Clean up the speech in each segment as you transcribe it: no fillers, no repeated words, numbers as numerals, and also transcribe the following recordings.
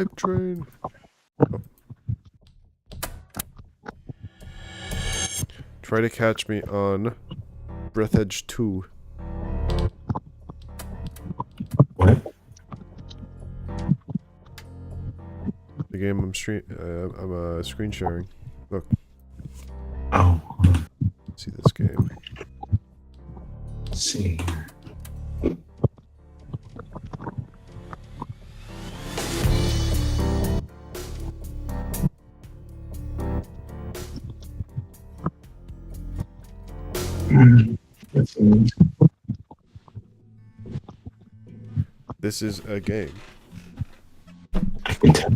hype train. Oh. Try to catch me on Breathedge 2. What? The game I'm screen sharing. Look. Oh. See this game. Let's see here. That's neat. This is a game. I can tell.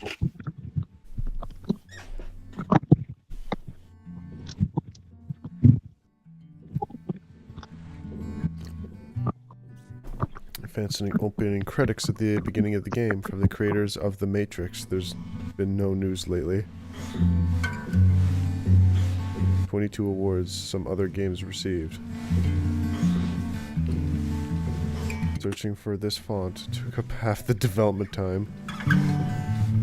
Fancy opening credits at the beginning of the game from the creators of The Matrix. There's been no news lately. 22 awards some other games received. Searching for this font took up half the development time.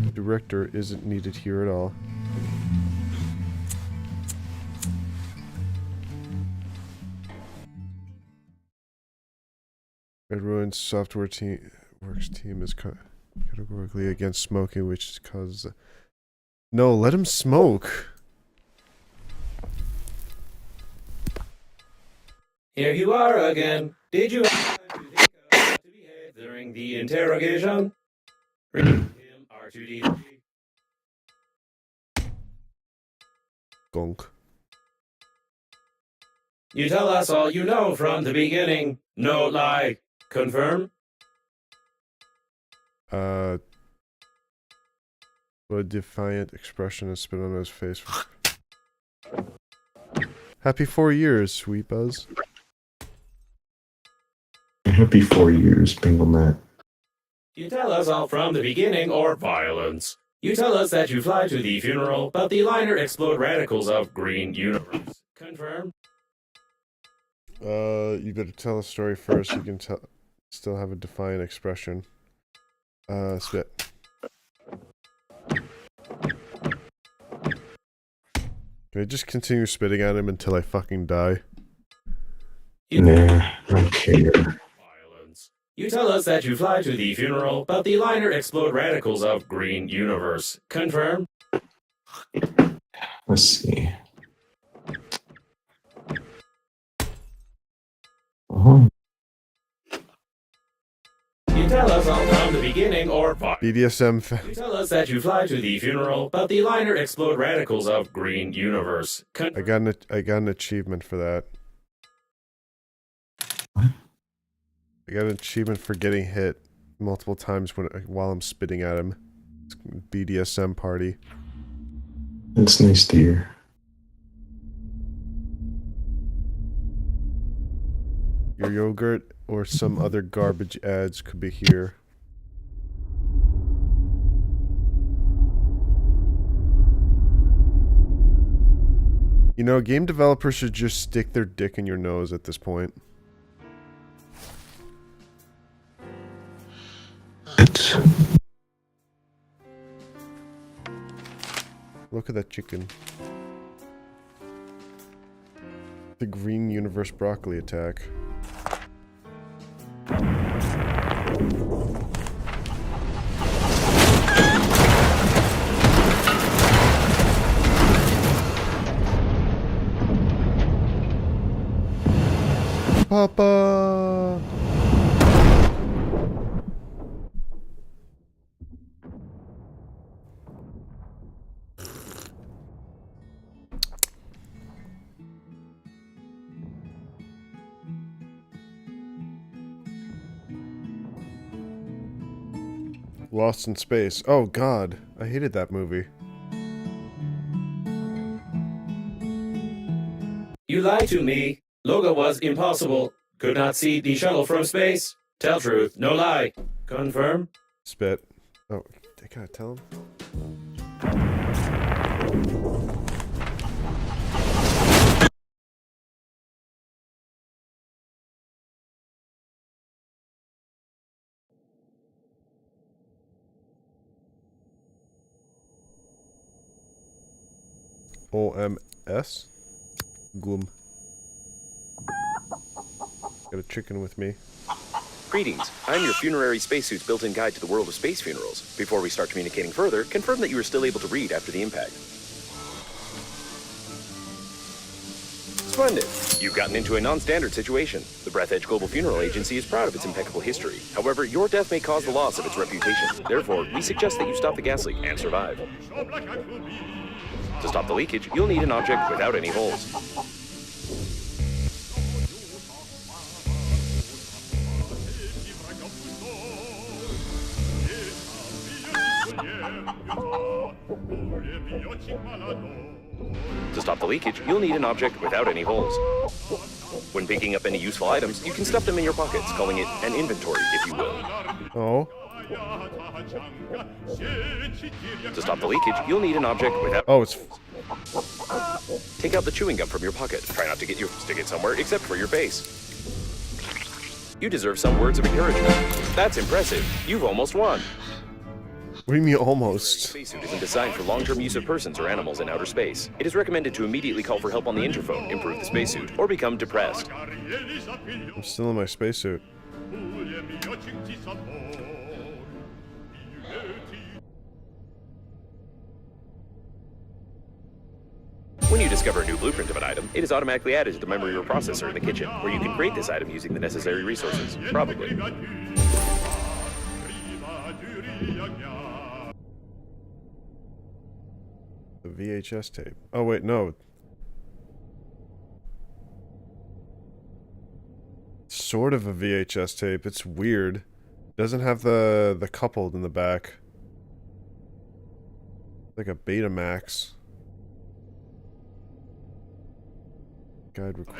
The director isn't needed here at all. Red Ruins Software Works team is categorically against smoking, which causes... No, let him smoke! Here you are again. Did you have time to think of how to behave during the interrogation? Him, R2D3. Gonk. You tell us all you know from the beginning. No lie. Confirm? What a defiant expression is spit on his face. Happy 4 years, Sweet Buzz. Happy 4 years, Bingle Matt. You tell us all from the beginning or violence. You tell us that you fly to the funeral, but the liner explode radicals of green universe. Confirm? You better tell a story first. You can still have a defiant expression. Spit. Can I just continue spitting at him until I fucking die? Nah, I don't care. Violence. You tell us that you fly to the funeral, but the liner explode radicals of green universe. Confirm? Let's see. Oh, You tell us all from the beginning or BDSM You tell us that you fly to the funeral, but the liner explode radicals of green universe. I got an achievement for that. What? I got an achievement for getting hit multiple times while I'm spitting at him. It's BDSM party. that's nice to hear. Your yogurt or some other garbage ads could be here. You know, game developers should just stick their dick in your nose at this point. It's Look at that chicken. The green universe broccoli attack. Papa! Lost in Space. Oh god, I hated that movie. You lied to me. Logo was impossible. Could not see the shuttle from space. Tell truth, no lie. Confirm? Spit. Oh, I gotta tell him. OMS. Gloom. Got a chicken with me. Greetings. I'm your funerary spacesuit's built-in guide to the world of space funerals. Before we start communicating further, confirm that you are still able to read after the impact. Splendid. You've gotten into a non-standard situation. The Breath Edge Global Funeral Agency is proud of its impeccable history. However, your death may cause the loss of its reputation. Therefore, we suggest that you stop the gas leak and survive. To stop the leakage, you'll need an object without any holes. To stop the leakage, you'll need an object without any holes. When picking up any useful items, you can stuff them in your pockets, calling it an inventory, if you will. Oh. To stop the leakage, you'll need an object without... Oh, it's... Take out the chewing gum from your pocket. Try not to stick it somewhere except for your face. You deserve some words of encouragement. That's impressive. You've almost won. What do you mean almost? Spacesuit isn't designed for long-term use of persons or animals in outer space. It is recommended to immediately call for help on the interphone, improve the spacesuit, or become depressed. I'm still in my spacesuit. When you discover a new blueprint of an item, it is automatically added to the memory or processor in the kitchen, where you can create this item using the necessary resources. Probably. The VHS tape. Oh, wait, no. Sort of a VHS tape. It's weird. Doesn't have the coupled in the back. Like a Betamax. Guide record.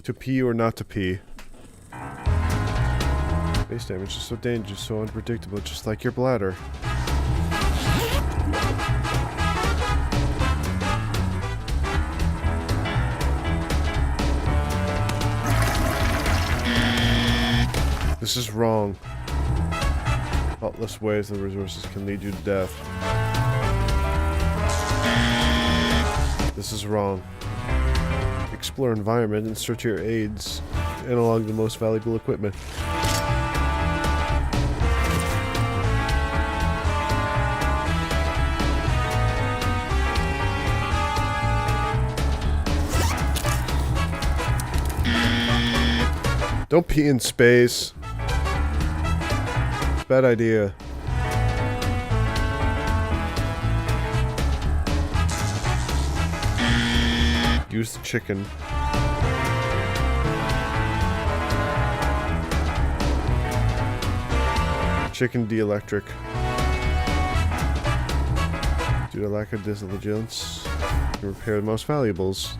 To pee or not to pee. Space damage is so dangerous, so unpredictable, just like your bladder. This is wrong. Thoughtless ways the resources can lead you to death. This is wrong. Explore environment and search your aids. Analog the most valuable equipment. Don't pee in space. Bad idea. Use the chicken. Chicken de-electric. Due to lack of diligence, you repair the most valuables.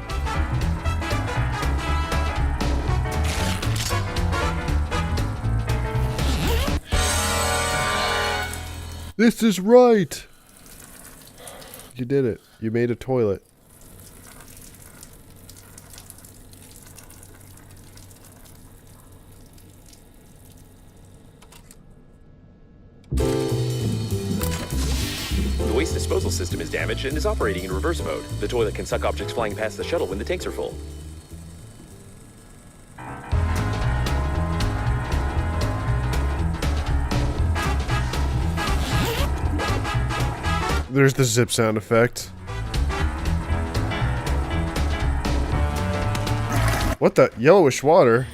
This is right! You did it. You made a toilet. The waste disposal system is damaged and is operating in reverse mode. The toilet can suck objects flying past the shuttle when the tanks are full. There's the zip sound effect. What the? Yellowish water?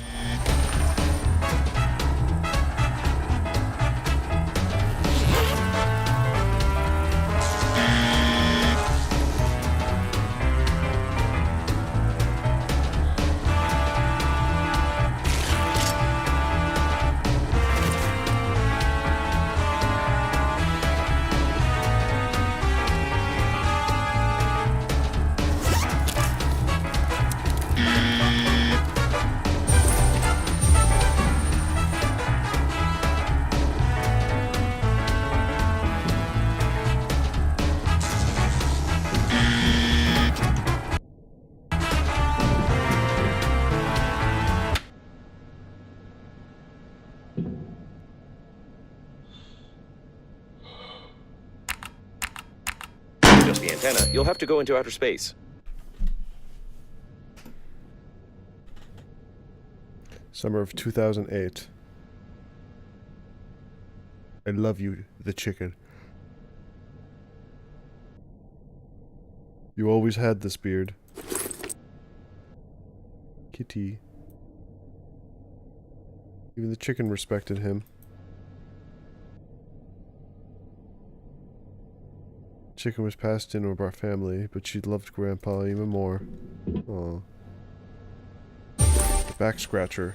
You'll have to go into outer space. Summer of 2008. I love you, the chicken. You always had this beard. Kitty. Even the chicken respected him. Chicken was passed in with our family, but she loved Grandpa even more. Aw. The back scratcher.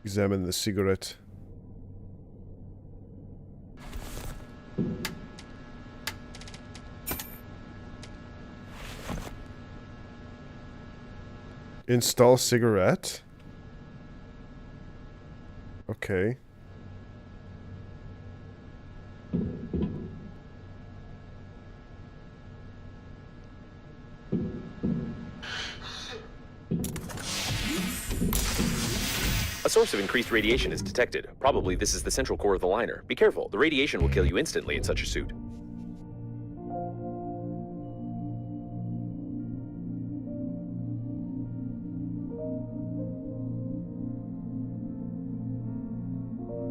Examine the cigarette. Install cigarette? Okay. A source of increased radiation is detected. Probably this is the central core of the liner. Be careful, the radiation will kill you instantly in such a suit.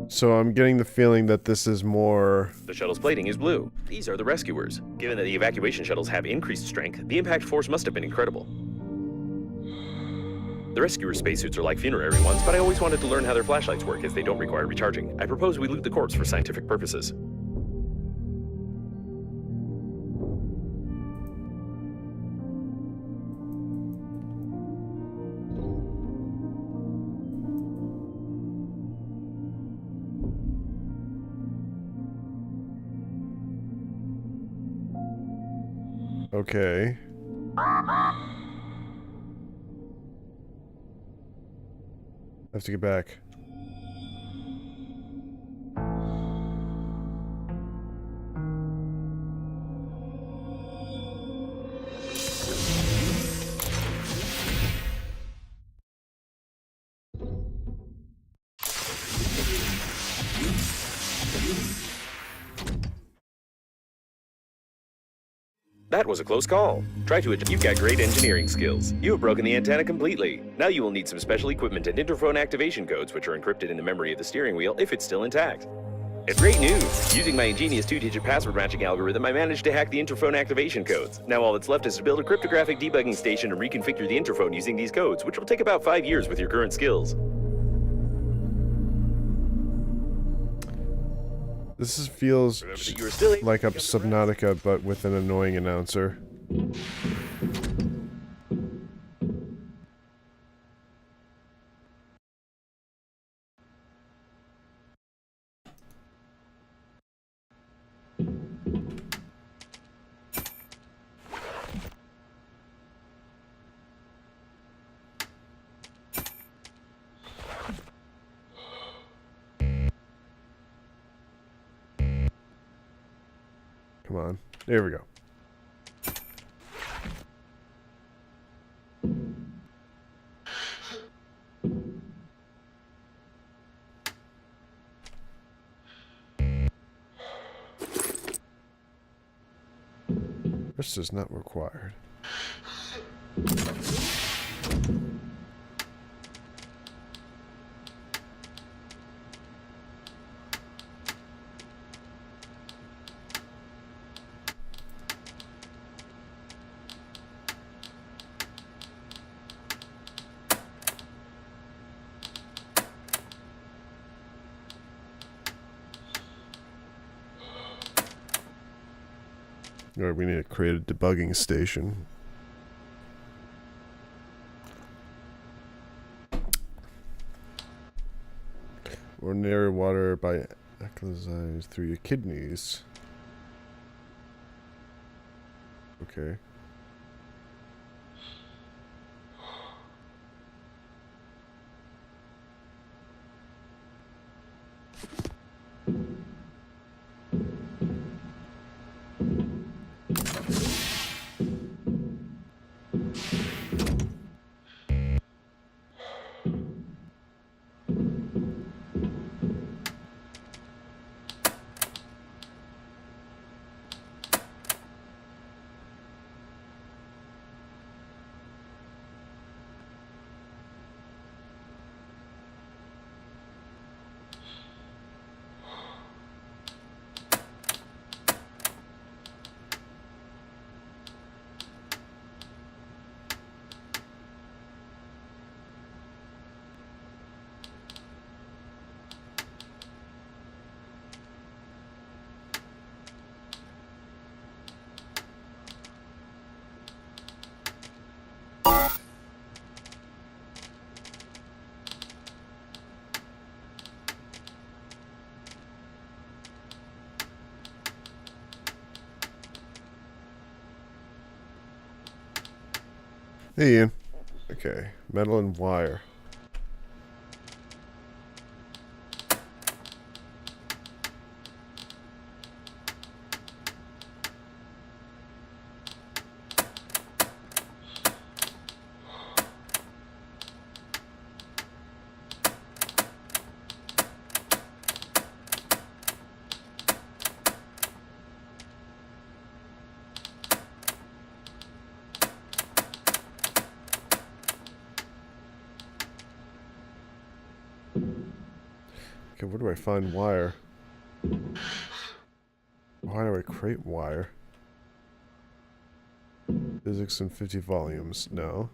So I'm getting the feeling that this is more... The shuttle's plating is blue. These are the rescuers. Given that the evacuation shuttles have increased strength, the impact force must have been incredible. The rescuer spacesuits are like funerary ones, but I always wanted to learn how their flashlights work as they don't require recharging. I propose we loot the corpse for scientific purposes. Okay. I have to get back. That was a close call. Try to adjust. You've got great engineering skills. You have broken the antenna completely. Now you will need some special equipment and interphone activation codes, which are encrypted in the memory of the steering wheel if it's still intact. It's great news! Using my ingenious two-digit password matching algorithm, I managed to hack the interphone activation codes. Now all that's left is to build a cryptographic debugging station and reconfigure the interphone using these codes, which will take about 5 years with your current skills. Feels Remember that you are still like a Subnautica, but with an annoying announcer. Come on. There we go. This is not required. Or we need to create a debugging station. Ordinary water by alkalized through your kidneys. Okay. Hey, Ian. Okay, metal and wire. Okay, where do I find wire? Why do I create wire? Physics in 50 volumes. No.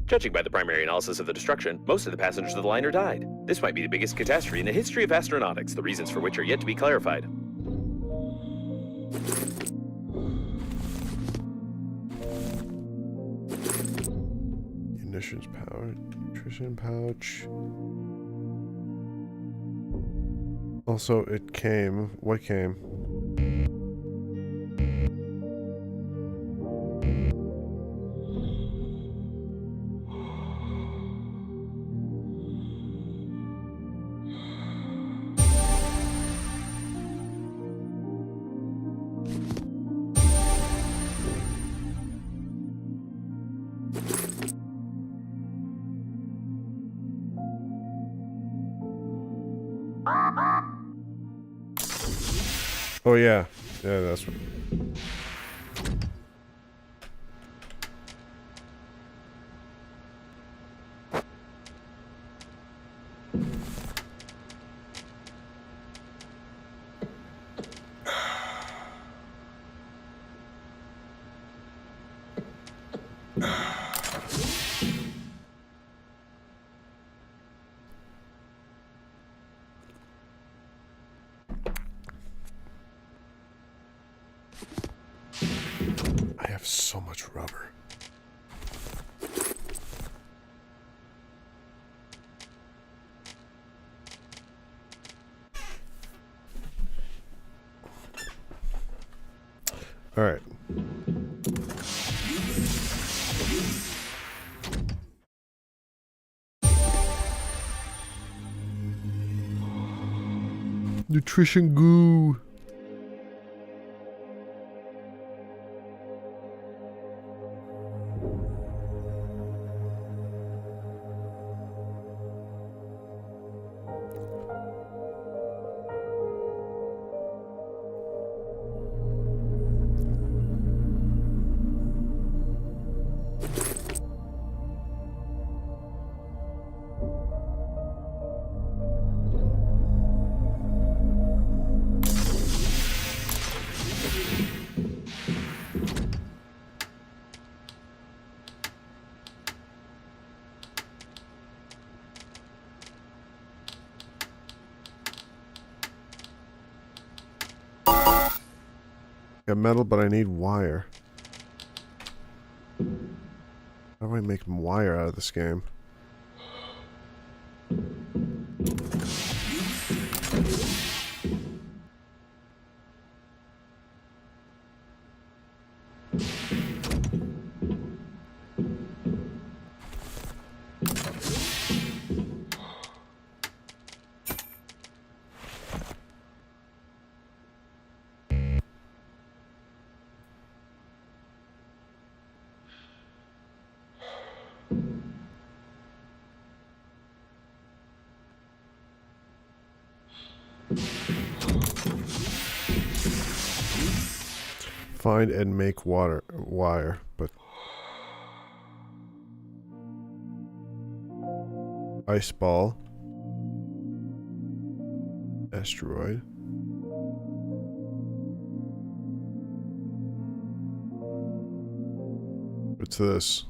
Judging by the primary analysis of the destruction, most of the passengers of the liner died. This might be the biggest catastrophe in the history of astronautics, the reasons for which are yet to be clarified. Ignitions power, nutrition pouch. Also, it came. What came? Oh yeah, yeah, that's what. I have so much rubber. All right. Nutrition goo. Got metal, but I need wire. How do I make wire out of this game? Find and make wire, but ice ball, asteroid, what's this?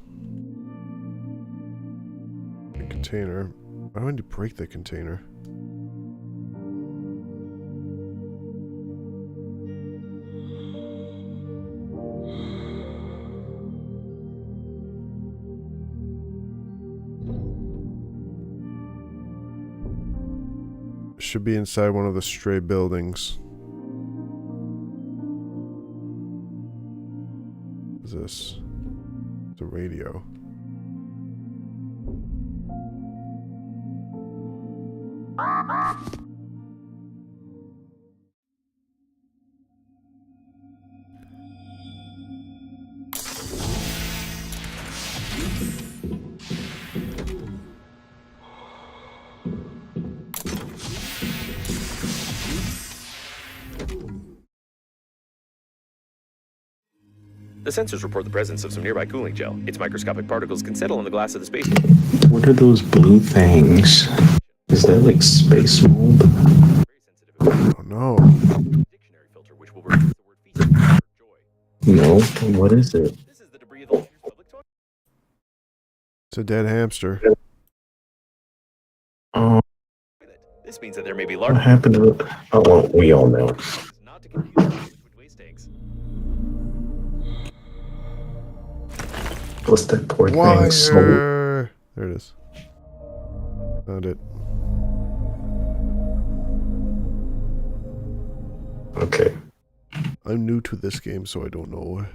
A container. Why do I need to break the container? Should be inside one of the stray buildings. What is this? It's a radio. The sensors report the presence of some nearby cooling gel. Its microscopic particles can settle on the glass of the space. What are those blue things? Is that like space mold? Very sensitive. Oh no. Dictionary filter, which will replace the word feature with the word joy. No. What is it? This is the debris of the public toilet. It's a dead hamster. Oh, This means that there may be what large happened to it? Oh, well, we all know. not to confuse with liquid waste tanks. What's that poor Wire. thing? So, There it is. Found it. okay. I'm new to this game, so I don't know.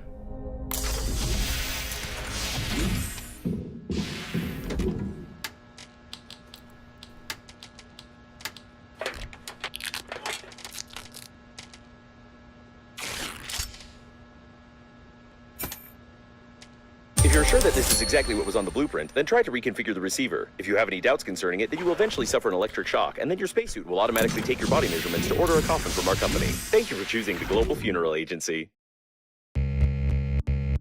If you're sure that this is exactly what was on the blueprint, then try to reconfigure the receiver. If you have any doubts concerning it, then you will eventually suffer an electric shock, and then your spacesuit will automatically take your body measurements to order a coffin from our company. Thank you for choosing the Global Funeral Agency. The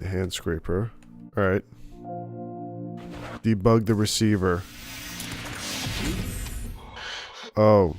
hand scraper. Alright. Debug the receiver. Oh.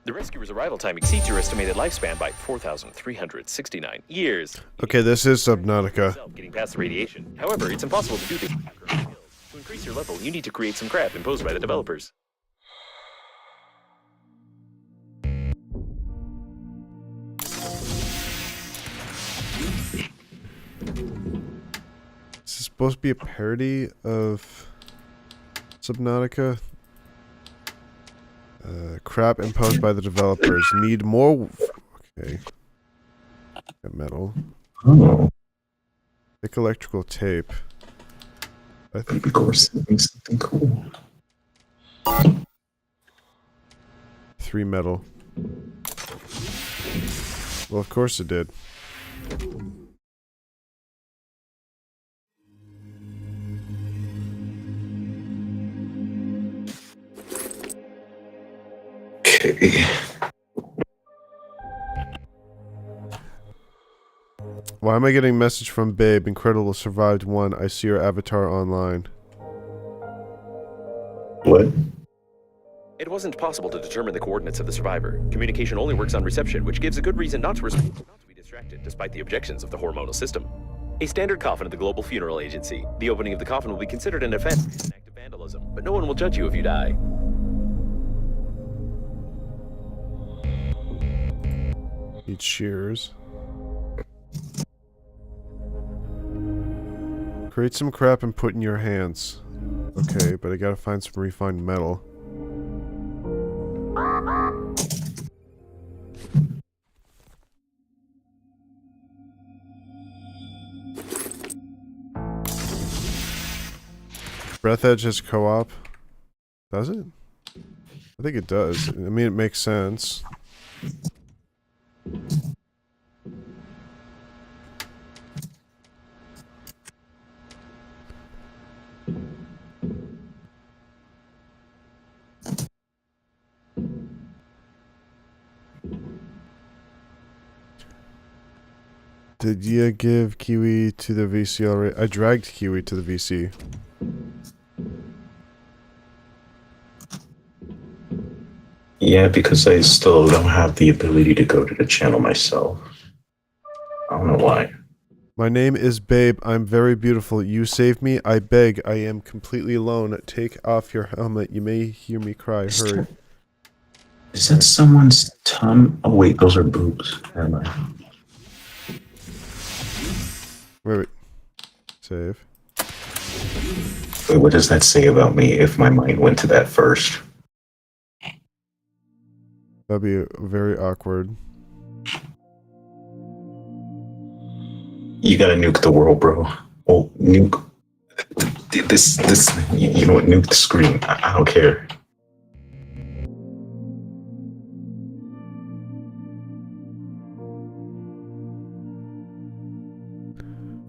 The rescuer's arrival time exceeds your estimated lifespan by 4,369 years. Okay, this is Subnautica. Getting past the radiation. However, it's impossible to do this. To increase your level, you need to create some crap imposed by the developers. This is supposed to be a parody of Subnautica. Crap imposed by the developers. Need more. Okay. Got metal. Oh, Thick electrical tape. I think. of course, it means something cool. 3 metal. Well, of course it did. Okay. Why am I getting a message from Babe? Incredible survived 1. I see your avatar online. What? It wasn't possible to determine the coordinates of the survivor. Communication only works on reception, which gives a good reason not to be distracted, despite the objections of the hormonal system. A standard coffin at the Global Funeral Agency. The opening of the coffin will be considered an offense, an act of vandalism, but no one will judge you if you die. Need shears. Create some crap and put in your hands. Okay, but I gotta find some refined metal. Breath Edge has co-op. Does it? I think it does. I mean, it makes sense. Did you give Kiwi to the VC already? I dragged Kiwi to the VC. Yeah, because I still don't have the ability to go to the channel myself. I don't know why. My name is Babe. I'm very beautiful. You saved me. I beg. I am completely alone. Take off your helmet. You may hear me cry. Hurry. Is that someone's tongue? Oh wait, those are boobs. Never mind. Wait. Save. Wait, what does that say about me if my mind went to that first? That'd be very awkward. You gotta nuke the world, bro. Oh, nuke this. You know what? Nuke the screen. I don't care.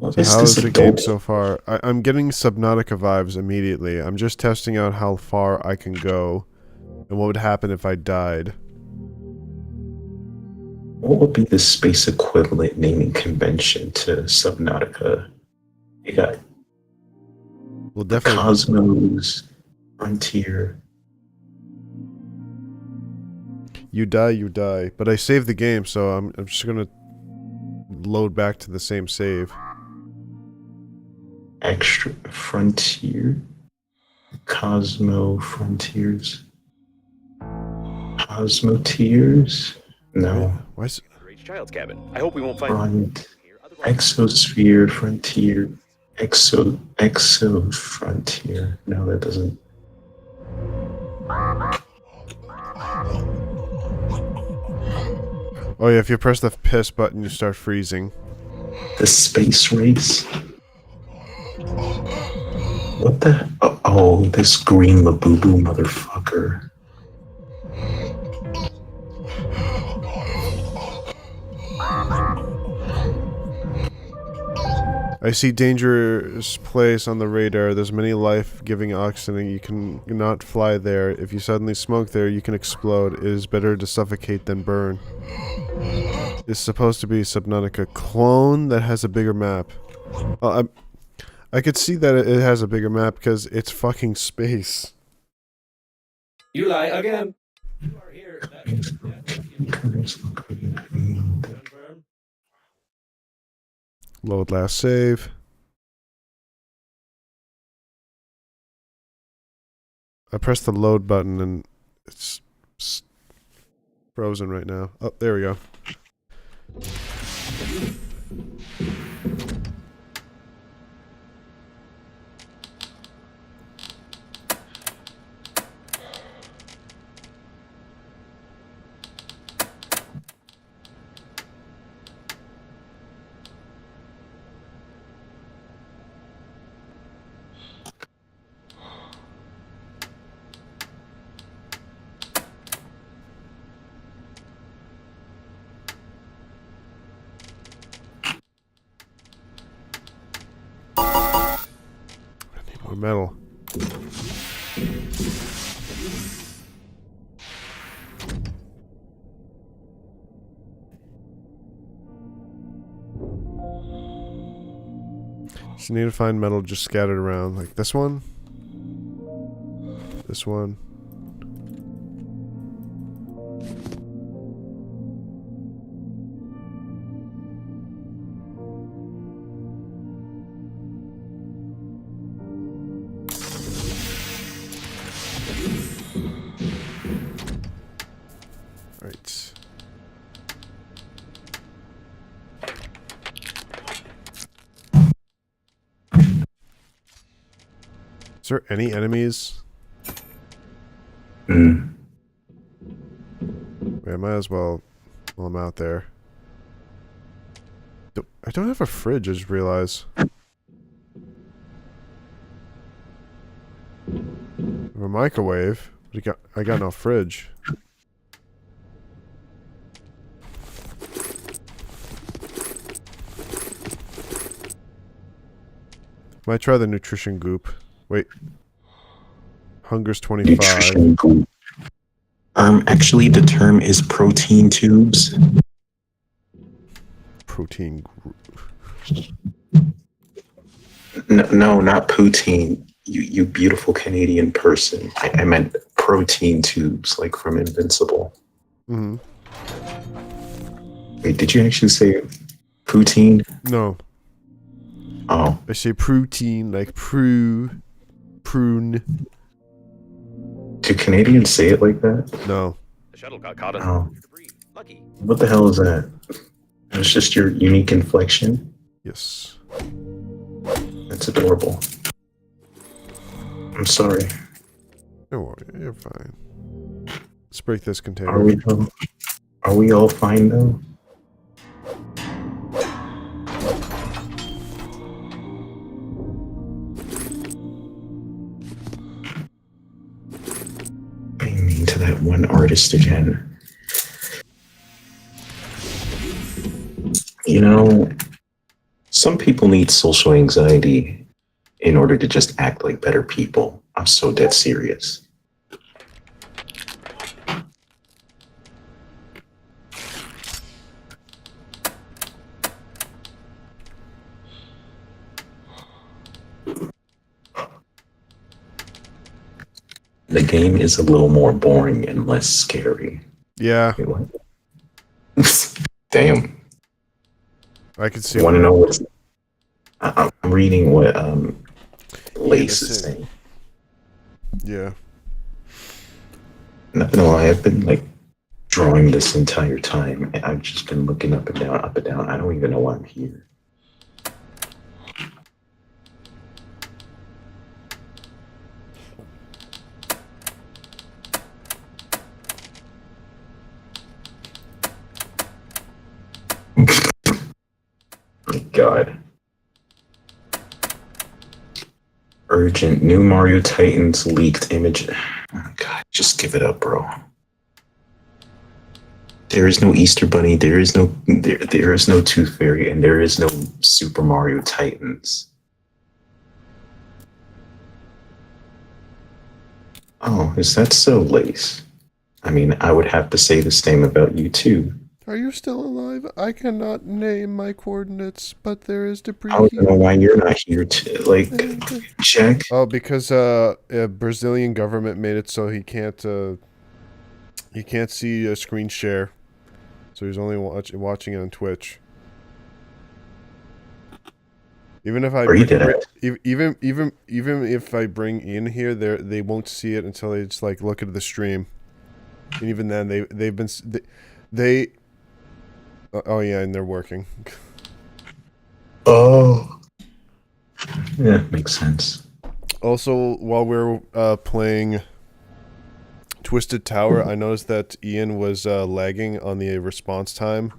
So how is the game so far? I'm getting Subnautica vibes immediately. I'm just testing out how far I can go and what would happen if I died. What would be the space equivalent naming convention to Subnautica? You got Well, definitely Cosmos, Frontier. you die. But I saved the game, so I'm just gonna load back to the same save. Extra Frontier, Cosmo Frontiers, Cosmoteers. No, Why is Child's cabin. I hope we won't find Front, Exosphere Frontier, Exo Frontier. No, that doesn't. Oh yeah, if you press the piss button, you start freezing. The Space Race. What the? Oh, this green Labubu motherfucker. I see dangerous place on the radar. There's many life-giving oxygen. You can not fly there. If you suddenly smoke there, you can explode. It is better to suffocate than burn. It's supposed to be Subnautica clone that has a bigger map. Well, I could see that it has a bigger map because it's fucking space. You lie again. You are here. Confirm. Load last save. I pressed the load button and it's frozen right now. Oh, there we go. More metal. So you need to find metal just scattered around, like this one. This one. Is there any enemies? Hmm. Wait, I might as well while I'm out there. I don't have a fridge, I just realized. I have a microwave, but I got no fridge. Might try the nutrition goop. Wait. Hunger's 25. Nutrition goop. Actually, the term is protein tubes. Protein. No, not poutine. You beautiful Canadian person. I meant protein tubes, like from Invincible. Mm-hmm. Wait, did you actually say poutine? No. Oh, I say protein, like prune. do Canadians say it like that? No. The shuttle got caught in Oh. debris. Lucky. What the hell is that? It's just your unique inflection. Yes. That's adorable. I'm sorry. Don't worry, you're fine. Let's break this container. Are we all fine though? I mean to that one artist again. You know, some people need social anxiety in order to just act like better people. I'm so dead serious. The game is a little more boring and less scary. Yeah, Wait, what? Damn. I can see. Want to know what's... I'm reading what Lace is Innocent. saying. Yeah. Not gonna lie, I've been like drawing this entire time, and I've just been looking up and down, up and down. I don't even know why I'm here. My God. Urgent new Mario Titans leaked image. Oh, God, just give it up, bro. There is no Easter Bunny. There is no Tooth Fairy, and there is no Super Mario Titans. Oh, is that so, Lace? I mean, I would have to say the same about you too. Are you still alive? I cannot name my coordinates, but there is debris I don't know why you're not here to like check. Oh, because a Brazilian government made it so he can't see a screen share, so he's only watching it on Twitch. Even if I Are you dead? even if I bring Ian here, they won't see it until they just like look at the stream, and even then they oh yeah, and they're working. Oh, yeah, makes sense. Also, while we're playing Twisted Tower, I noticed that Ian was lagging on the response time.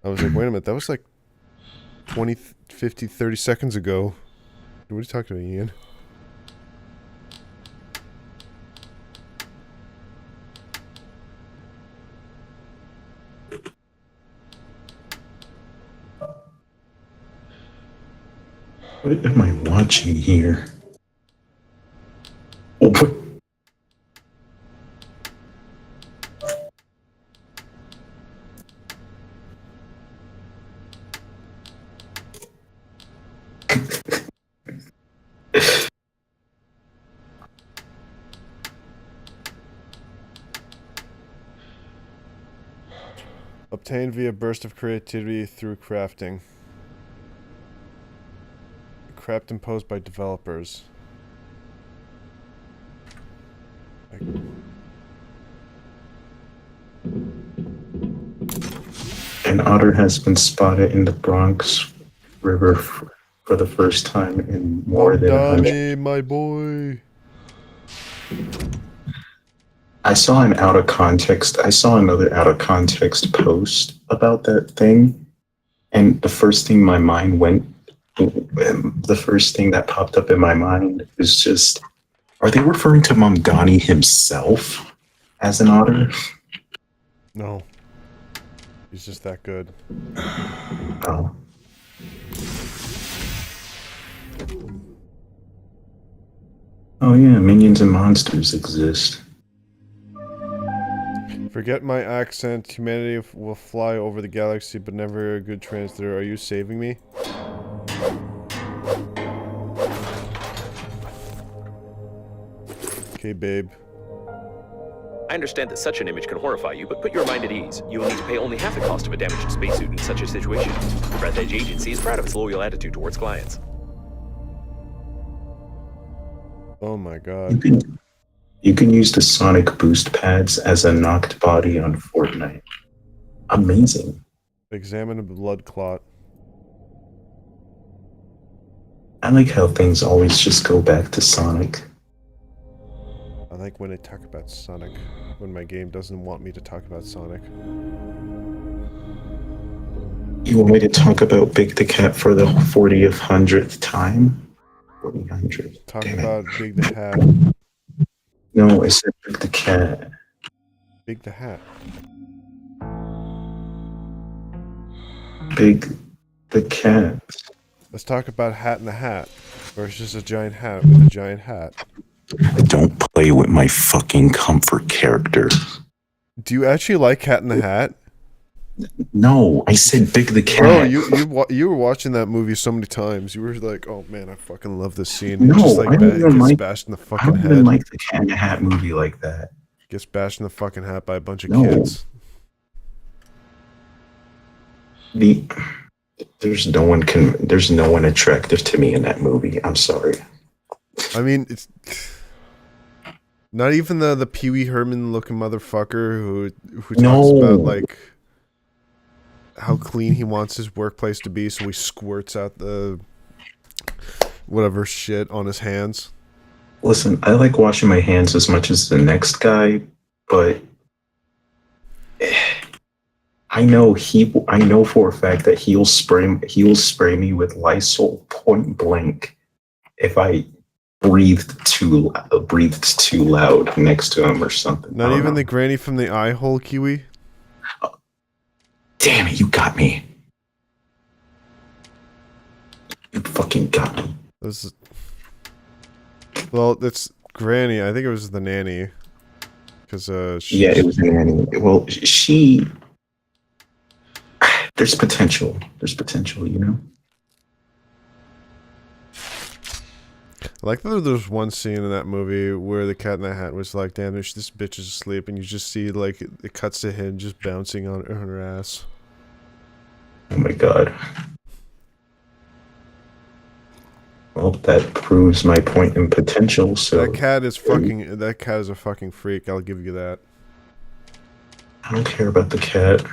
I was like, wait a minute, that was like 20, 50, 30 seconds ago. What are you talking about, Ian? What am I watching here? Oh, what? Obtained via burst of creativity through crafting. Craft imposed by developers. An otter has been spotted in the Bronx River for the first time in more than 100. Donnie, my boy. I saw an out of context. I saw another out of context post about that thing, and the first thing that popped up in my mind is just, are they referring to Mamdani himself as an otter? No. He's just that good. Oh. Oh yeah, minions and monsters exist. Forget my accent. Humanity will fly over the galaxy, but never a good translator. Are you saving me? Okay, babe. I understand that such an image can horrify you, but put your mind at ease. You will need to pay only half the cost of a damaged spacesuit in such a situation. The Breath Edge Agency is proud of its loyal attitude towards clients. Oh my god. You can use the Sonic boost pads as a knocked body on Fortnite. Amazing. Examine a blood clot. I like how things always just go back to Sonic. I like when they talk about Sonic. When my game doesn't want me to talk about Sonic. You want me to talk about Big the Cat for the 40th, 100th time? 40th. Talk Damn about it. Big the Hat. No, I said Big the Cat. Big the Hat. Big the Cat. Let's talk about Hat in the Hat. Or it's just a giant hat with a giant hat. Don't play with my fucking comfort character. Do you actually like Cat in the Hat? No, I said Big the Cat. Bro, you were watching that movie so many times. You were like, oh man, I fucking love this scene. No, just like I don't even gets like. bashed in the I fucking don't head. even like the Cat in the Hat movie like that. Gets bashed in the fucking hat by a bunch of No. kids. There's no one attractive to me in that movie. I'm sorry. I mean, it's not even the Pee Wee Herman looking motherfucker who talks about like how clean he wants his workplace to be, so he squirts out the whatever shit on his hands. Listen, I like washing my hands as much as the next guy, but I know for a fact that he'll spray me with Lysol point blank if I breathed too loud next to him or something. Not even the granny from the eye hole, Kiwi? Damn it, you got me. You fucking got me. Well, it's Granny. I think it was the nanny. Because, yeah, it was the nanny. Well, there's potential. There's potential, you know? I like that there's one scene in that movie where the Cat in the Hat was like, damn, this bitch is asleep, and you just see, like, it cuts to him just bouncing on her ass. Oh my god. Well, that proves my point in potential, so... That cat is a fucking freak, I'll give you that. I don't care about the cat.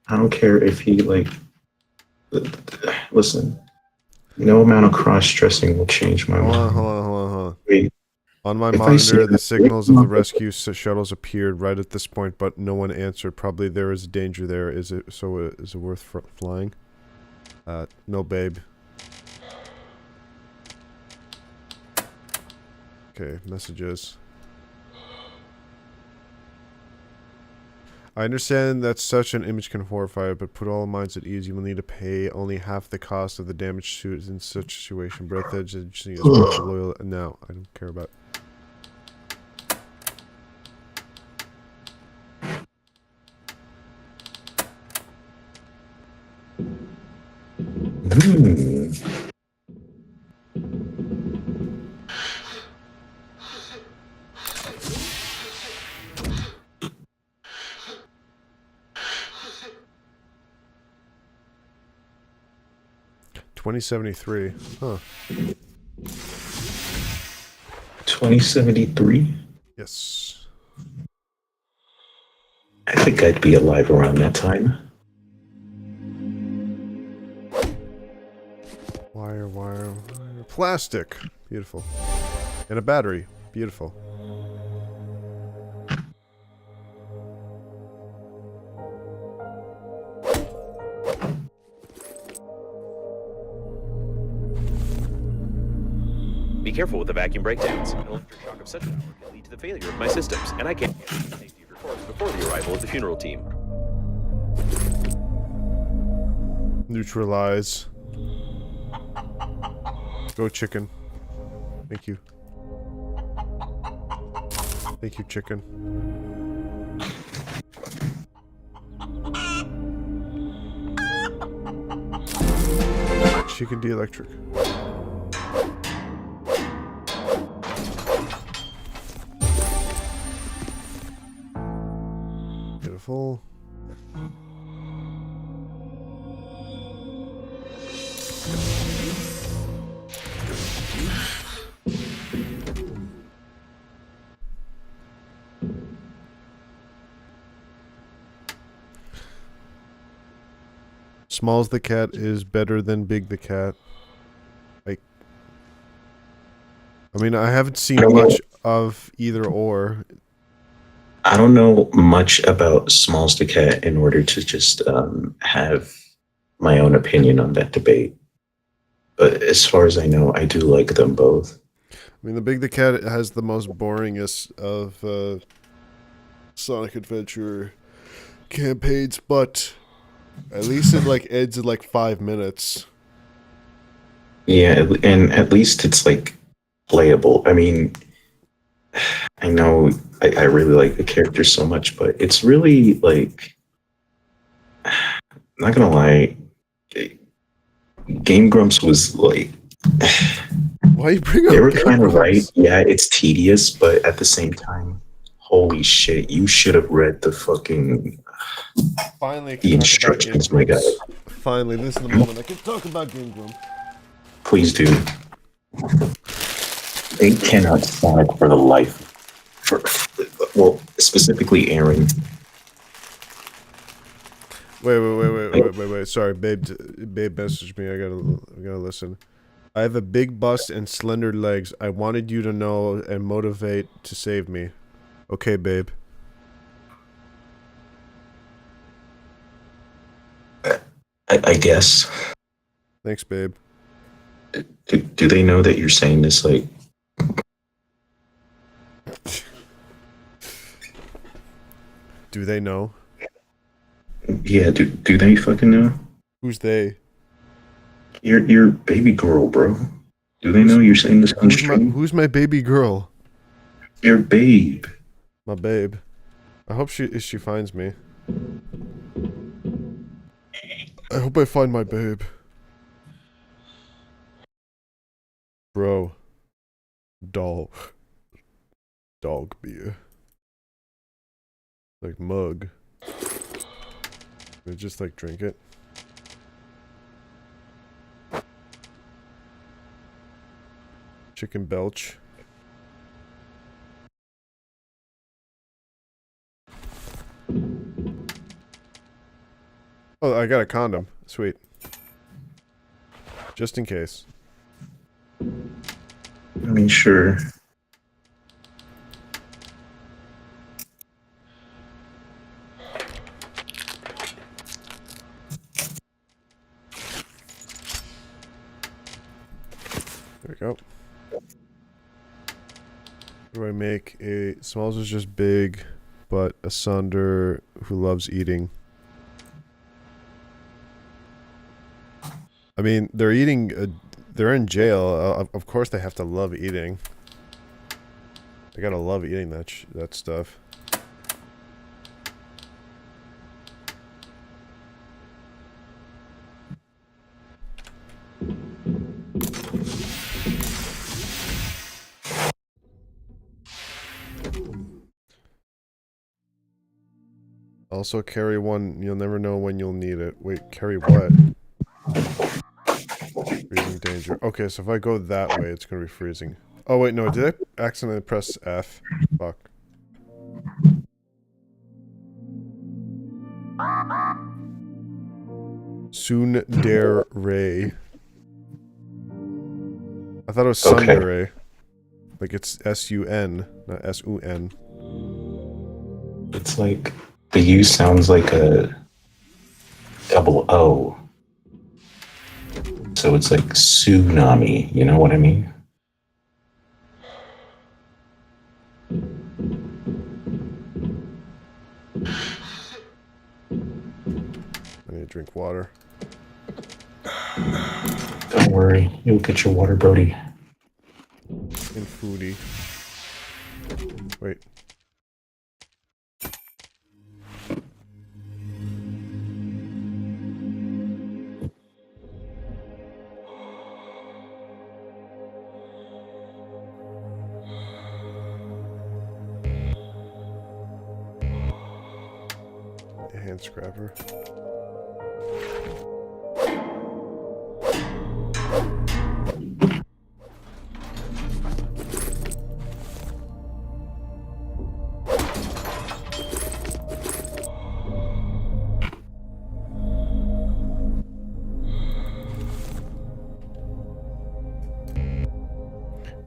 I don't care if he, like... Listen. No amount of cross-dressing will change my mind. Hold on. Wait. On my monitor, the signals of the rescue shuttles appeared right at this point, but no one answered. Probably there is danger there. Is it worth flying? No, babe. Okay, messages. I understand that such an image can horrify, but put all minds at ease. You will need to pay only half the cost of the damaged suit in such a situation. Breath Edge Agency is loyal. No, I don't care about. Hmm. $2073. Huh. 2073? Yes. I think I'd be alive around that time. Wire. Plastic. Beautiful. And a battery. Beautiful. Be careful with the vacuum breakdowns. An electric shock of such power can lead to the failure of my systems, and I can't guarantee the safety of your corpse before the arrival of the funeral team. Neutralize. Go chicken. Thank you. Thank you, chicken. Chicken de-electric. Beautiful. Smalls the cat is better than Big the cat. I mean, I haven't seen much of either or. I don't know much about Smalls the Cat in order to just have my own opinion on that debate. But as far as I know, I do like them both. I mean, the Big the Cat has the most boringest of Sonic Adventure campaigns, but at least it like ends in like 5 minutes. Yeah, and at least it's like playable. I mean, I know I really like the character so much, but it's really like, not gonna lie, Game Grumps was like, Why you bring up they were Game kind of right. Grumps? Yeah, it's tedious, but at the same time, holy shit, you should have read the fucking Finally, I the can talk about Game instructions, my guy. Grumps. Finally, this is the moment I can talk about Game Grumps. Please do. They cannot Sonic for the life. Well, specifically Aaron. Wait. Sorry, babe messaged me. I gotta listen. I have a big bust and slender legs. I wanted you to know and motivate to save me. Okay, babe. I guess. Thanks, babe. Do they know that you're saying this like? Do they know? Yeah, do they fucking know? Who's they? Your baby girl, bro. Do they know you're saying this on stream? Who's my baby girl? Your babe. My babe. I hope she finds me. I hope I find my babe. Bro. Dog beer. Like mug. I just like drink it. Chicken belch. Oh, I got a condom. Sweet. Just in case. I mean, sure. There we go. What do I make? Smalls is just big, but a Sunder who loves eating. I mean, they're eating. They're in jail. Of course, they have to love eating. They gotta love eating that stuff. Also carry one. You'll never know when you'll need it. Wait, carry what? Freezing danger. Okay, so if I go that way, it's gonna be freezing. Oh wait, no, did I accidentally press F? Fuck. Soon Dare Ray. I thought it was Okay. Sundere. Like it's S-U-N, not S-U-N. It's like the U sounds like a double O. So it's like tsunami, you know what I mean? I need to drink water. Don't worry, you'll get your water, Brody. And foodie. Wait. A hand scrapper.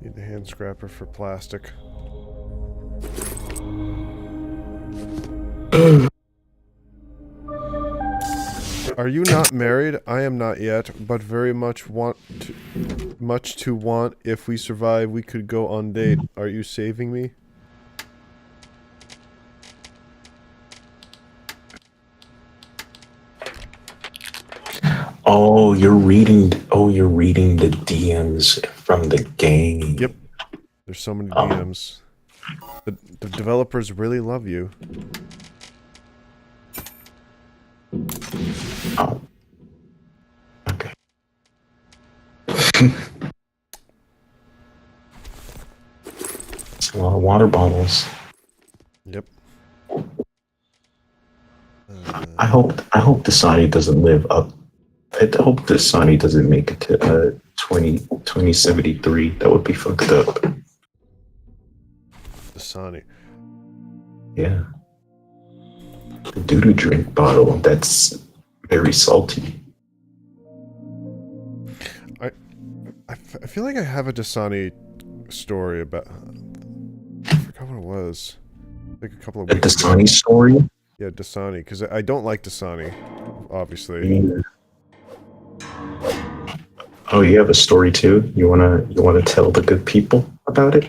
Need the hand scrapper for plastic. Are you not married? I am not yet, but very much to want. If we survive, we could go on date. Are you saving me? Oh, you're reading. Oh, you're reading the DMs from the game. Yep. There's so many Oh. DMs. The developers really love you. Oh. Okay. It's a lot of water bottles. Yep. I hope Dasani doesn't live up. I hope Dasani doesn't make it to 2073. That would be fucked up. Dasani. Yeah. The doo-doo drink bottle, that's very salty. I feel like I have a Dasani story about. I forgot what it was. Like a couple of The weeks ago. Dasani story? Yeah, Dasani, because I don't like Dasani, obviously. Yeah. Oh, you have a story too? You wanna tell the good people about it?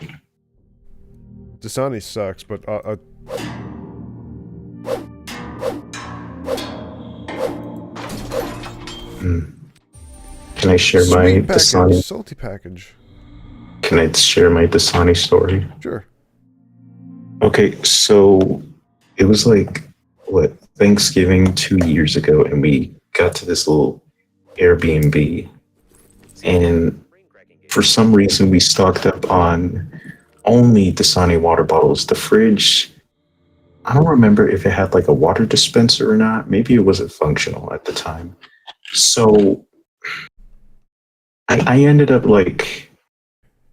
Dasani sucks, but Can I share my sweet package, Dasani? salty package. Can I share my Dasani story? Sure. Okay, so it was like what Thanksgiving 2 years ago, and we got to this little Airbnb, and for some reason we stocked up on only Dasani water bottles. The fridge, I don't remember if it had like a water dispenser or not. Maybe it wasn't functional at the time. So I ended up like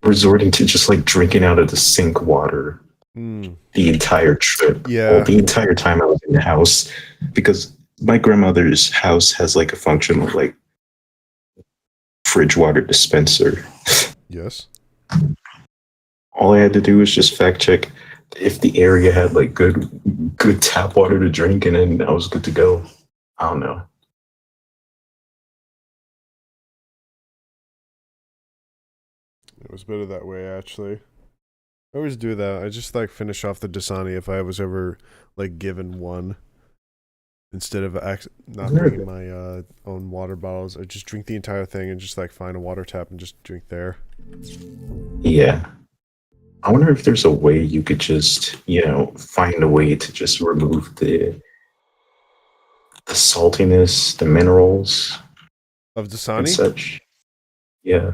resorting to just like drinking out of the sink water the entire trip. Yeah. Well, the entire time I was in the house, because my grandmother's house has like a functional like fridge water dispenser. Yes. All I had to do was just fact check if the area had like good tap water to drink, and then I was good to go. I don't know. It was better that way, actually. I always do that. I just like finish off the Dasani if I was ever like given one. Instead of not bringing my own water bottles, I just drink the entire thing and just like find a water tap and just drink there. Yeah. I wonder if there's a way you could just, find a way to just remove the saltiness, the minerals, Of and Dasani? such. Yeah.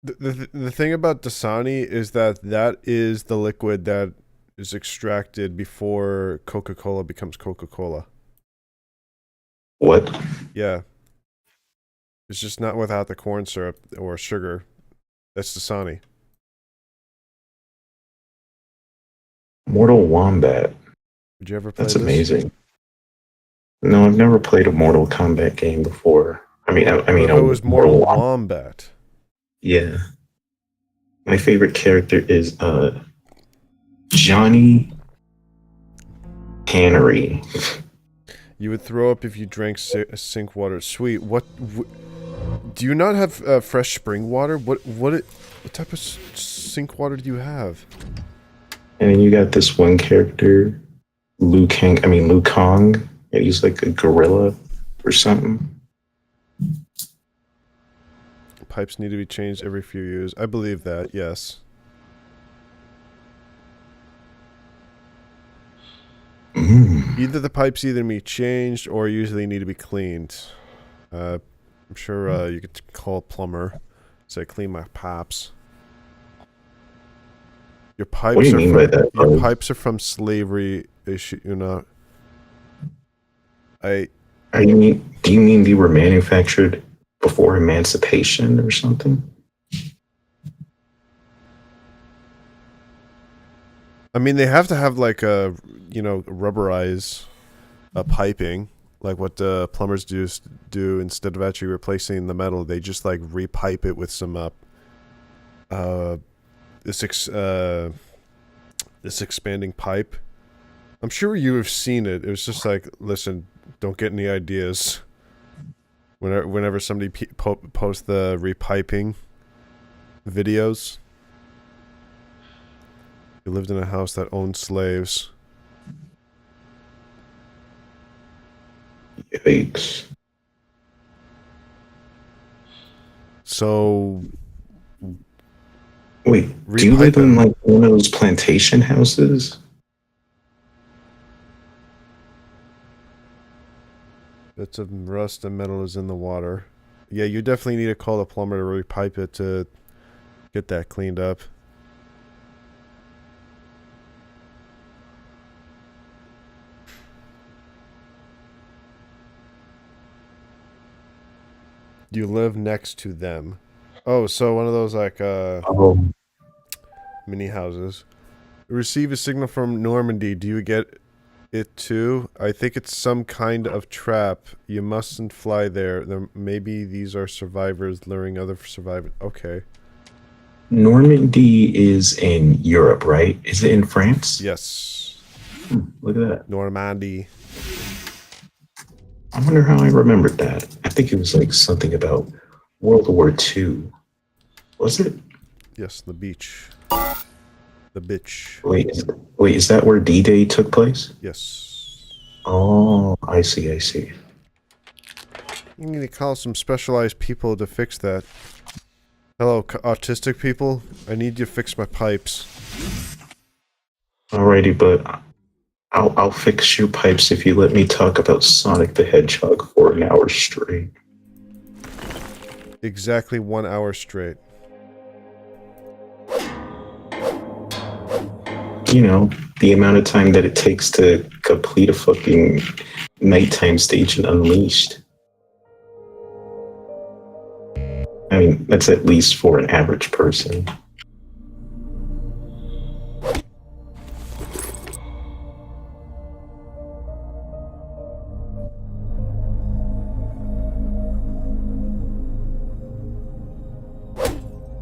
The thing about Dasani is that is the liquid that is extracted before Coca-Cola becomes Coca-Cola. What? Yeah. It's just not without the corn syrup or sugar. That's Dasani. Mortal Wombat. Did you ever play That's this? amazing. No, I've never played a Mortal Kombat game before. I mean, What if a it was Mortal Wombat. Yeah. My favorite character is Johnny Tannery. You would throw up if you drank sink water. Sweet. What? Do you not have fresh spring water? What type of sink water do you have? And then you got this one character, Liu Kong. Yeah, he's like a gorilla or something. Pipes need to be changed every few years. I believe that, yes. Either the pipes need to be changed or usually need to be cleaned. I'm sure you could call a plumber. Say, clean my pipes. Your pipes What do you mean by that? Your pipes are from slavery. You know. Do you mean they were manufactured before emancipation or something? I mean, they have to have like a, rubberize piping, like what the plumbers do instead of actually replacing the metal. They just like repipe it with some this expanding pipe. I'm sure you have seen it. It was just like, listen, don't get any ideas. Whenever somebody posts the repiping videos. You lived in a house that owned slaves. Yikes. So... Wait, do you live in like one of those plantation houses? Bits of rust and metal is in the water. Yeah, you definitely need to call the plumber to repipe it to get that cleaned up. You live next to them. Oh, so one of those like mini houses. Receive a signal from Normandy. Do you get it too? I think it's some kind of trap. You mustn't fly there. Maybe these are survivors luring other survivors. Okay. Normandy is in Europe, right? Is it in France? Yes. Look at that. Normandy. I wonder how I remembered that. I think it was like something about World War II. Was it? Yes, the beach. The bitch. Wait, is that where D-Day took place? Yes. Oh, I see. You need to call some specialized people to fix that. Hello, autistic people. I need you to fix my pipes. Alrighty, but I'll fix your pipes if you let me talk about Sonic the Hedgehog for an hour straight. Exactly 1 hour straight. You know, the amount of time that it takes to complete a fucking nighttime stage in Unleashed. I mean, that's at least for an average person.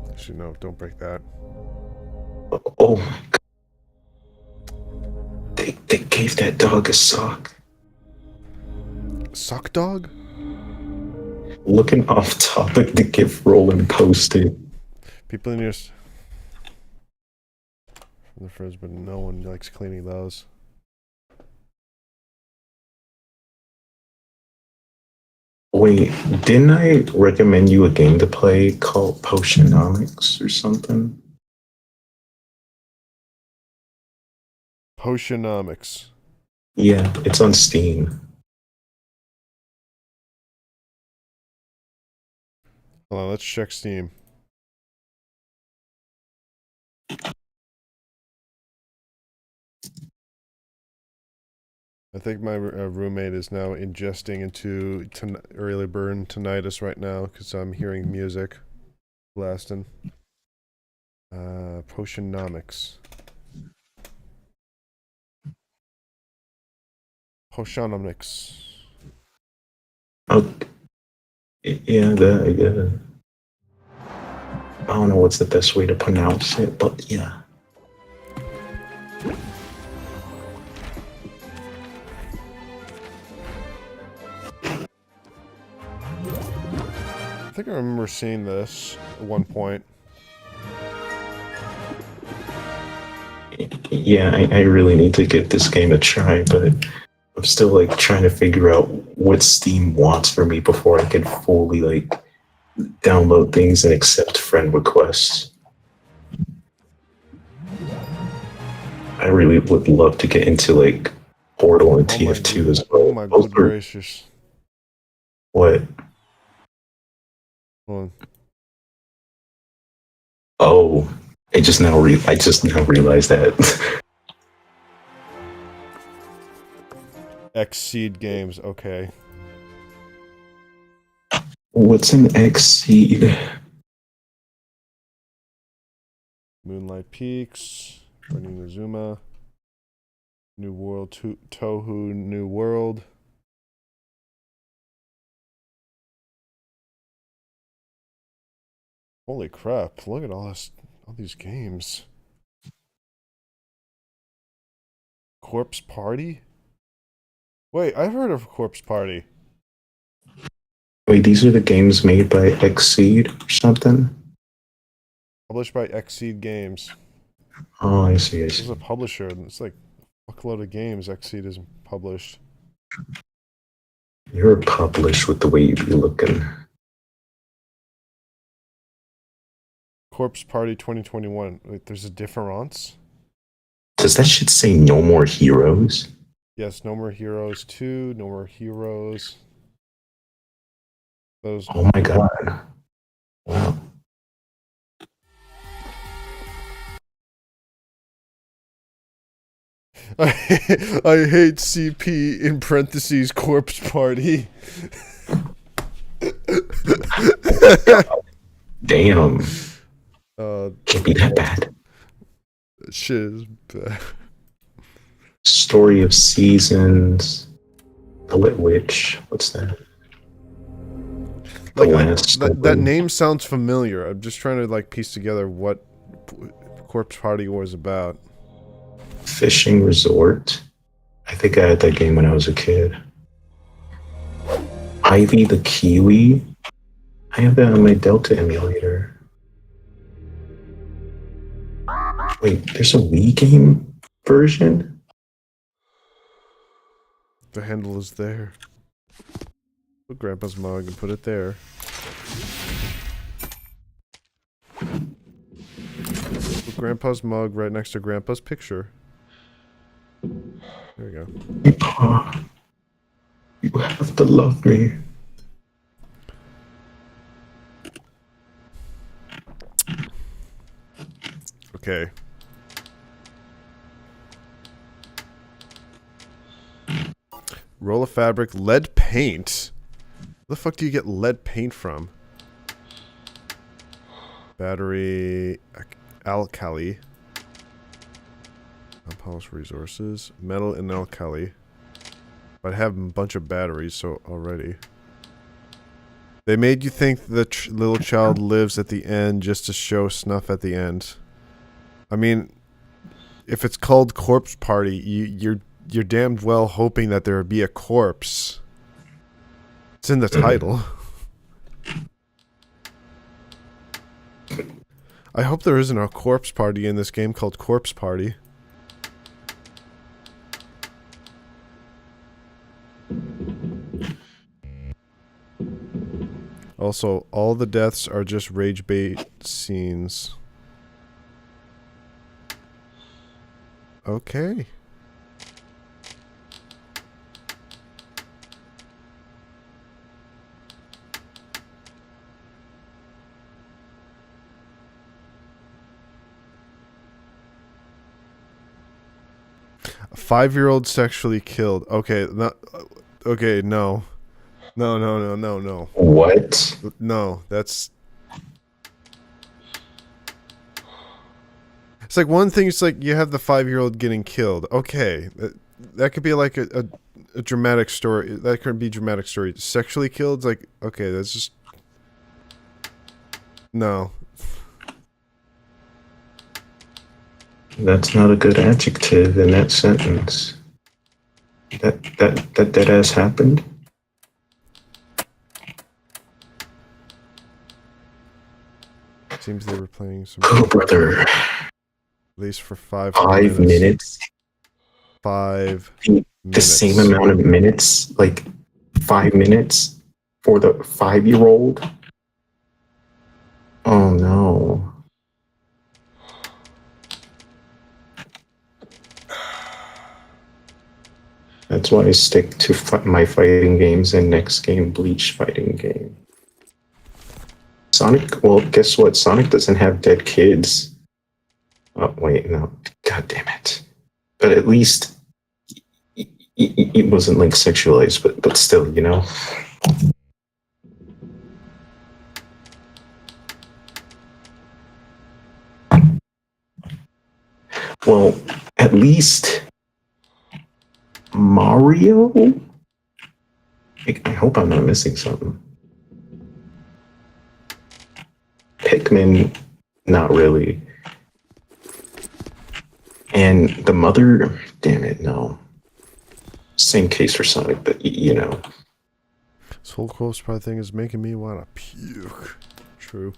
Actually, no, don't break that. Oh my god. They gave that dog a sock. Sock dog? Looking off topic, the gift Roland posted. People in your... From the fridge, but no one likes cleaning those. Wait, didn't I recommend you a game to play called Potionomics or something? Potionomics. Yeah, it's on Steam. Hold on, let's check Steam. I think my roommate is now ingesting into early burn tinnitus right now because I'm hearing music blasting. Potionomics. Potionomics. Oh, yeah, that. I don't know what's the best way to pronounce it, but yeah. I think I remember seeing this at one point. Yeah, I really need to give this game a try, but I'm still like trying to figure out what Steam wants from me before I can fully like download things and accept friend requests. I really would love to get into like Portal and TF2 as well. Oh my good gracious. What? Hold on. Oh, I just now realized that. Xseed Games, okay. What's an Xseed? Moonlight Peaks, Running Azuma, New World, Tohu New World. Holy crap, look at all these games. Corpse Party? Wait, I've heard of Corpse Party. Wait, these are the games made by Xseed or something? Published by Xseed Games. Oh, I see, I This is see. a publisher, and it's like a fuckload of games Xseed has published. You're published with the way you be looking. Corpse Party 2021. Wait, there's a difference? Does that shit say No More Heroes? Yes, No More Heroes 2, No More Heroes. Those. Oh my god. Wow. I hate CP in parentheses Corpse Party. Damn. That Can't be that bad. shit is bad. Story of Seasons. The Lit Witch. What's that? The Like, Last that Story. name sounds familiar. I'm just trying to like piece together what Corpse Party was about. Fishing Resort. I think I had that game when I was a kid. Ivy the Kiwi. I have that on my Delta emulator. Wait, there's a Wii game version? The handle is there. Put Grandpa's mug and put it there. Put Grandpa's mug right next to Grandpa's picture. There you go. Pa, you have to love me. Okay. Roll of fabric, lead paint. Where the fuck do you get lead paint from? Battery, alkali. Unpolished resources, metal and alkali. But I have a bunch of batteries, so already. They made you think the little child lives at the end just to show snuff at the end. I mean, if it's called Corpse Party, you're damned well hoping that there would be a corpse. It's in the title. I hope there isn't a corpse party in this game called Corpse Party. Also, all the deaths are just rage bait scenes. Okay. A 5-year-old sexually killed. Okay, okay, no. No. What? No, that's... It's like one thing, it's like you have the 5-year-old getting killed. Okay, that could be like a dramatic story. That could be dramatic story. Sexually killed, it's like, okay, that's just... No. That's not a good adjective in that sentence. That dead ass happened. Seems they were playing some Oh, brother. at least for 5 5 minutes. minutes. 5 The minutes. same amount of minutes, like 5 minutes for the 5-year-old. Oh no. That's why I stick to my fighting games and next game Bleach fighting game. Sonic, well, guess what? Sonic doesn't have dead kids. Oh, wait, no. God damn it. But at least it wasn't like sexualized, but still, you know? Well, at least Mario? I hope I'm not missing something. Pikmin, not really. And the mother, damn it, no. Same case for Sonic, but you know. This whole close part thing is making me want to puke. True.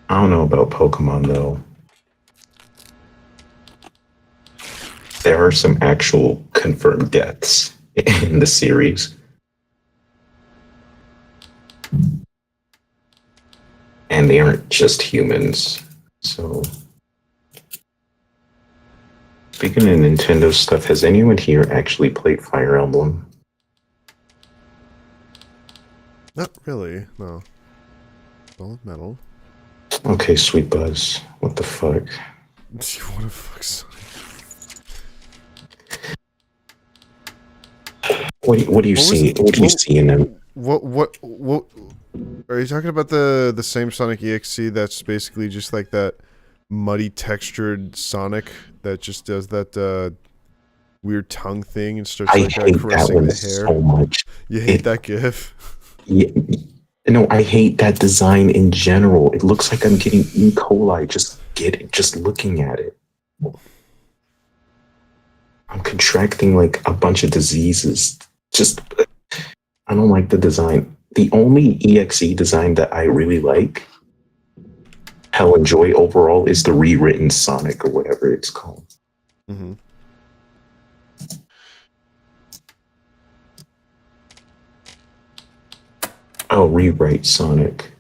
I don't know about Pokemon though. There are some actual confirmed deaths in the series. And they aren't just humans. So, speaking of Nintendo stuff, has anyone here actually played Fire Emblem? Not really, no. Solid metal. Okay, sweet buzz. What the fuck? What the fuck, Sonic? What do you see? What do you see in them? What are you talking about? The same Sonic EXE that's basically just like that muddy textured Sonic that just does that weird tongue thing and starts I like hate that caressing one the hair. so much. You hate that gif? Yeah, no, I hate that design in general. It looks like I'm getting E. coli. Just looking at it. I'm contracting like a bunch of diseases. Just, I don't like the design. The only EXE design that I really like, hell enjoy overall, is the rewritten Sonic or whatever it's called. Mm-hmm. Oh, rewrite Sonic.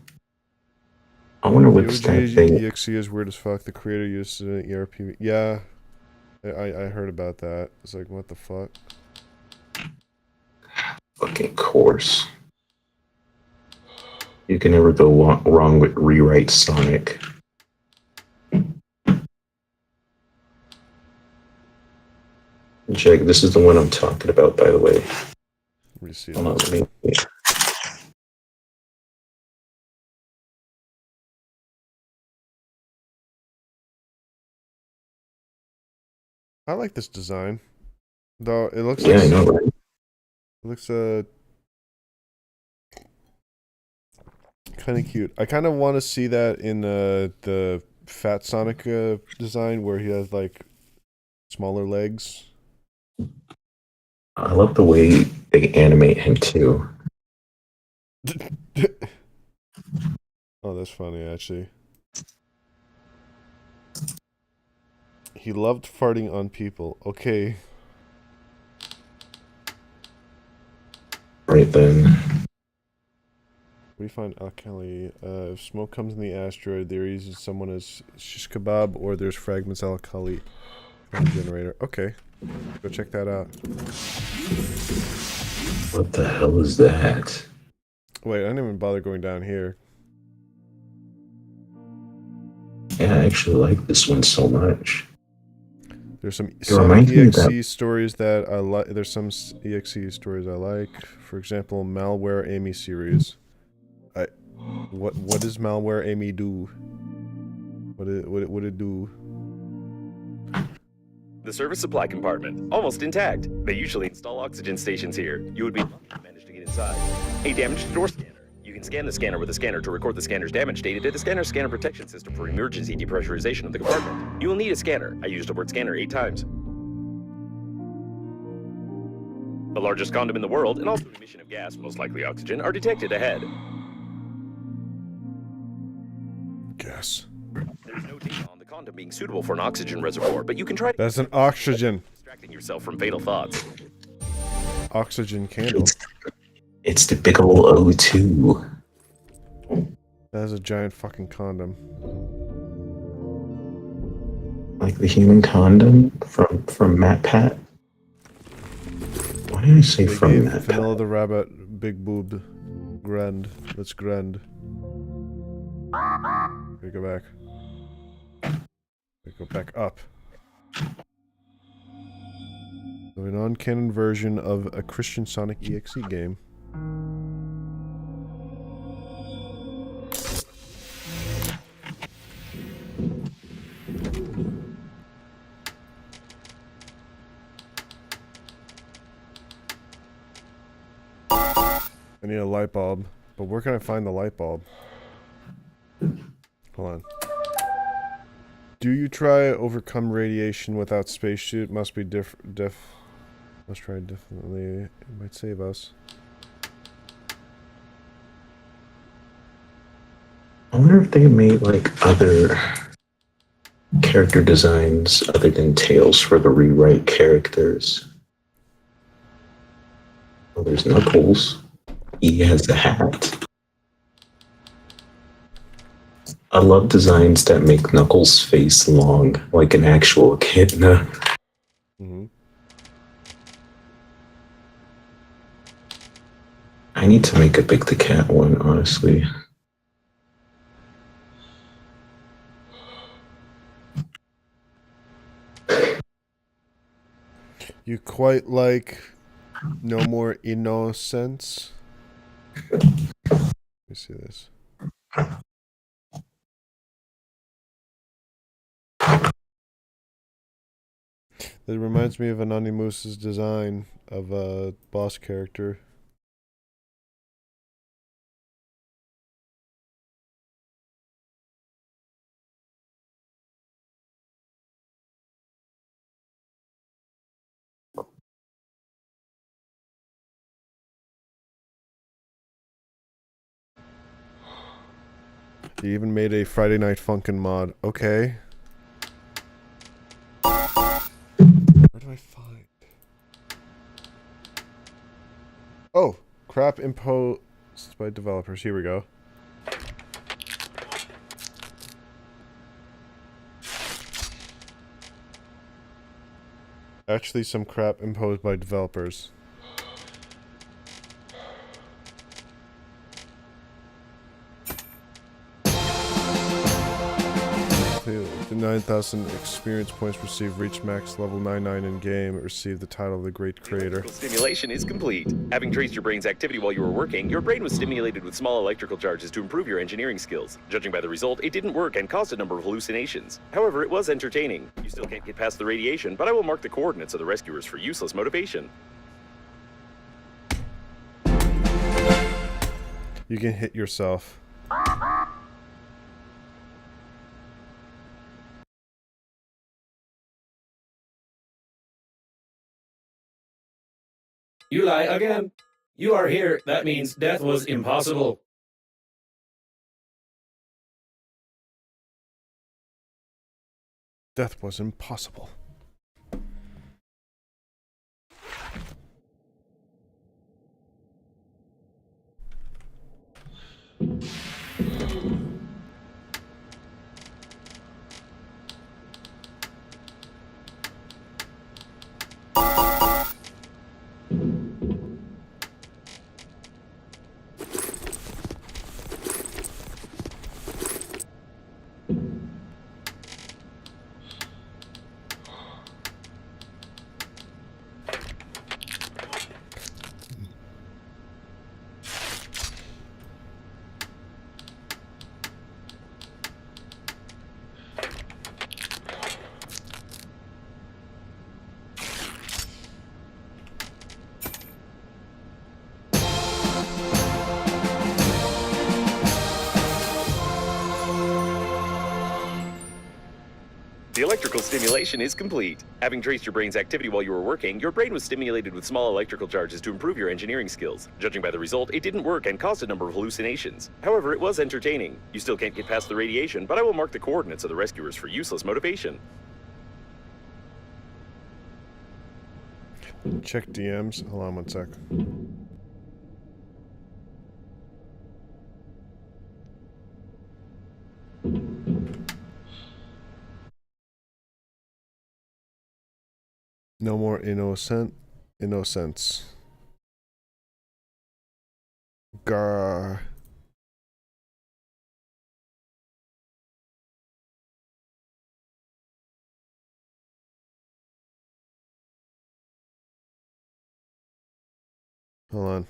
I wonder what's that thing. EXE is weird as fuck. The creator used an ERP. Yeah, I heard about that. It's like, what the fuck? Fucking course. You can never go wrong with rewrite Sonic. Jake, this is the one I'm talking about, by the way. Let me see. Hold on, let me. I like this design, though. It looks Yeah, like I know, right? it looks kind of cute. I kind of want to see that in the Fat Sonic design where he has like smaller legs. I love the way they animate him too. Oh, that's funny, actually. He loved farting on people. Okay. Right then. Where do you find alkali? If smoke comes in the asteroid, there is someone as shish kebab, or there's fragments alkali from the generator. Okay. Go check that out. What the hell is that? Wait, I didn't even bother going down here. Yeah, I actually like this one so much. There's some reminds me of EXE stories that I like. There's some EXE stories I like. For example, Malware Amy series. What does Malware Amy do? What it do? The service supply compartment, almost intact. They usually install oxygen stations here. You would be lucky to manage to get inside. A damaged door scanner. You can scan the scanner with a scanner to record the scanner's damage data to the scanner protection system for emergency depressurization of the compartment. You will need a scanner. I used the word scanner 8 times. The largest condom in the world, and also an emission of gas, most likely oxygen, are detected ahead. Gas. There's no data on the condom being suitable for an oxygen reservoir, but you can try That's an oxygen. distracting yourself from fatal thoughts. Oxygen candle. It's the big ol' O2. That is a giant fucking condom. Like the human condom from MatPat. Why did I say They from gave MatPat? Vanilla the Rabbit big boobed. Grand. Let's grand. We go back. We go back up. So a non-canon version of a Christian Sonic EXE game. I need a light bulb, but where can I find the light bulb? Hold on. Do you try overcome radiation without spacesuit? Must be must try definitely. It might save us. I wonder if they made like other character designs other than Tails for the rewrite characters. Well, there's Knuckles. He has a hat. I love designs that make Knuckles' face long, like an actual echidna. Mm-hmm. I need to make a Big the Cat one, honestly. You quite like No More Innocence? Let me see this. It reminds me of Anonymous' design of a boss character. He even made a Friday Night Funkin' mod. Okay. Where do I find? Oh, crap imposed by developers. Here we go. Actually, some crap imposed by developers. The 9,000 experience points received reached max level 99 in game. It received the title of the Great Creator. Electrical stimulation is complete. Having traced your brain's activity while you were working, your brain was stimulated with small electrical charges to improve your engineering skills. Judging by the result, it didn't work and caused a number of hallucinations. However, it was entertaining. You still can't get past the radiation, but I will mark the coordinates of the rescuers for useless motivation. You can hit yourself. You lie again. You are here. That means death was impossible. Death was impossible. The electrical stimulation is complete. Having traced your brain's activity while you were working, your brain was stimulated with small electrical charges to improve your engineering skills. Judging by the result, it didn't work and caused a number of hallucinations. However, it was entertaining. You still can't get past the radiation, but I will mark the coordinates of the rescuers for useless motivation. Check DMs. Hold on one sec. No more innocence. Gar. Hold on.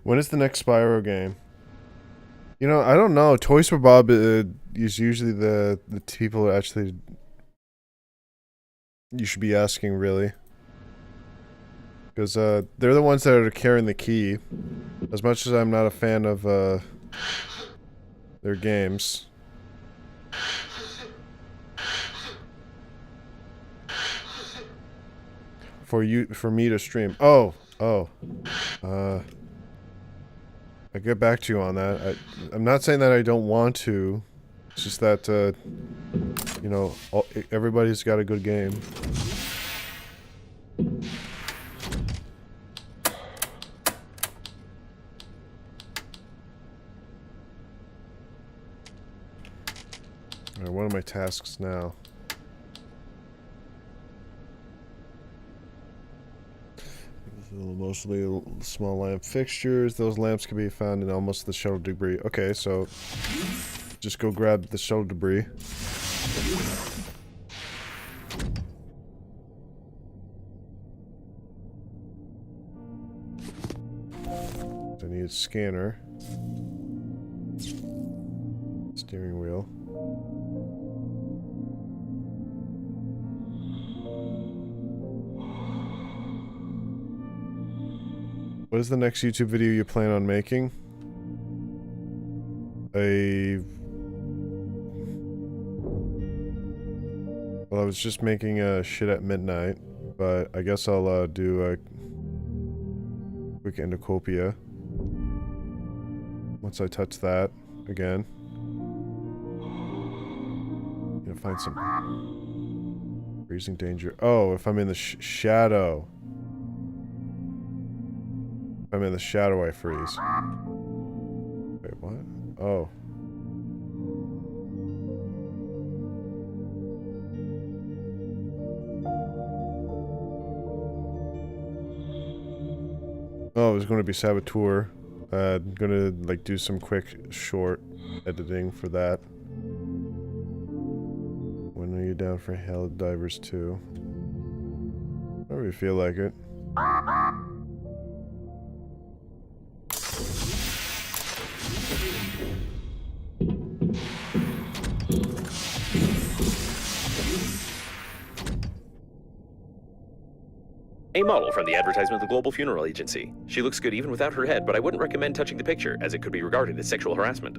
When is the next Spyro game? You know, I don't know. Toys for Bob is usually the people who actually you should be asking, really. Because they're the ones that are carrying the key. As much as I'm not a fan of their games. For me to stream. Oh. I'll get back to you on that. I'm not saying that I don't want to. It's just that, you know, everybody's got a good game. Alright, what are my tasks now? Mostly small lamp fixtures. Those lamps can be found in almost the shuttle debris. Okay, so just go grab the shuttle debris. I need a scanner. Steering wheel. What is the next YouTube video you plan on making? Well, I was just making shit at midnight, but I guess I'll do a quick endocopia once I touch that again. Gonna find some freezing danger. Oh, if I'm in the shadow. If I'm in the shadow, I freeze. Wait, what? Oh. Oh, it was going to be Saboteur. Gonna, like, do some quick, short editing for that. When are you down for Helldivers 2? Whenever you feel like it. A model from the advertisement of the Global Funeral Agency. She looks good even without her head, but I wouldn't recommend touching the picture, as it could be regarded as sexual harassment.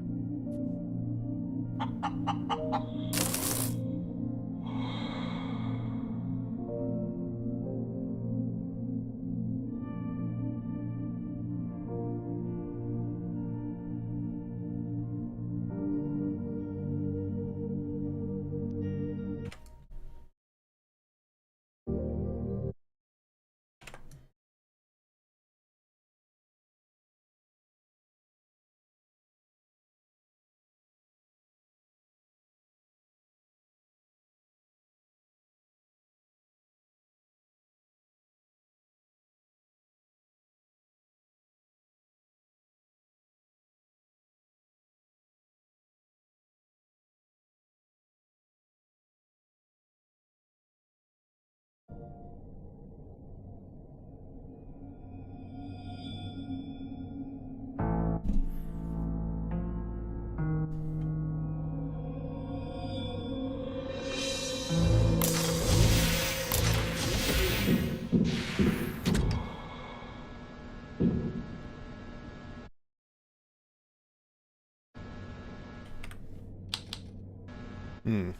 Hmm.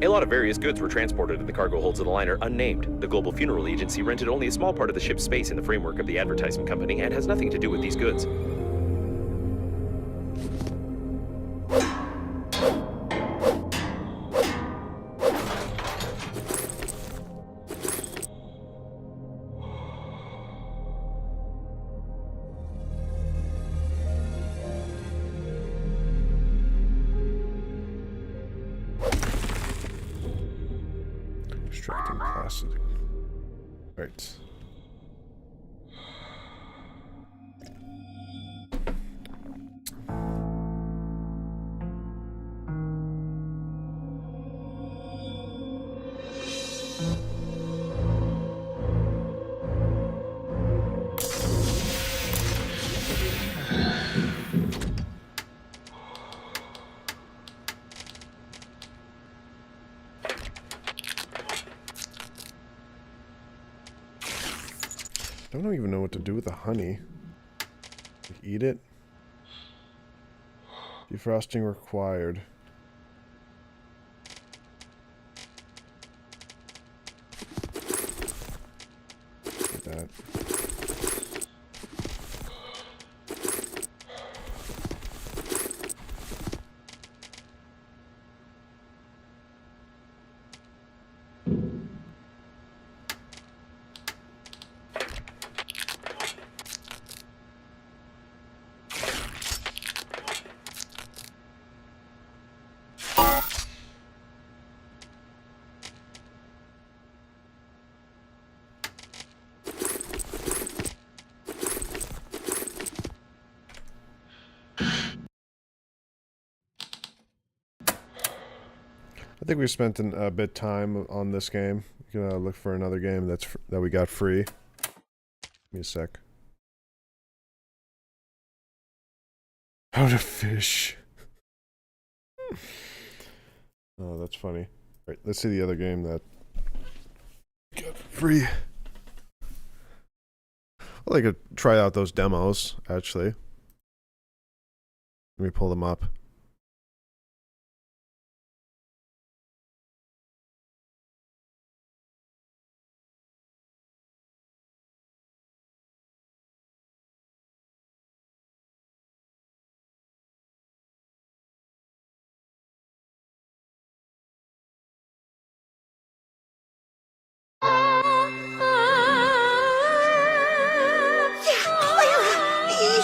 A lot of various goods were transported in the cargo holds of the liner unnamed. The Global Funeral Agency rented only a small part of the ship's space in the framework of the advertisement company and has nothing to do with these goods. Extracting plastic. Right. I don't even know what to do with the honey. Like, eat it? Defrosting required. Like that. I think we spent a bit time on this game. We can look for another game that we got free. Give me a sec. How to fish. Oh, that's funny. Right, let's see the other game that got free. Well, I could try out those demos, actually. Let me pull them up.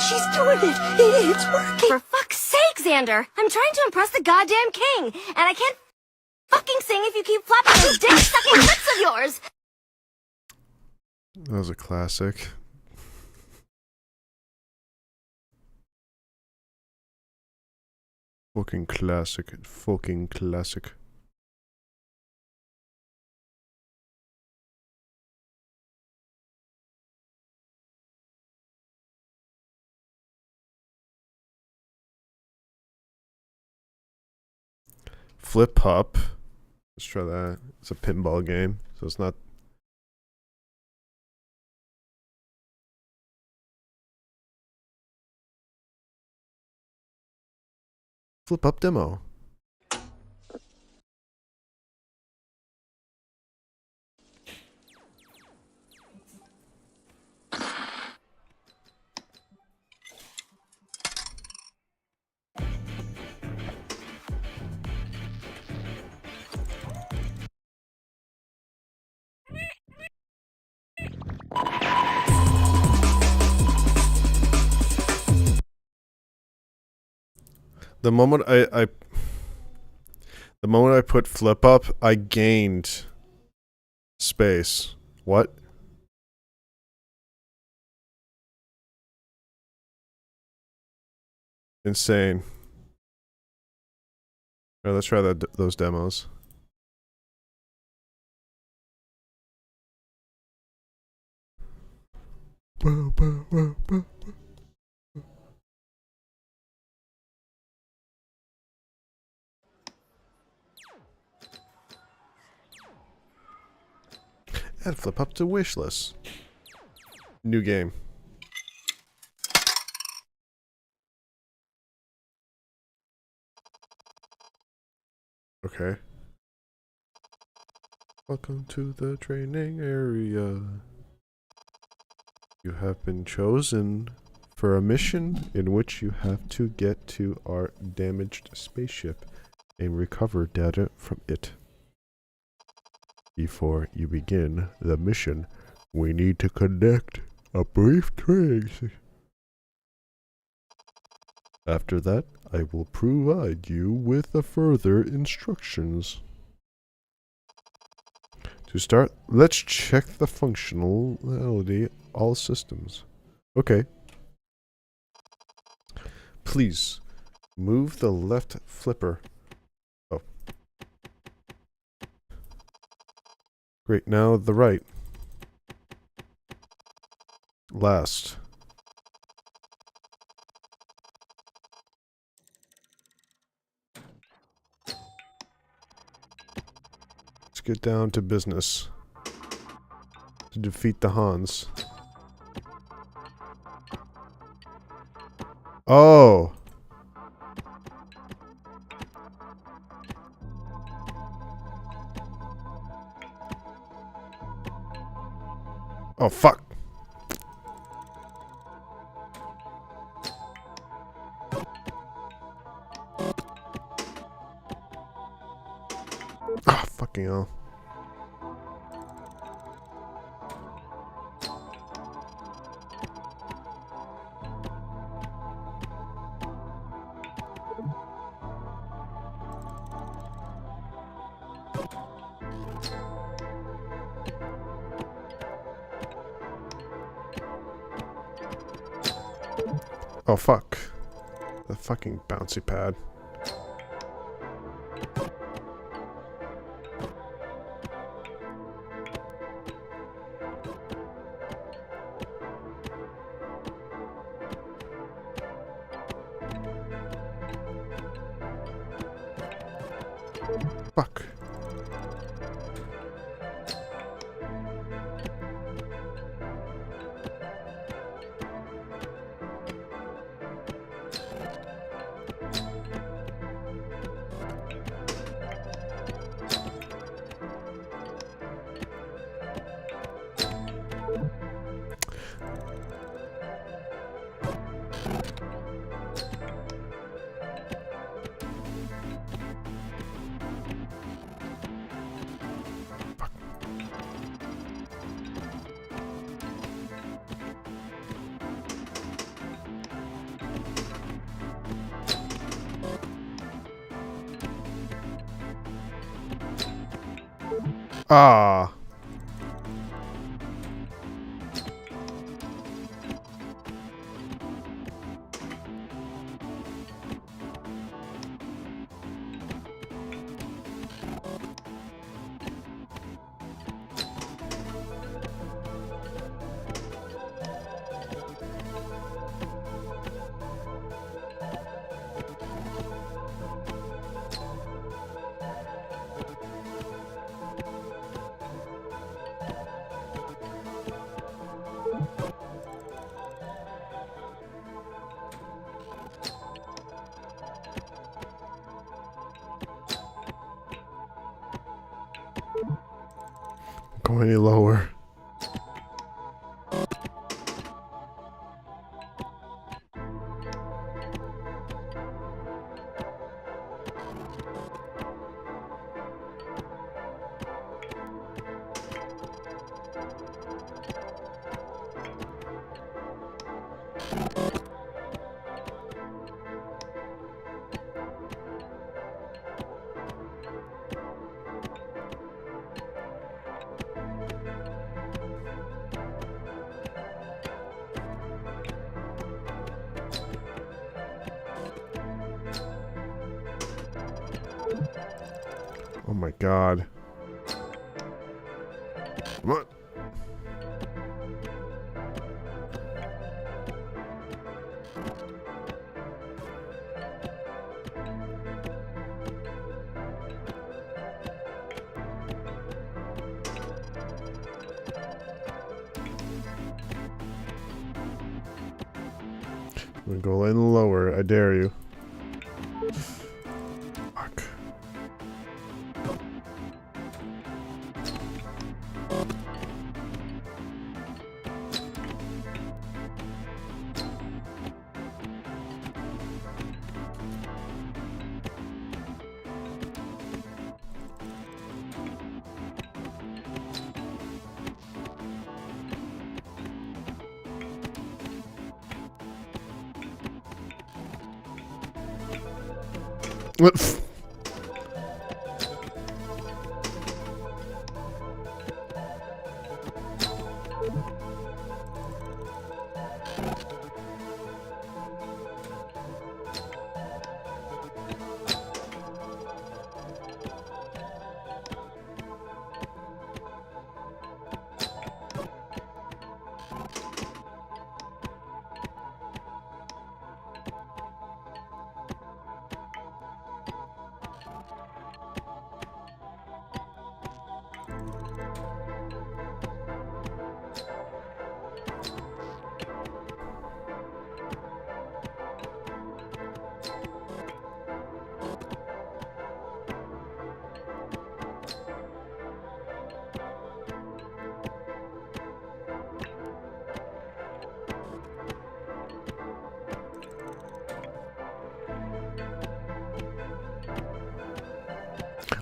She's doing it! It's working! For fuck's sake, Xander! I'm trying to impress the goddamn king, and I can't fucking sing if you keep flapping those dick-sucking lips of yours! That was a classic. Fucking classic. Fucking classic. Flip Hop. Let's try that. It's a pinball game, so it's not. Flip Up demo. The moment I put flip up, I gained space. What? Insane. Alright, let's try those demos. Add flip up to wishlist. New game. Okay. Welcome to the training area. You have been chosen for a mission in which you have to get to our damaged spaceship and recover data from it. Before you begin the mission, we need to conduct a brief training. After that, I will provide you with the further instructions. To start, let's check the functionality of all systems. Okay. Please, move the left flipper. Oh. Great, now the right. Last. Let's get down to business. To defeat the Hans. Oh! Oh, fuck! Ah, fucking hell. Oh, fuck. The fucking bouncy pad. Fuck. Ah. Go any lower. my god. Come on. I'm gonna go in lower, I dare you. Fuck. What?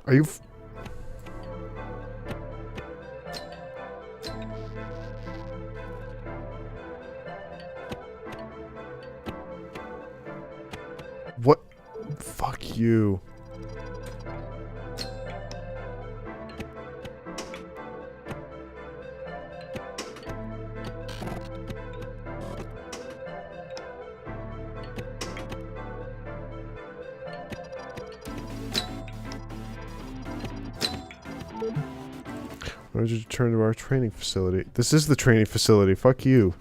Are you? What? Fuck you. Why did you return to our training facility? This is the training facility. Fuck you.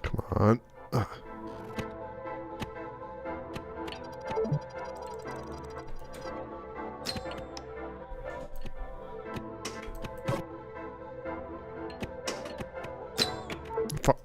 Come on. Fuck.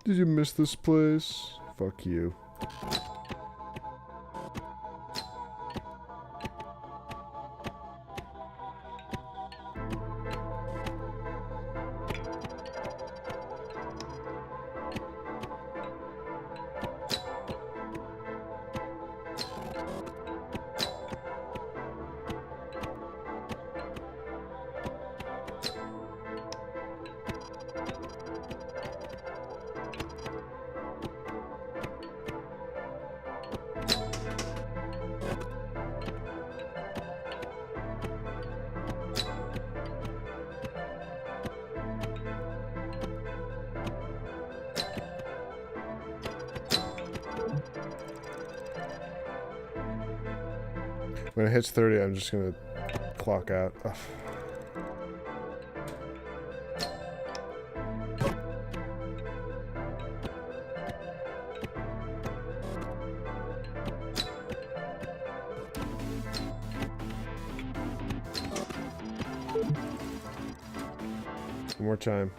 Did you miss this place? Fuck you. When it hits 30, I'm just gonna clock out. Ugh. One more time.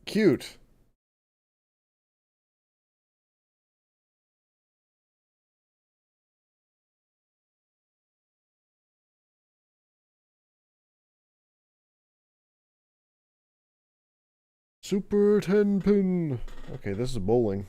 Cute. Super 10 pin. Okay, this is bowling.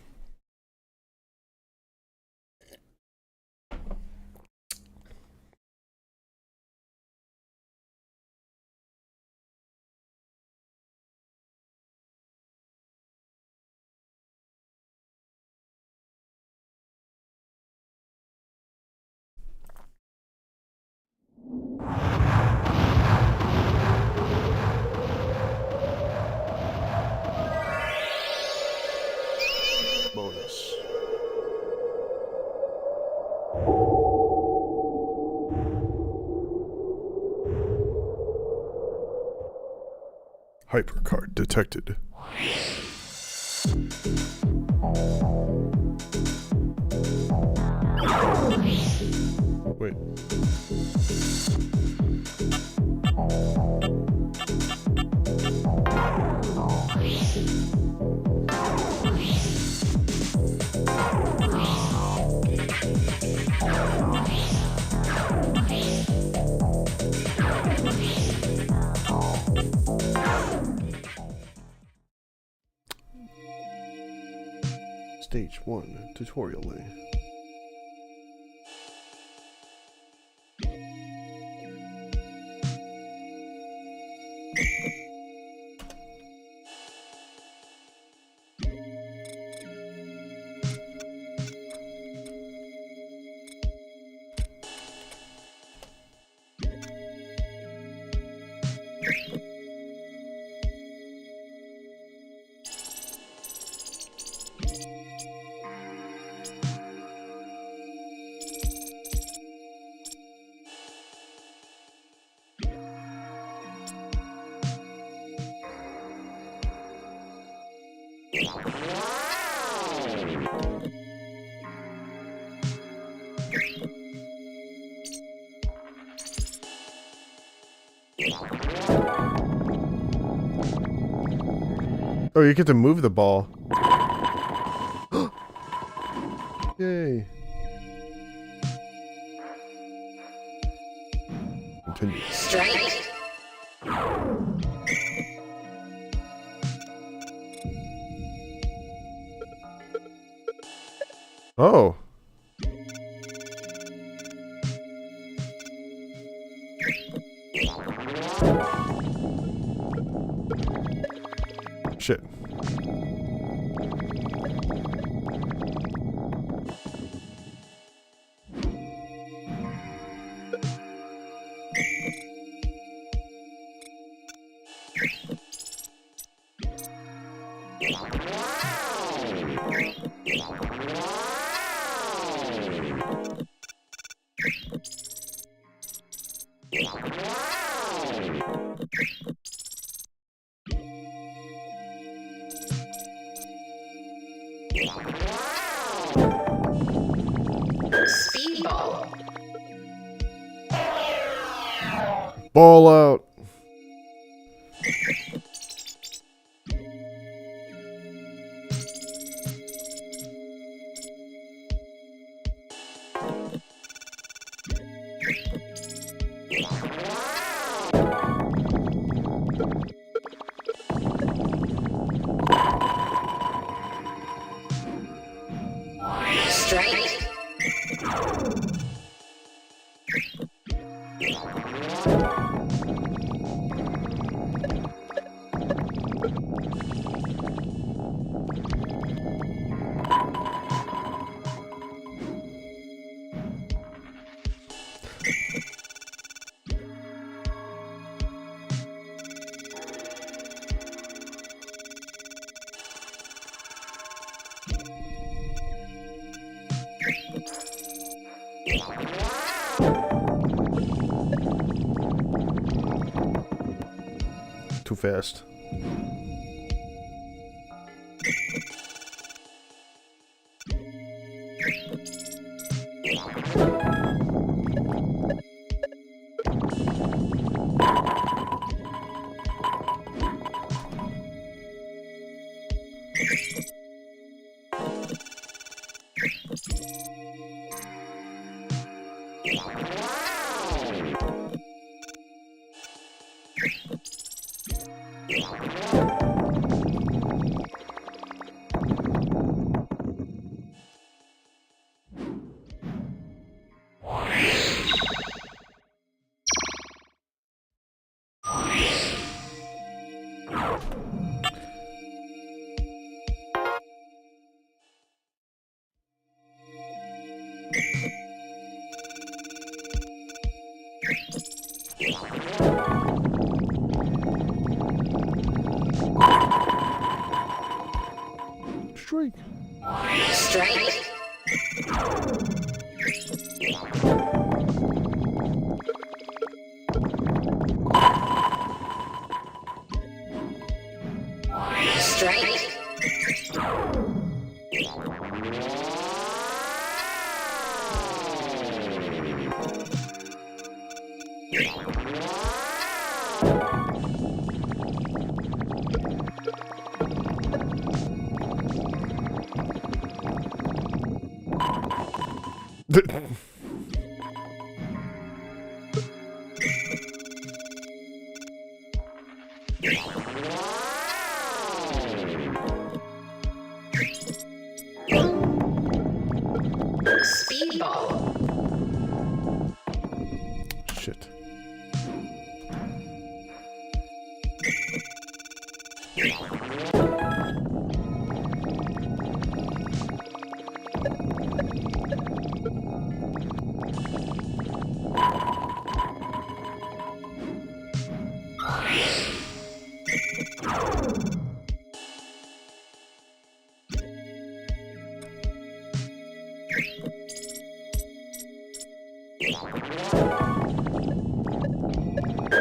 Bonus. Hypercard detected. Wait. Stage 1 tutorially. Oh, you get to move the ball. Yay. Continue. Strike. Oh. Shit. Speedball. Ball out. Strike. Too fast. Strike. Strike. Strike. Speedball. Shit.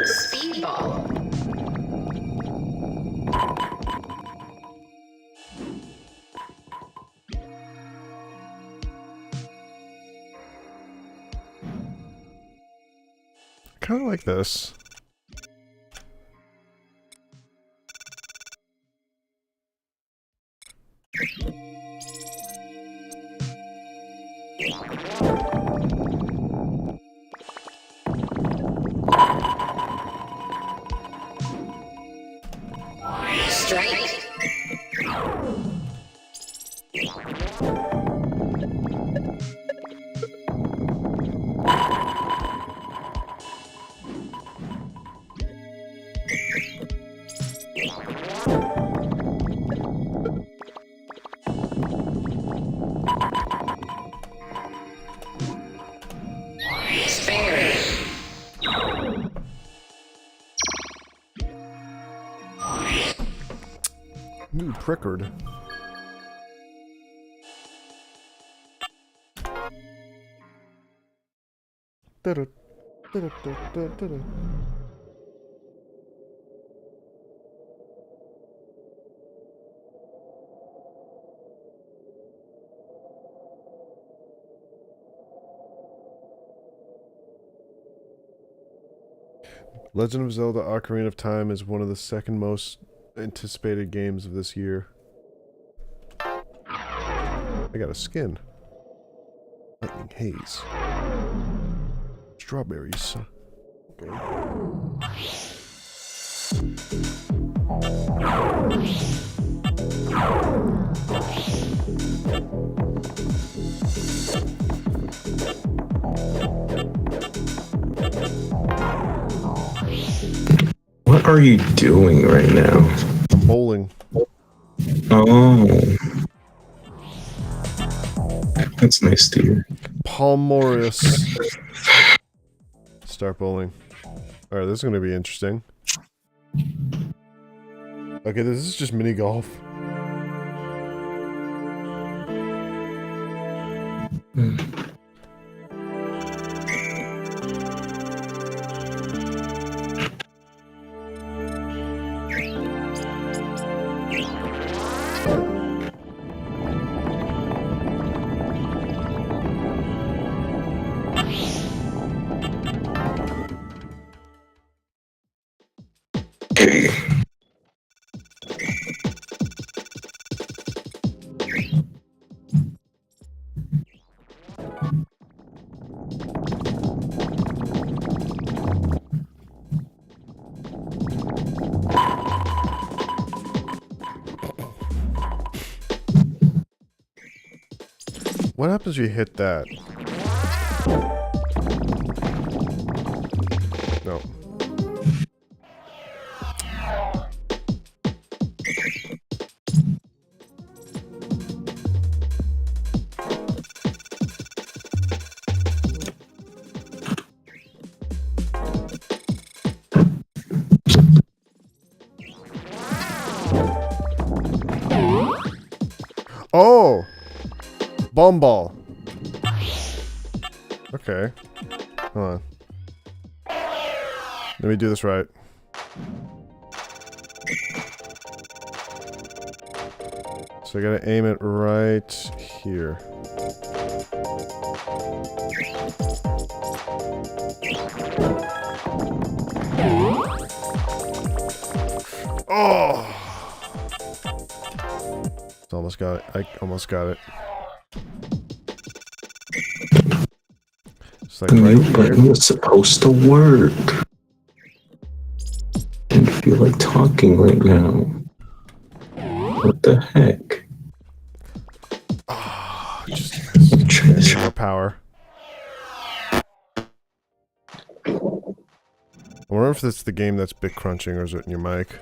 Speedball. Kind of like this. Strike. Spare. New Prickard. Da-da, da-da, da-da, da-da. Legend of Zelda Ocarina of Time is one of the second most anticipated games of this year. I got a skin. Lightning Haze. Strawberries. Okay. What are you doing right now? Bowling. Oh. That's nice to hear. Palmorius. Start bowling. Alright, this is going to be interesting. Okay, this is just mini golf. Okay. What happens if you hit that? No. Oh! Bomb ball. Okay. Hold on. Let me do this right. So I gotta aim it right here. Oh! It's almost got it. I almost got it. It's like The right mute here. button was supposed to work. Didn't feel like talking right now. What the heck? Just more power. I wonder if it's the game that's bit crunching or is it in your mic?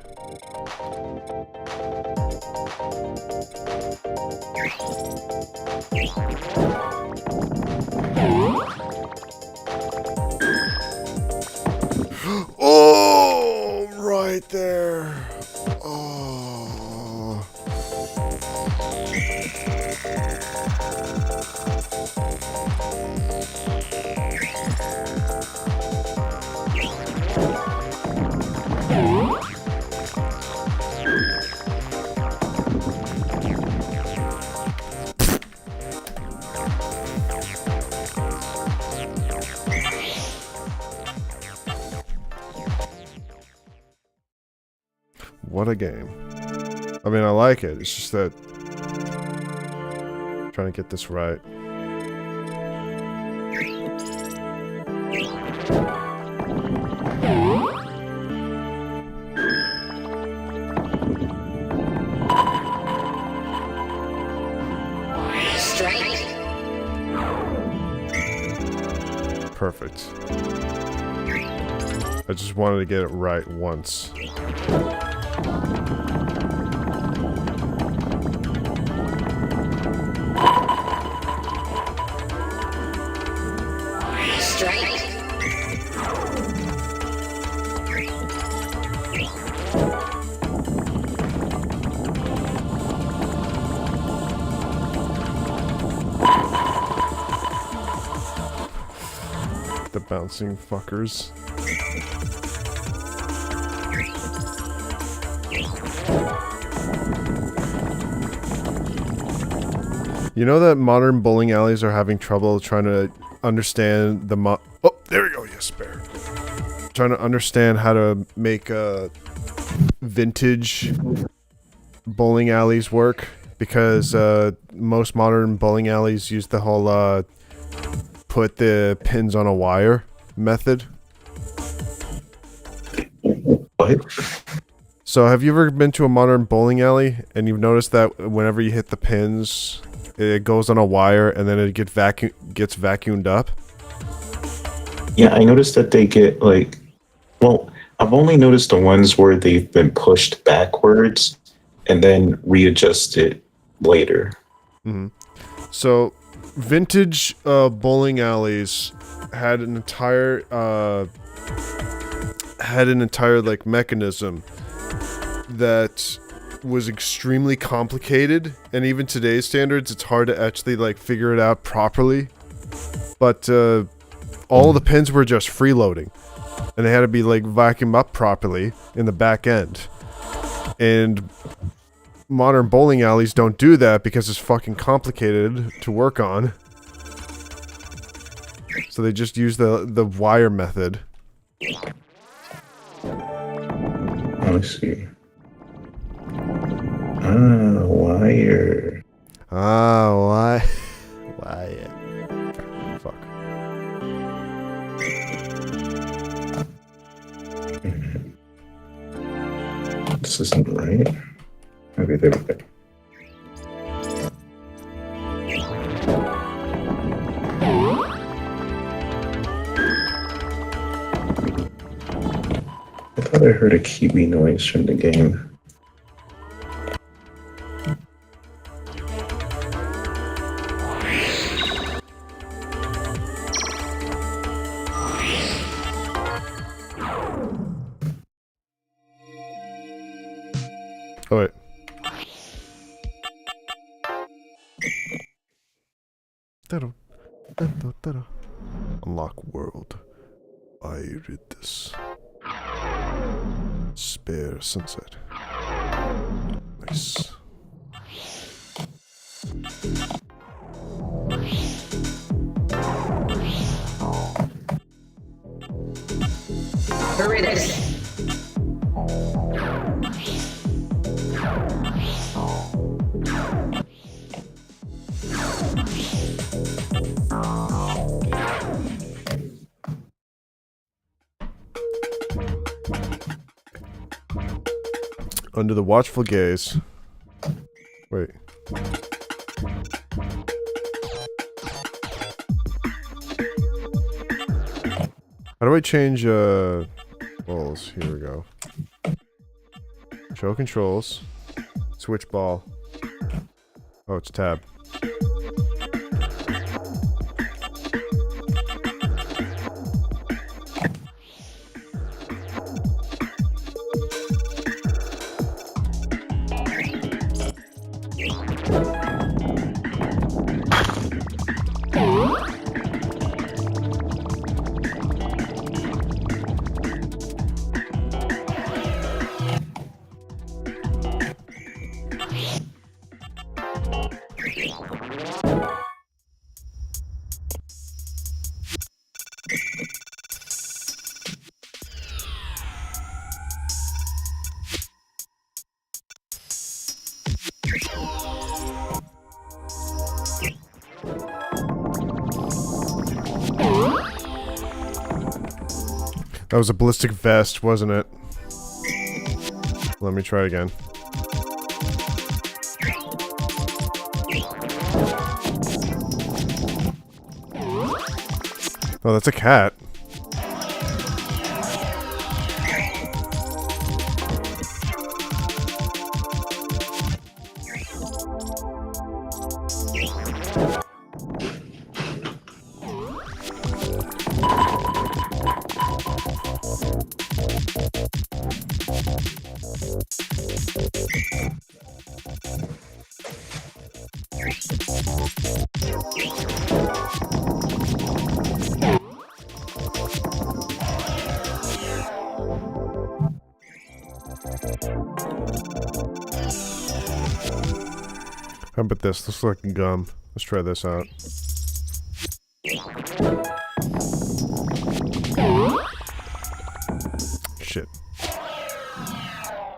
Oh, right there. Oh. What a game. I mean, I like it. It's just that I'm trying to get this right. Straight. Perfect. I just wanted to get it right once. Straight. The bouncing fuckers. You know that modern bowling alleys are having trouble trying to understand the oh, there we go, yes, bear. Trying trying to understand how to make vintage bowling alleys work, because most modern bowling alleys use the whole put the pins on a wire method. What? So have you ever been to a modern bowling alley and you've noticed that whenever you hit the pins, it goes on a wire and then it gets vacuumed up? Yeah, I noticed that they get like, well, I've only noticed the ones where they've been pushed backwards and then readjusted later. So vintage bowling alleys had an entire like mechanism that was extremely complicated, and even today's standards it's hard to actually like figure it out properly. But all the pins were just freeloading, and they had to be like vacuumed up properly in the back end. And modern bowling alleys don't do that because it's fucking complicated to work on. So they just use the wire method. I see. Wire. Why? Why? Fuck. This isn't right. Okay, there we go. I thought I heard a kiwi noise from the game. Oh wait. Unlock world. I read this. Spare sunset. Nice. Veritas. Under the watchful gaze. Wait. How do I change, balls? Here we go. Show controls. Switch ball. Oh, it's tab. That was a ballistic vest, wasn't it? Let me try again. Oh, that's a cat. How about this? This looks like gum. Let's try this out.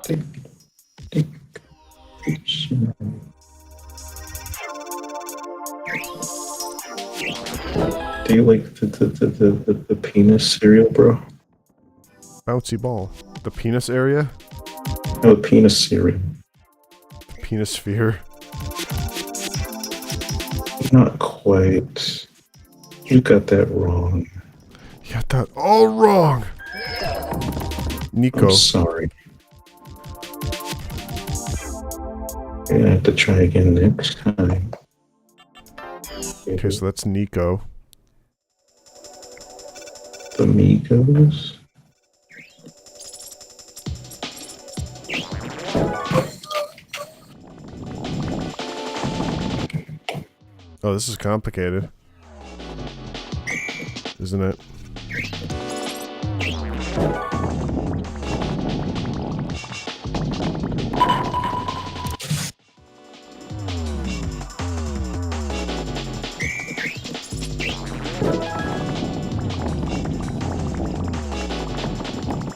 Do you like the penis cereal, bro? Bouncy ball. The penis area? No, penis cereal. Penis sphere. Not quite. You got that wrong. You got that all wrong. Nico. I'm sorry. You're gonna have to try again next time. Okay, so that's Nico. The Migos. Oh, this is complicated. Isn't it?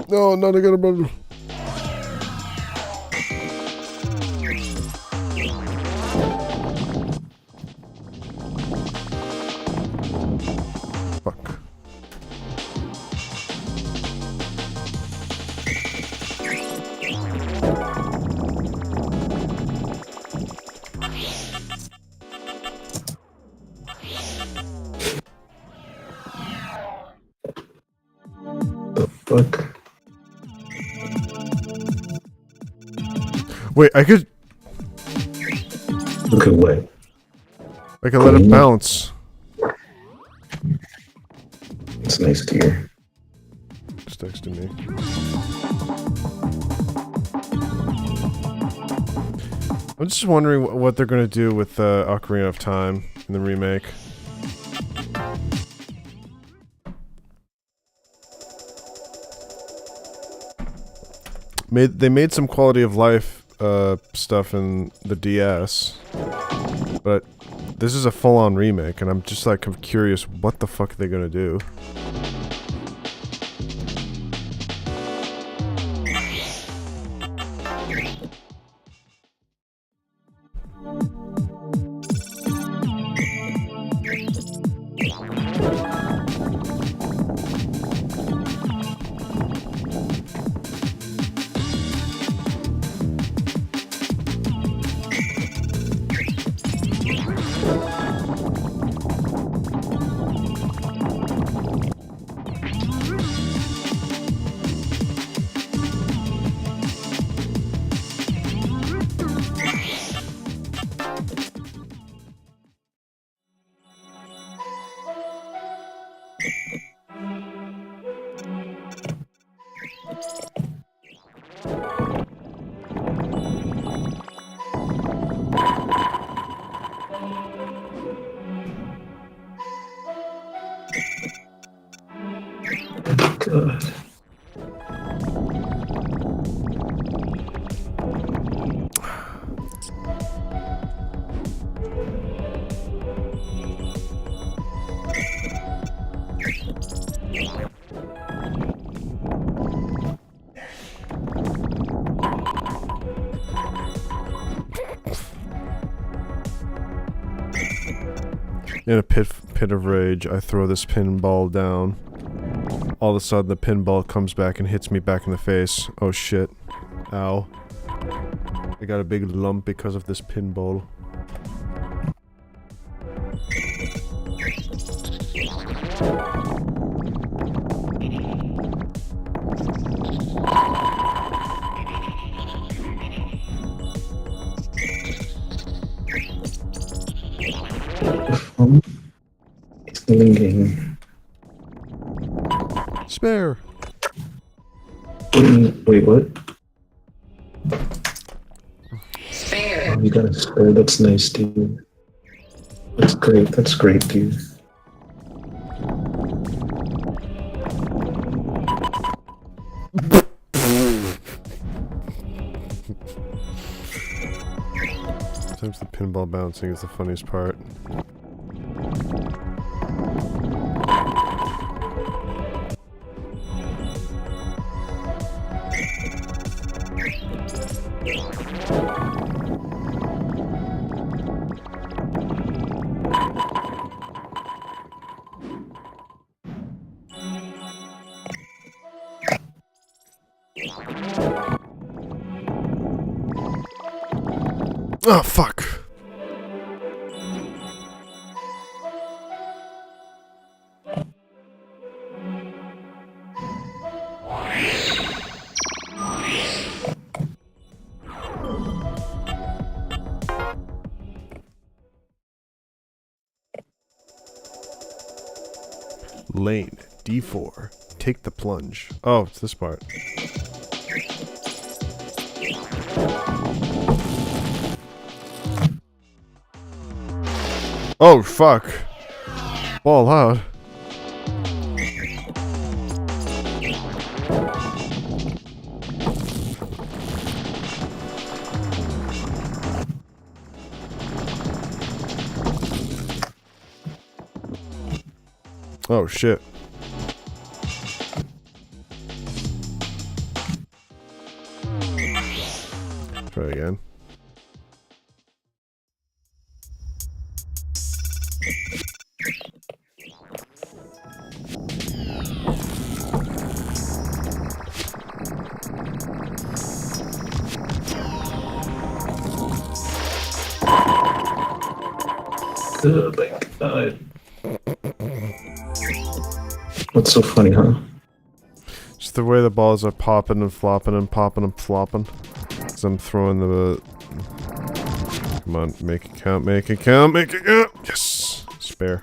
No, not again, brother. Fuck. The fuck? Wait, I could Look at what? let it bounce. It's nice to hear. Just texting me. I'm just wondering what they're gonna do with Ocarina of Time in the remake. They made some quality of life stuff in the DS, but this is a full-on remake, and I'm just like, I'm curious what the fuck are they gonna do. God. In a pit of rage, I throw this pinball down. All of a sudden, the pinball comes back and hits me back in the face. Oh shit. Ow. I got a big lump because of this pinball. It's linking. Spare! Wait, what? Spare. Oh, you got a spare. That's nice, dude. That's great, dude. Sometimes the pinball bouncing is the funniest part. Oh, fuck. Lane, D4. Take the plunge. Oh, it's this part. Oh, fuck. Ball out. Oh, shit. Try again. Oh my god. What's so funny, huh? Just the way the balls are popping and flopping and popping and flopping. As I'm throwing the... Come on, make it count, make it count, make it count! Yes! Spare.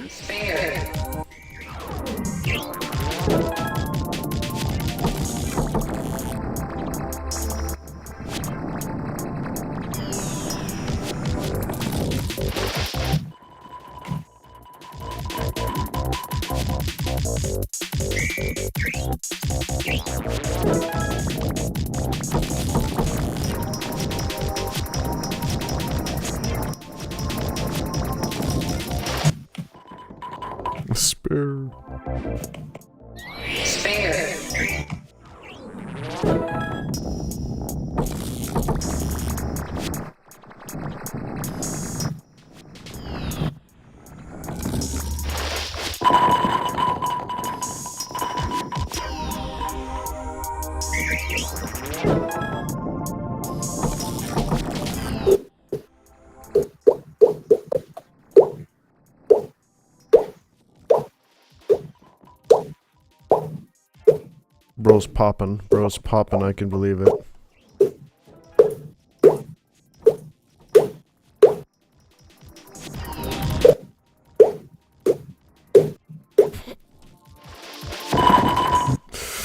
Spare. Spare. Spare. Bro's poppin', I can believe it.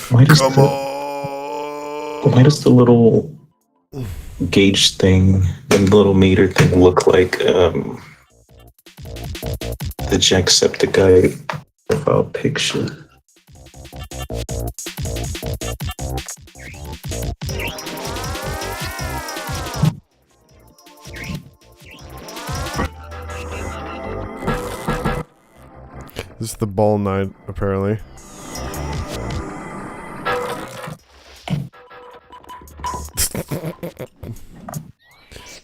Why does Come the on! why does the little gauge thing and the little meter thing look like the Jacksepticeye profile picture? This is the ball night, apparently.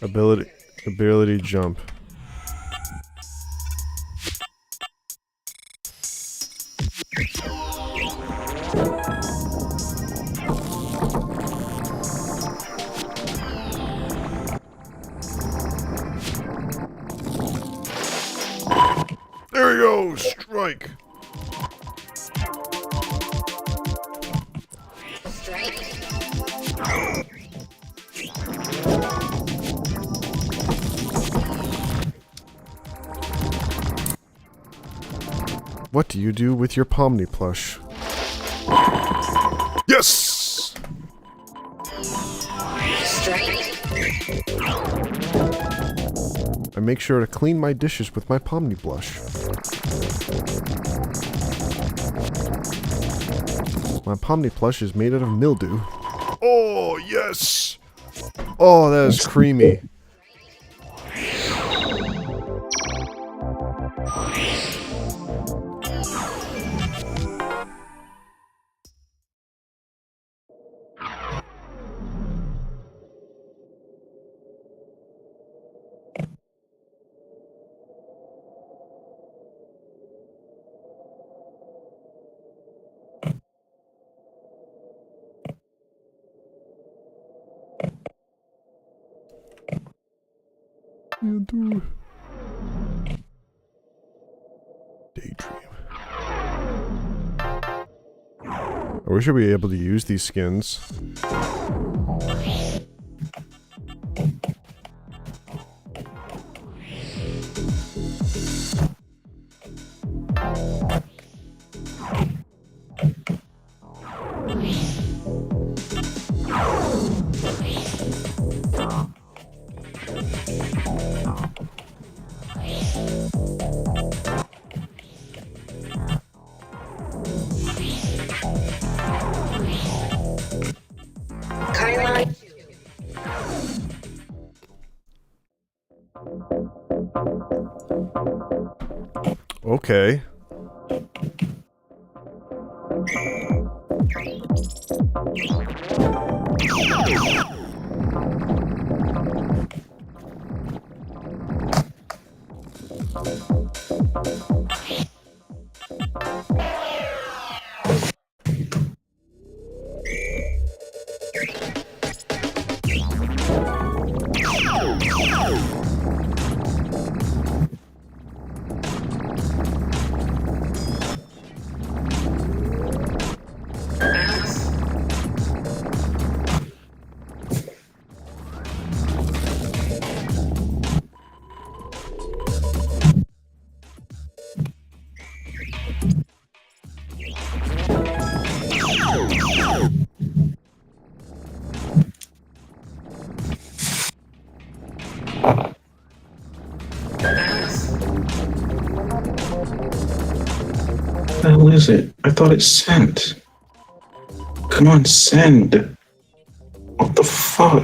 Ability jump. There we go! Strike! Strike. What do you do with your Pomni plush? Yes! Strike. I make sure to clean my dishes with my Pomni blush. My Pomni plush is made out of mildew. Oh, yes! Oh, that is creamy. Daydream. I wish I'd be able to use these skins. Kylon. Okay. What the hell is it? I thought it sent. Come on, send. What the fuck?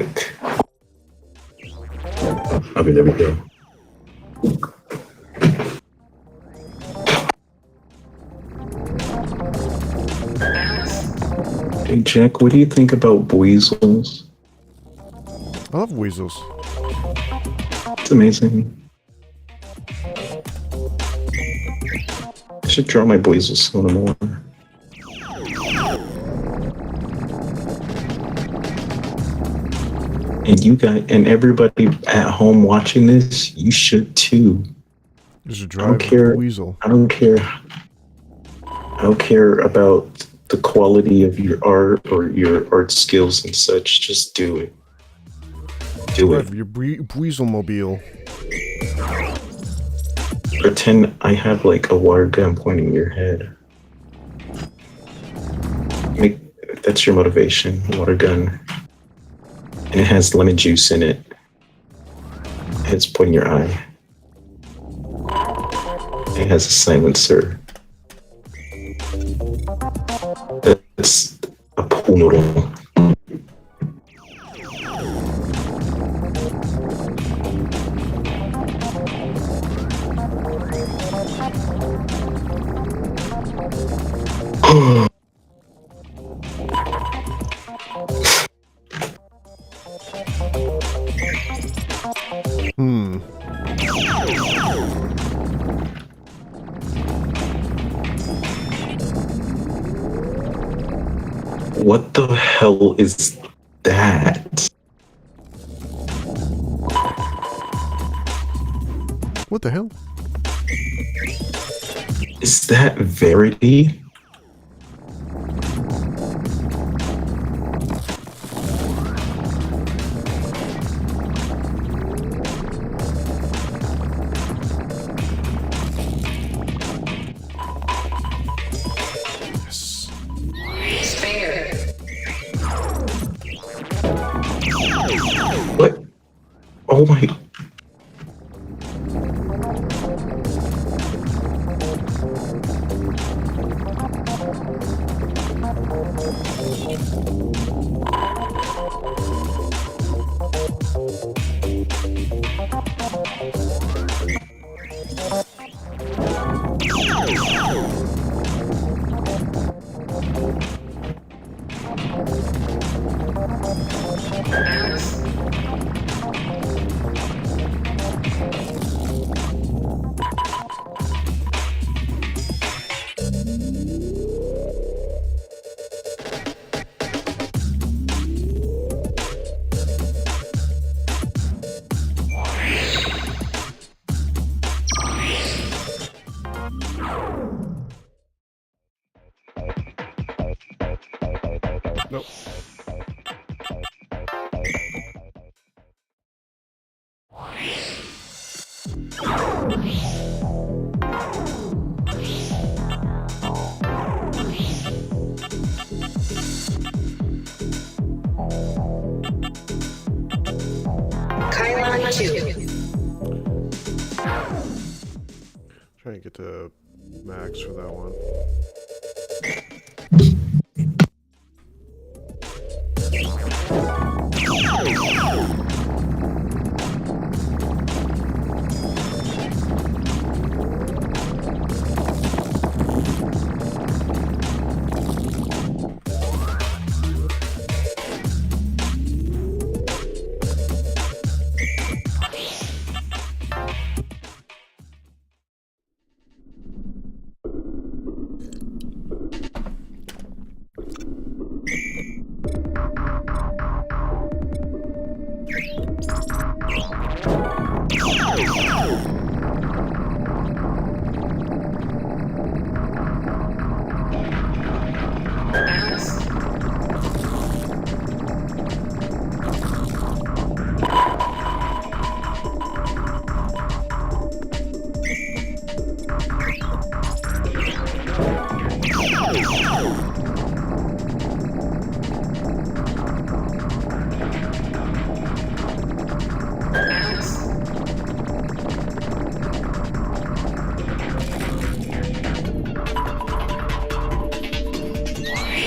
Okay, there we go. Hey Jack, what do you think about weasels? I love weasels. It's amazing. I should draw my weasels a little more. And you guys, and everybody at home watching this, you should too. You should I drive don't care. a weasel. I don't care. I don't care about the quality of your art or your art skills and such. Just do it. Do it. Drive your weasel mobile. Pretend I have like a water gun pointing your head. That's your motivation, water gun. And it has lemon juice in it. It's pointing your eye. It has a silencer. That's a pool noodle. What the hell is that? What the hell? Is that Verity? Yes. Spare. What? Oh my. Nope. Kylon 2. Trying to get to max for that one.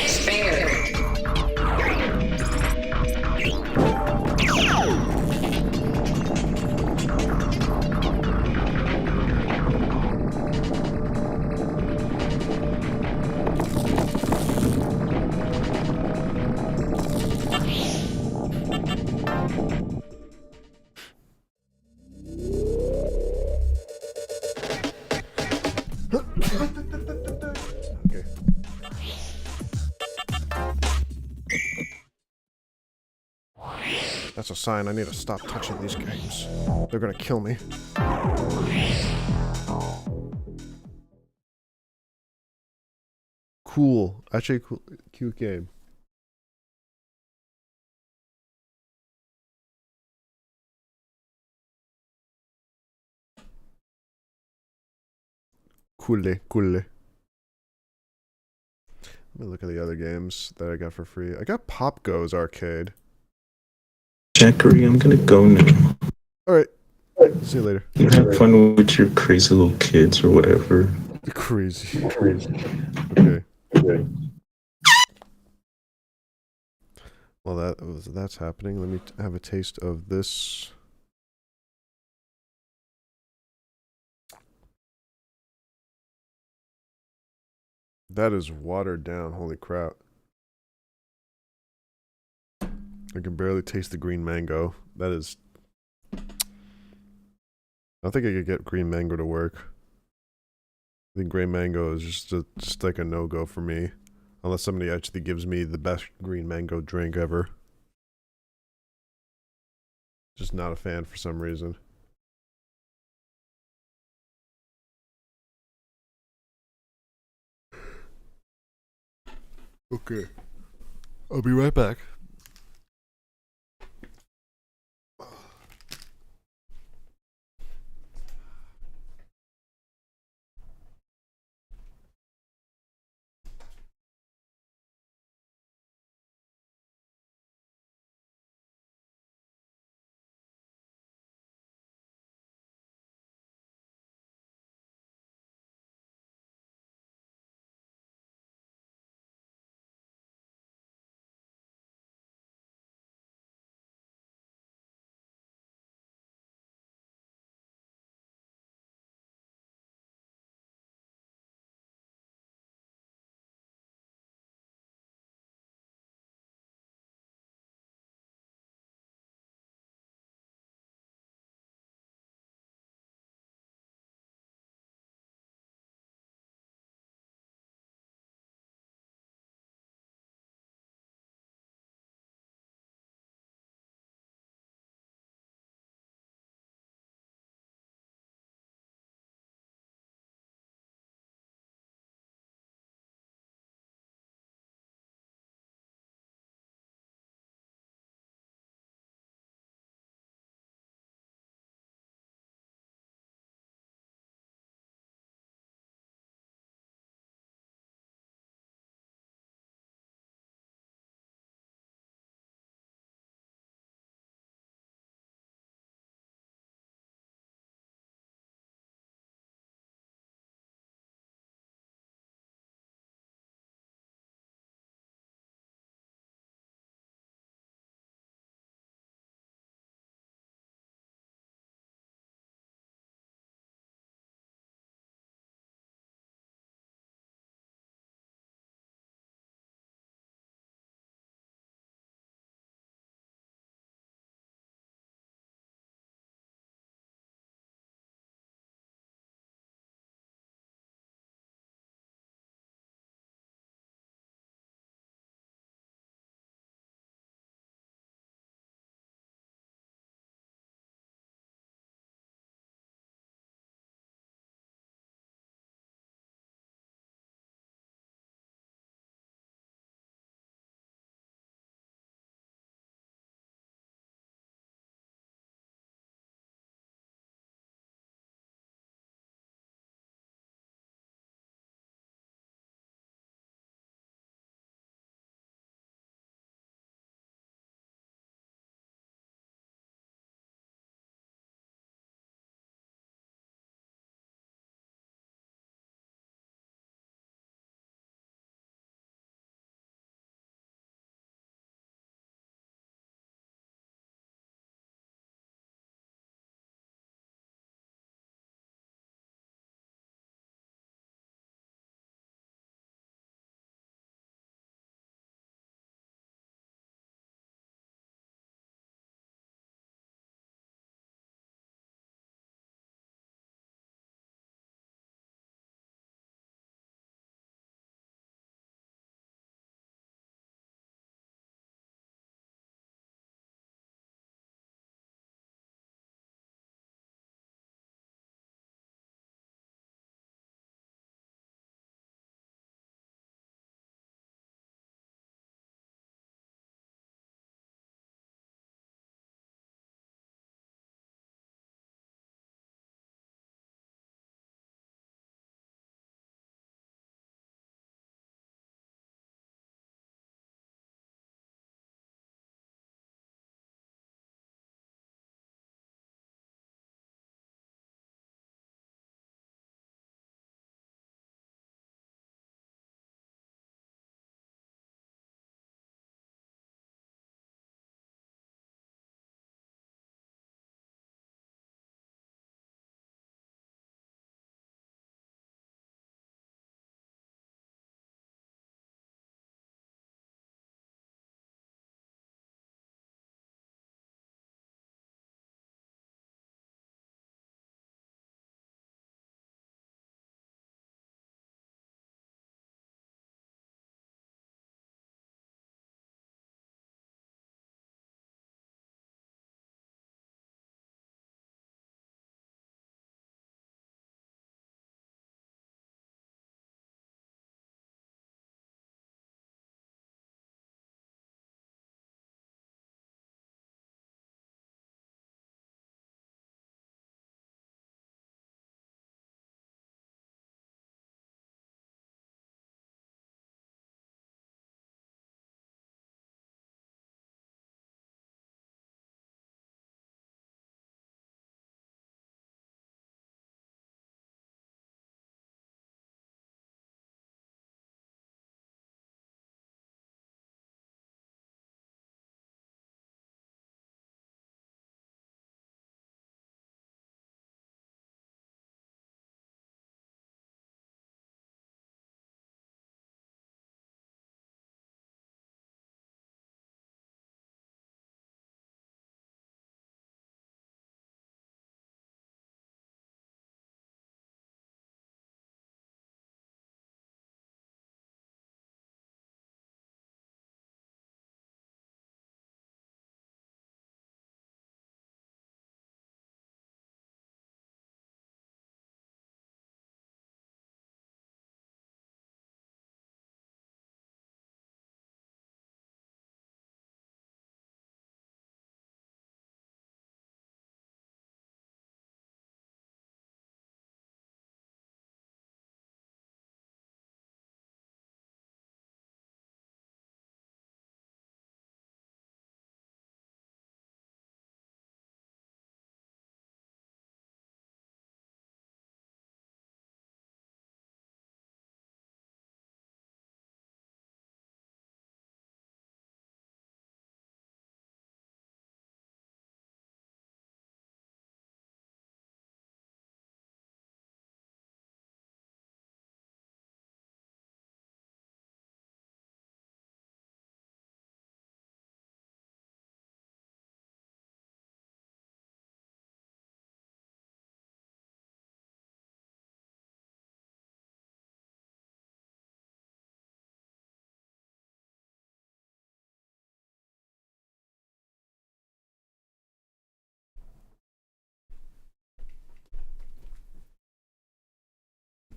Spare. Okay. That's a sign I need to stop touching these games. They're gonna kill me. Cool. Actually, cool. Cute game. Cool. Cool. Let me look at the other games that I got for free. I got Pop Go's arcade. Jackery, I'm gonna go now. Alright. See you later. You have fun with your crazy little kids or whatever. Crazy. Okay. Well, that's happening. Let me have a taste of this. That is watered down. Holy crap. I can barely taste the green mango. That is... I don't think I could get green mango to work. I think green mango is just like a no-go for me. Unless somebody actually gives me the best green mango drink ever. Just not a fan for some reason. Okay. I'll be right back.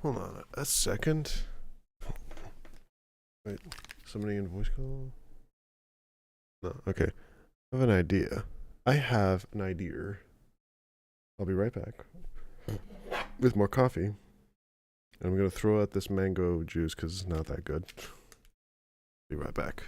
Hold on a second. Wait, somebody in voice call? No, okay. I have an idea. I have an idea. I'll be right back with more coffee. I'm gonna throw out this mango juice because it's not that good. Be right back.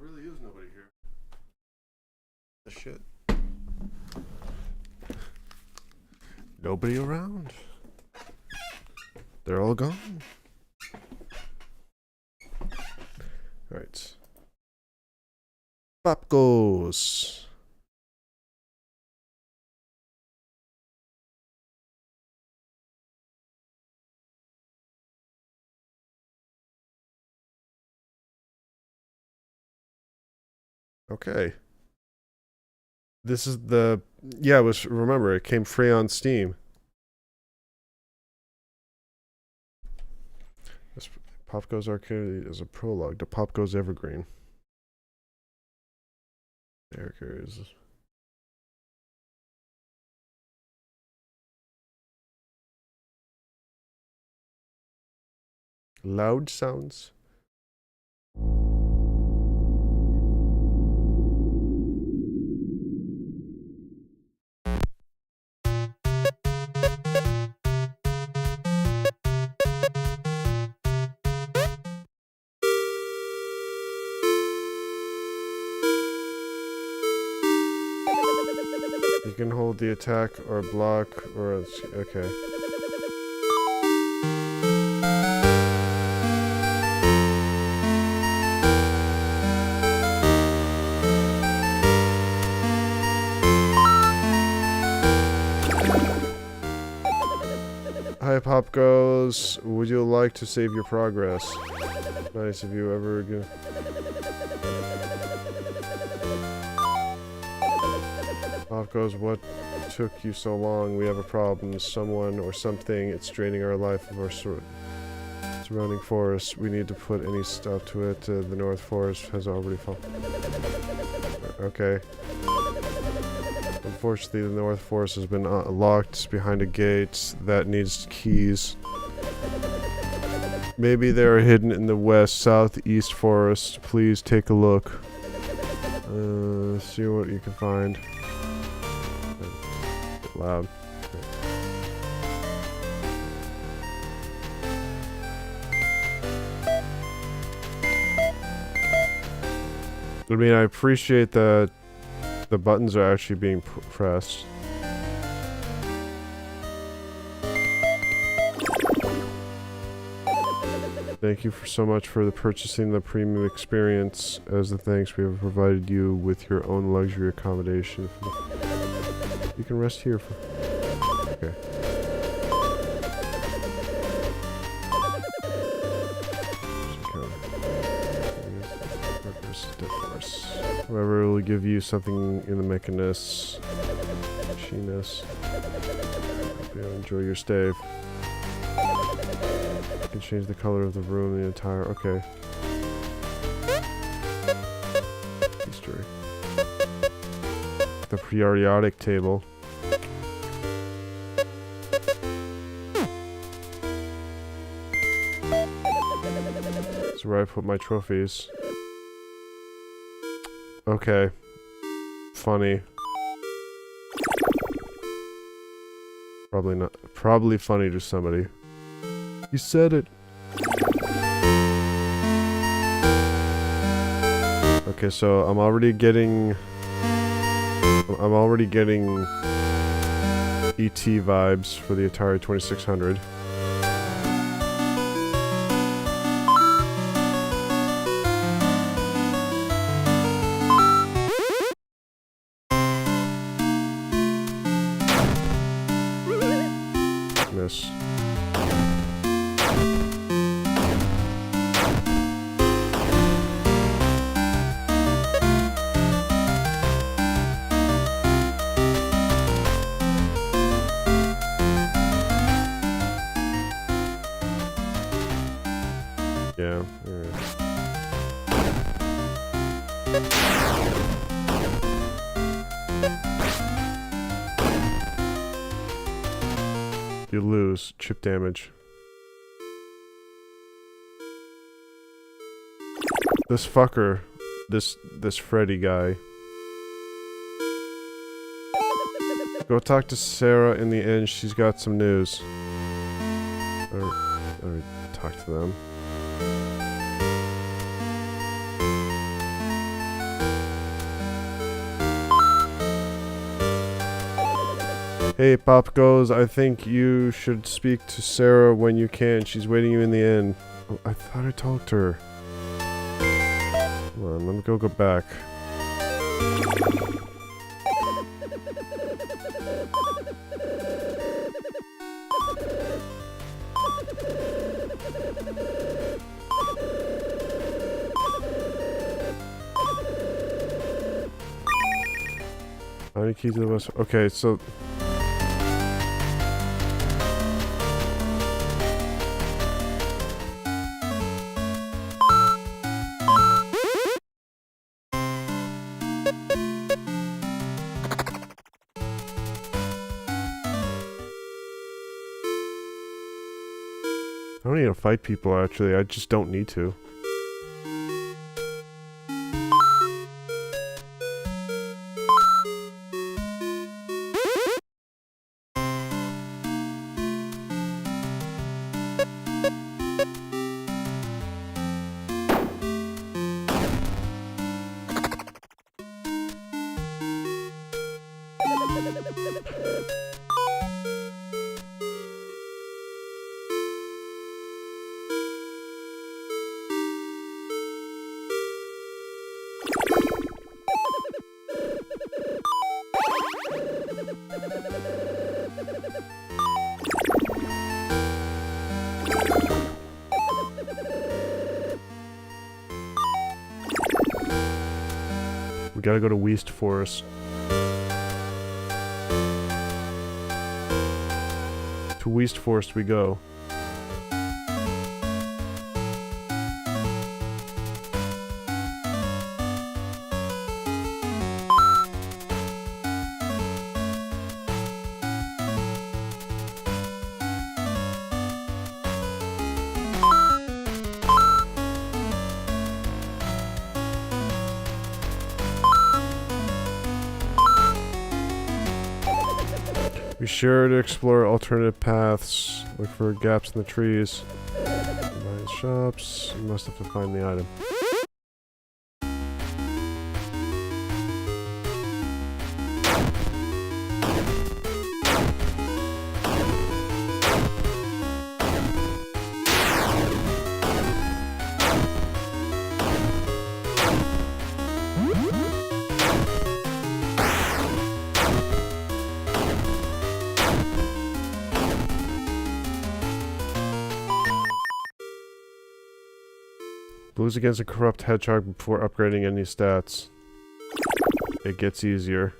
really is nobody here. The shit. Nobody around. They're all gone. Alright. Pop goes. Okay. This is the... Yeah, it was... Remember, it came free on Steam. This Pop Goes Arcade is a prologue to Pop Goes Evergreen. There it is. Loud sounds. You can hold the attack or block or it's okay. Hi, Pop Goes. Would you like to save your progress? Nice if you ever again. Pop Goes, what took you so long? We have a problem. Someone or something. It's draining our life of our surrounding forest. We need to put any stop to it. The North Forest has already fallen. Okay. Unfortunately, the North Forest has been locked behind a gate that needs keys. Maybe they are hidden in the west, southeast forest. Please take a look. See what you can find. Loud. I mean, I appreciate that the buttons are actually being pressed. Thank you so much for purchasing the premium experience. As a thanks, we have provided you with your own luxury accommodation. You can rest here for... Okay. Whoever will give you something in the machinist. Enjoy your stay. You can change the color of the room, the entire... Okay. History. The periodic table. That's where I put my trophies. Okay. Funny. Probably not. Probably funny to somebody. You said it. Okay, so I'm already getting ET vibes for the Atari 2600. Miss. Yeah, you lose chip damage. This fucker, this Freddy guy. Go talk to Sarah in the inn. She's got some news. Or talk to them. Hey, Pop goes, I think you should speak to Sarah when you can. She's waiting you in the inn. Oh, I thought I talked to her. Come on, let me go back. I need key to the west. Okay, so I don't need to fight people, actually. I just don't need to. We gotta go to Weast Forest. To Weast Forest we go. Be sure to explore alternative paths. Look for gaps in the trees. Combine shops. You must have to find the item. Lose against a corrupt hedgehog before upgrading any stats. It gets easier.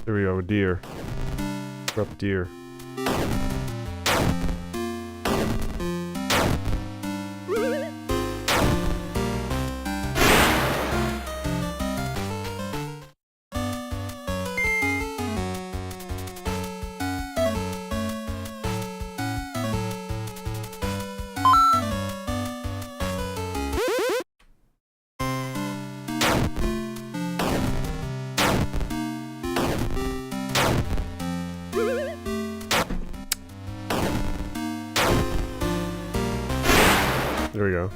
There we go, deer. Corrupt deer. There we go.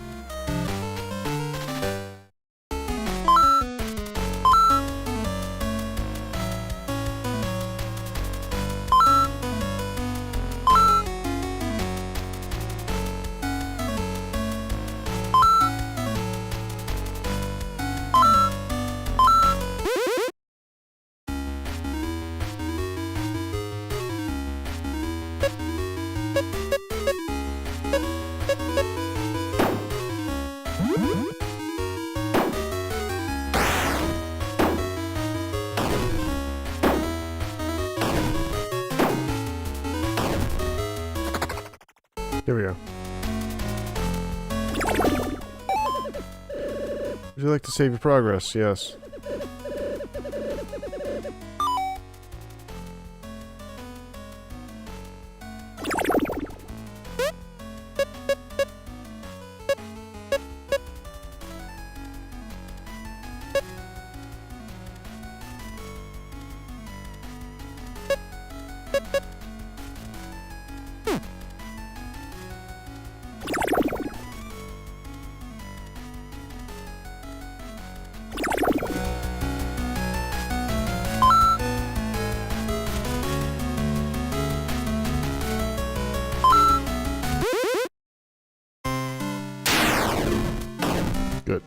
Here we go. Would you like to save your progress? Yes. Good.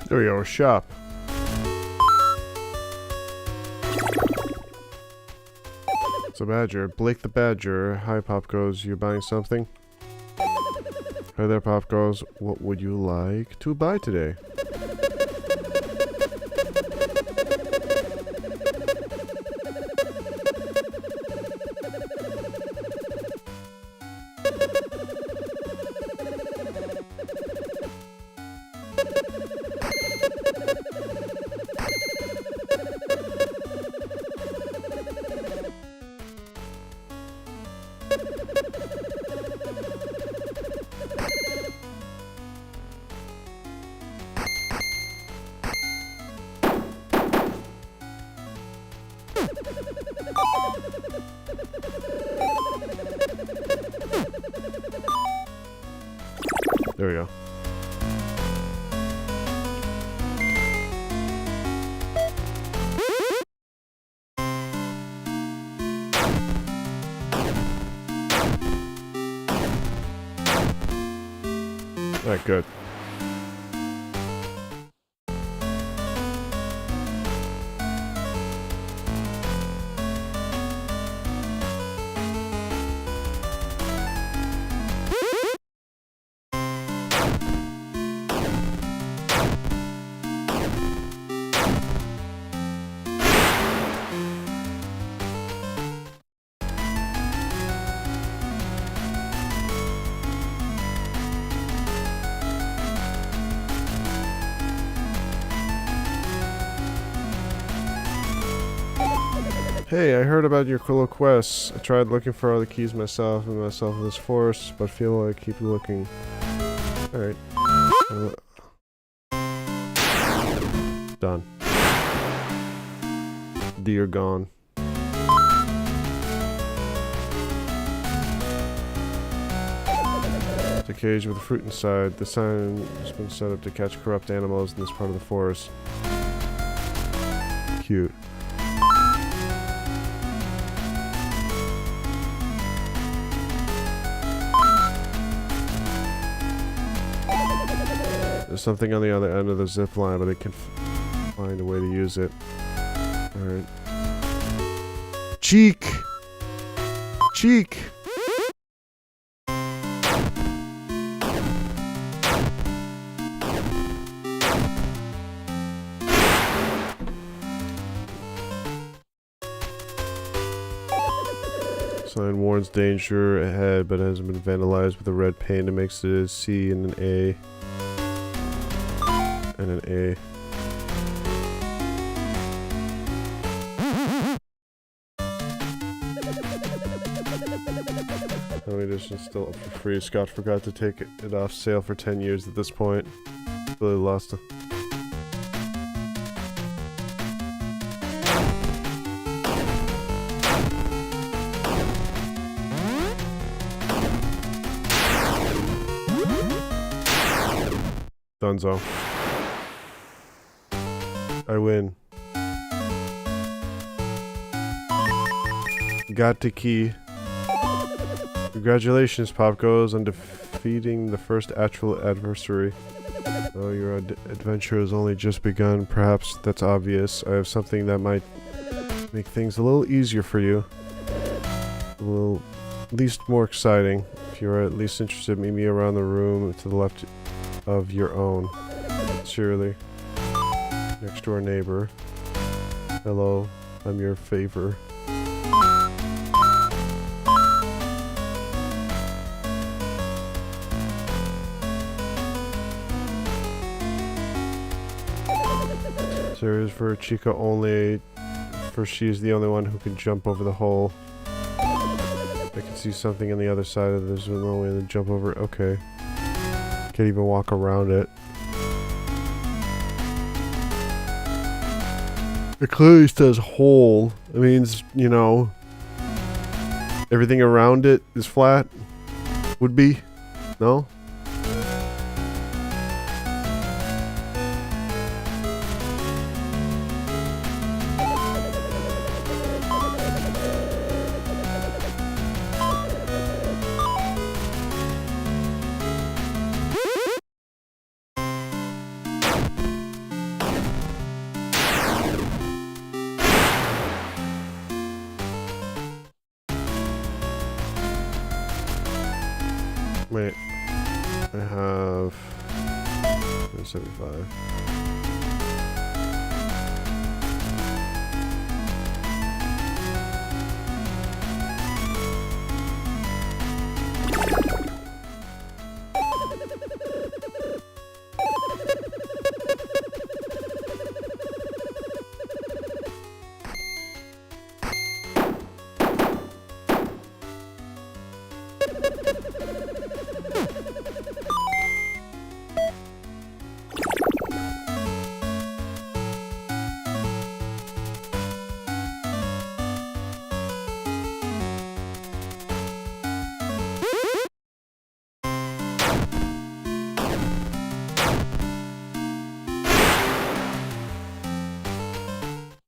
There we go, shop. It's a badger. Blake the Badger. Hi, Pop Goes. You buying something? Hi there, Pop Goes. What would you like to buy today? There we go. Alright, good. Hey, I heard about your cool quests. I tried looking for all the keys myself in this forest, but feel like I keep looking. Alright. Done. Deer gone. It's a cage with a fruit inside. The sign has been set up to catch corrupt animals in this part of the forest. Cute. There's something on the other end of the zip line, but I can find a way to use it. Alright. Cheek! Cheek! Sign warns danger ahead, but hasn't been vandalized with a red paint. It makes it a C and an A. And an A. Halloween edition still up for free. Scott forgot to take it off sale for 10 years at this point. Really lost it. Dunzo. I win. Got the key. Congratulations, Pop Goes, on defeating the first actual adversary. Though your adventure has only just begun, perhaps that's obvious. I have something that might make things a little easier for you. A little, at least more exciting. If If you're at least interested, meet me around the room to the left of your own. Sincerely, next door neighbor. Hello, I'm your favor. Serious for Chica only, for she's the only one who can jump over the hole. I can see something on the other side of this. There's no way to jump over it. Okay. Can't even walk around it. It clearly says hole. It means, you know, everything around it is flat. Would be? No? Wait, I have 75.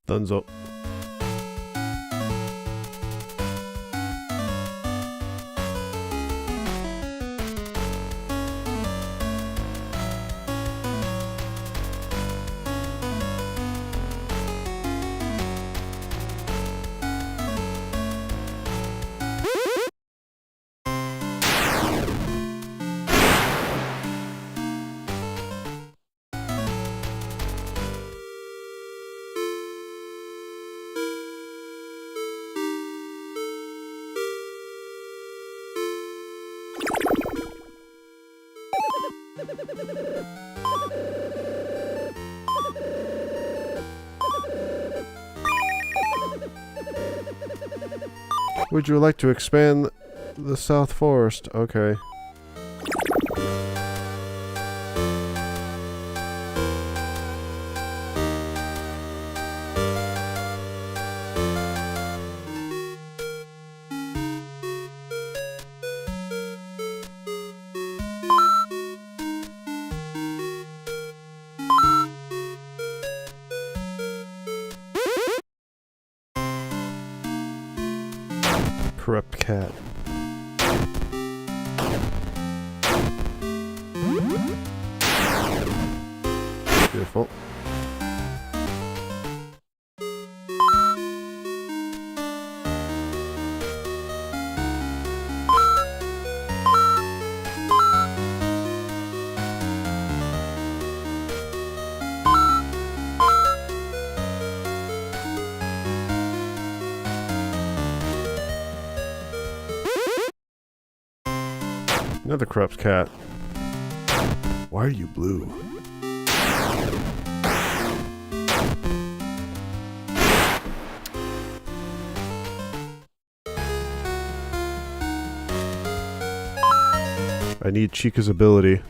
Dunzo. Would you like to expand the South Forest? Okay. Corrupt cat. Beautiful. Another corrupt cat. Why are you blue? I need Chica's ability.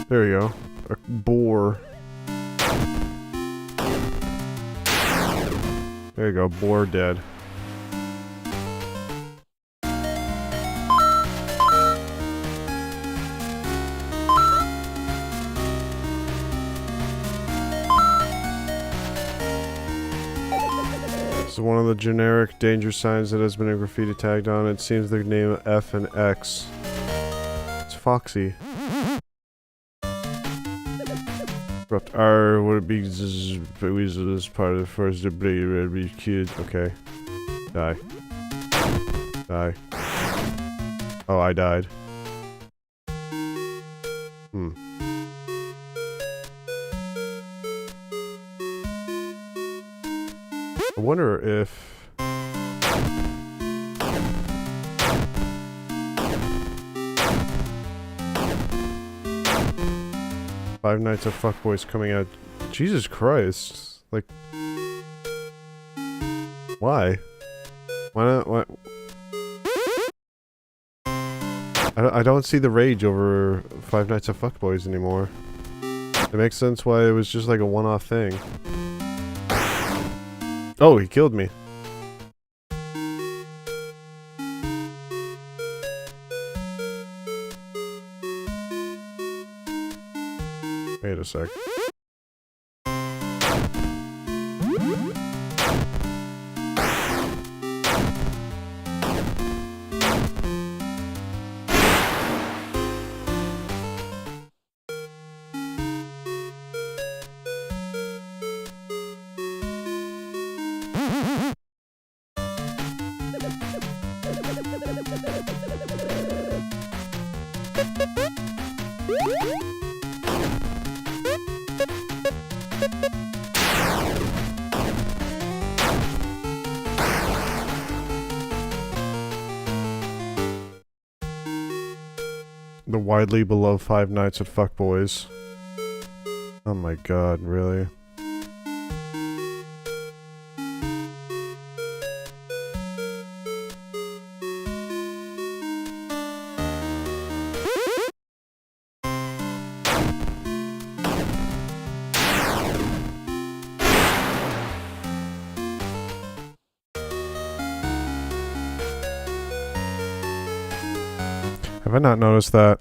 There you go. A boar. There you go, boar dead. This is one of the generic danger signs that has been a graffiti tagged on. It seems the name F and X. It's Foxy. Corrupt R would be this part of the first debris would be cute. Okay. Die. Die. Oh, I died. Hmm. I wonder if... Five Nights at Fuckboys coming out. Jesus Christ. Like... Why? Why not? Why? I don't see the rage over Five Nights at Fuckboys anymore. It makes sense why it was just like a one-off thing. Oh, he killed me. Wait a sec. The widely beloved Five Nights at Fuckboys. Oh my god, really? Have I not noticed that?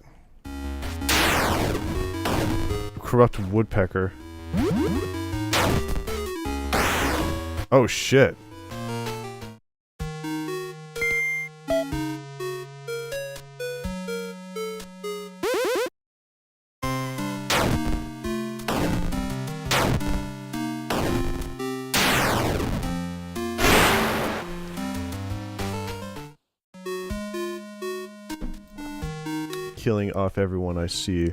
Corrupt woodpecker. Oh shit. Killing off everyone I see.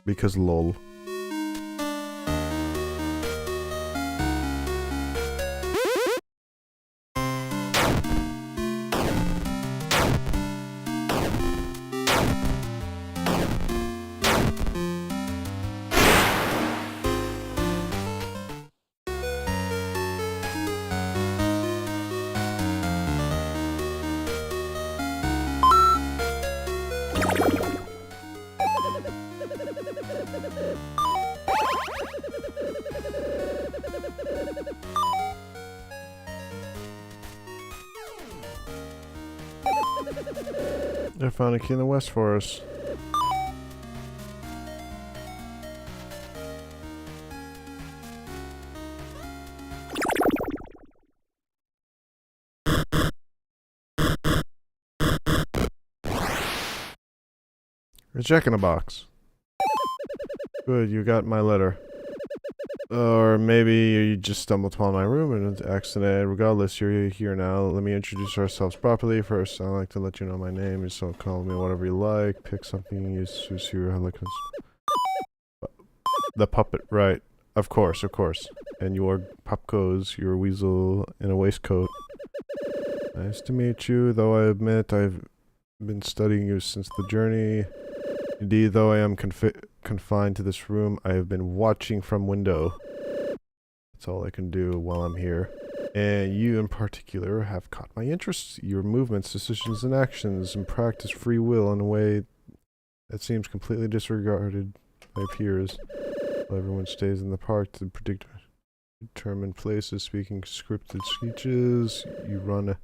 Because lol. I found a key in the West Forest. A check in a box. Good, you got my letter. Or maybe you just stumbled upon my room and it's accident. Regardless, you're here now. Let me introduce ourselves properly. First, I'd like to let you know my name. So call me whatever you like. Pick something you choose your The puppet, right. Of course, of course. And your Popco's, your weasel in a waistcoat. Nice to meet you, though I admit I've been studying you since the journey. Indeed, though I am confined to this room, I have been watching from window. That's all I can do while I'm here. And you in particular have caught my interest. Your movements, decisions, and actions and practice free will in a way that seems completely disregarded by peers. While everyone stays in the park to predict determined places, speaking scripted speeches, you run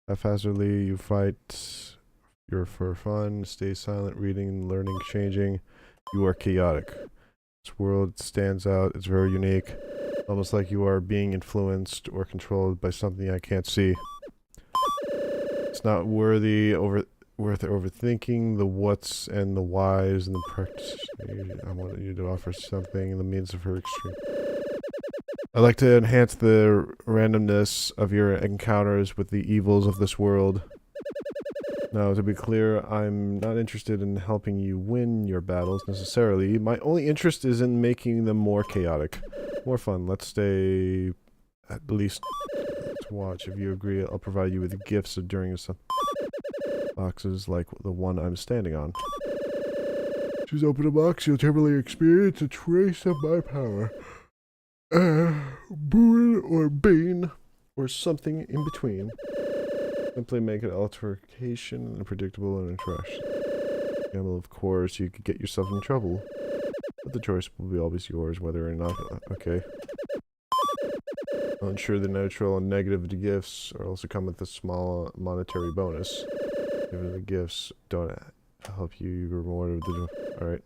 haphazardly, you fight, you're for fun, stay silent, reading, learning, changing. You are chaotic. This world stands out, it's very unique. Almost like you are being influenced or controlled by something I can't see. It's not worthy worth overthinking. The what's and the whys and the practice. I want you to offer something in the means of her extreme. I like to enhance the randomness of your encounters with the evils of this world. Now, to be clear, I'm not interested in helping you win your battles necessarily. My only interest is in making them more chaotic. More fun. Let's stay at least to watch. If you agree, I'll provide you with gifts during some boxes like the one I'm standing on. Choose open a box, you'll temporarily experience a trace of my power. Boon or bane, or something in between. Simply make an altercation unpredictable and interesting. Gamble, of course, you could get yourself in trouble. But the choice will be always yours, whether or not. Okay. I'll ensure the neutral and negative gifts are also come with a small monetary bonus. Even the gifts don't help you reward with the. Alright.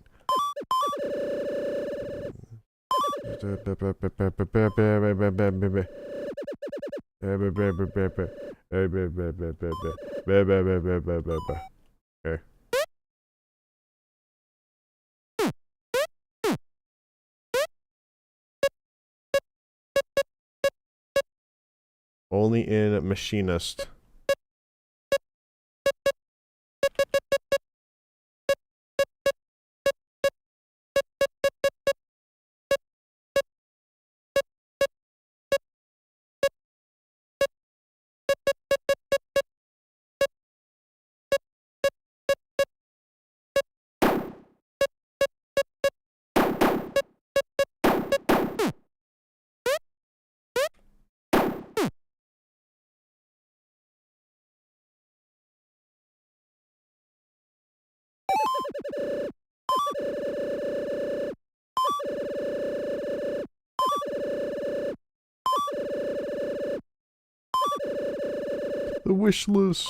Okay. Only in Machinist. The wish list.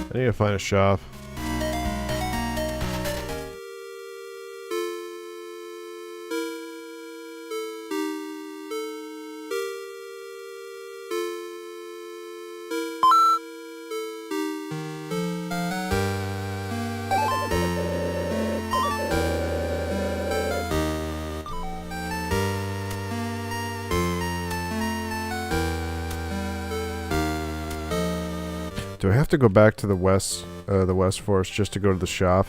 I need to find a shop. Do I have to go back to the West Forest just to go to the shop?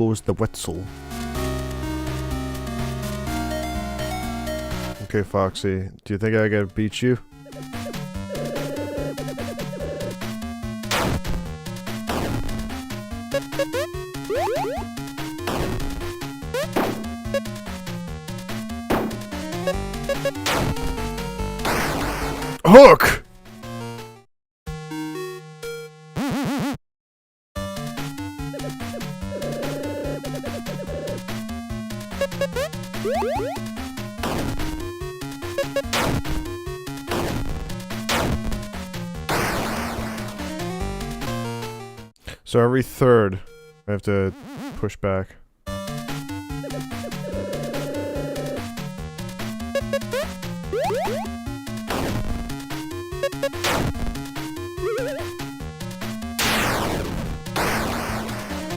goes the Wetzel. Okay, Foxy, do you think I can beat you? Hook! So every third, I have to push back.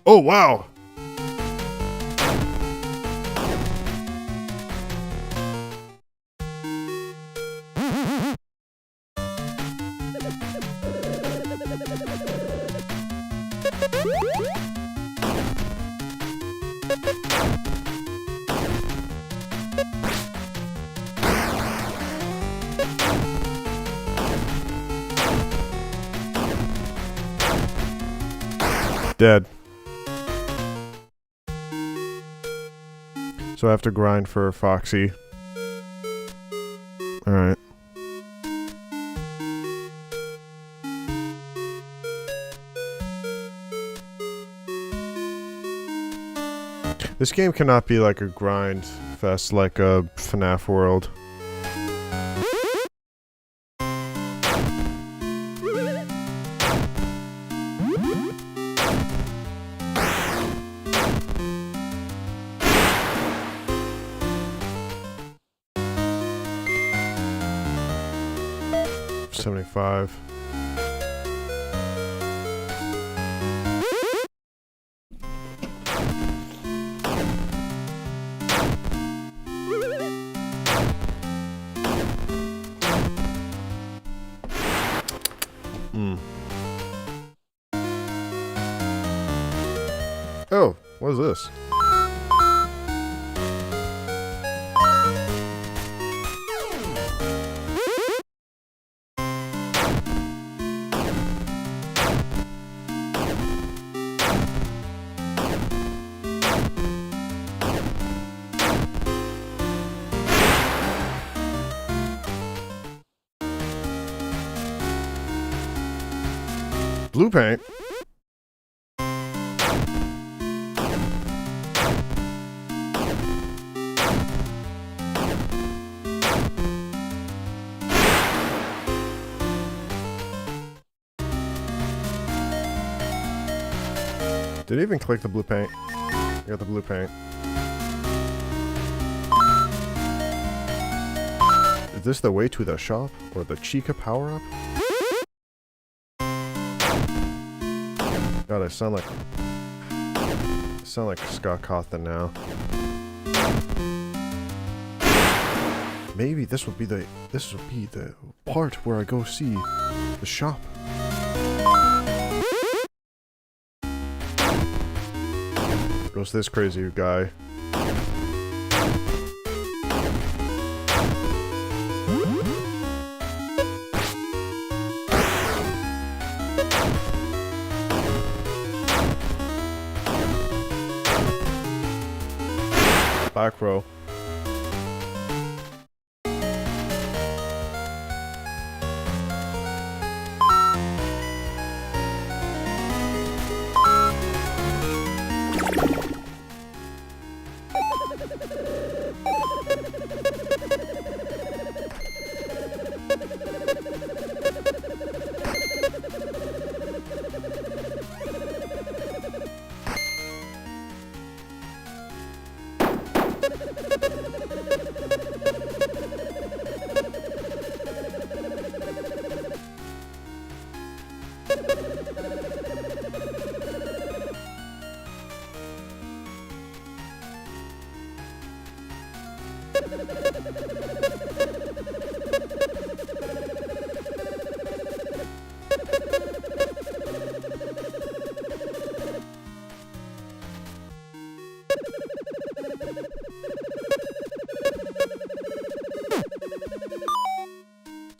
Oh, wow! Dead. So I have to grind for Foxy. Alright. This game cannot be like a grind fest like a FNAF World. $75. Oh, what is this? Blue paint. Did it even click the blue paint? I got the blue paint. Is this the way to the shop? Or the Chica power-up? God, I sound like Scott Cawthon now. Maybe this will be the part where I go see the shop. Goes this crazy guy. Back row.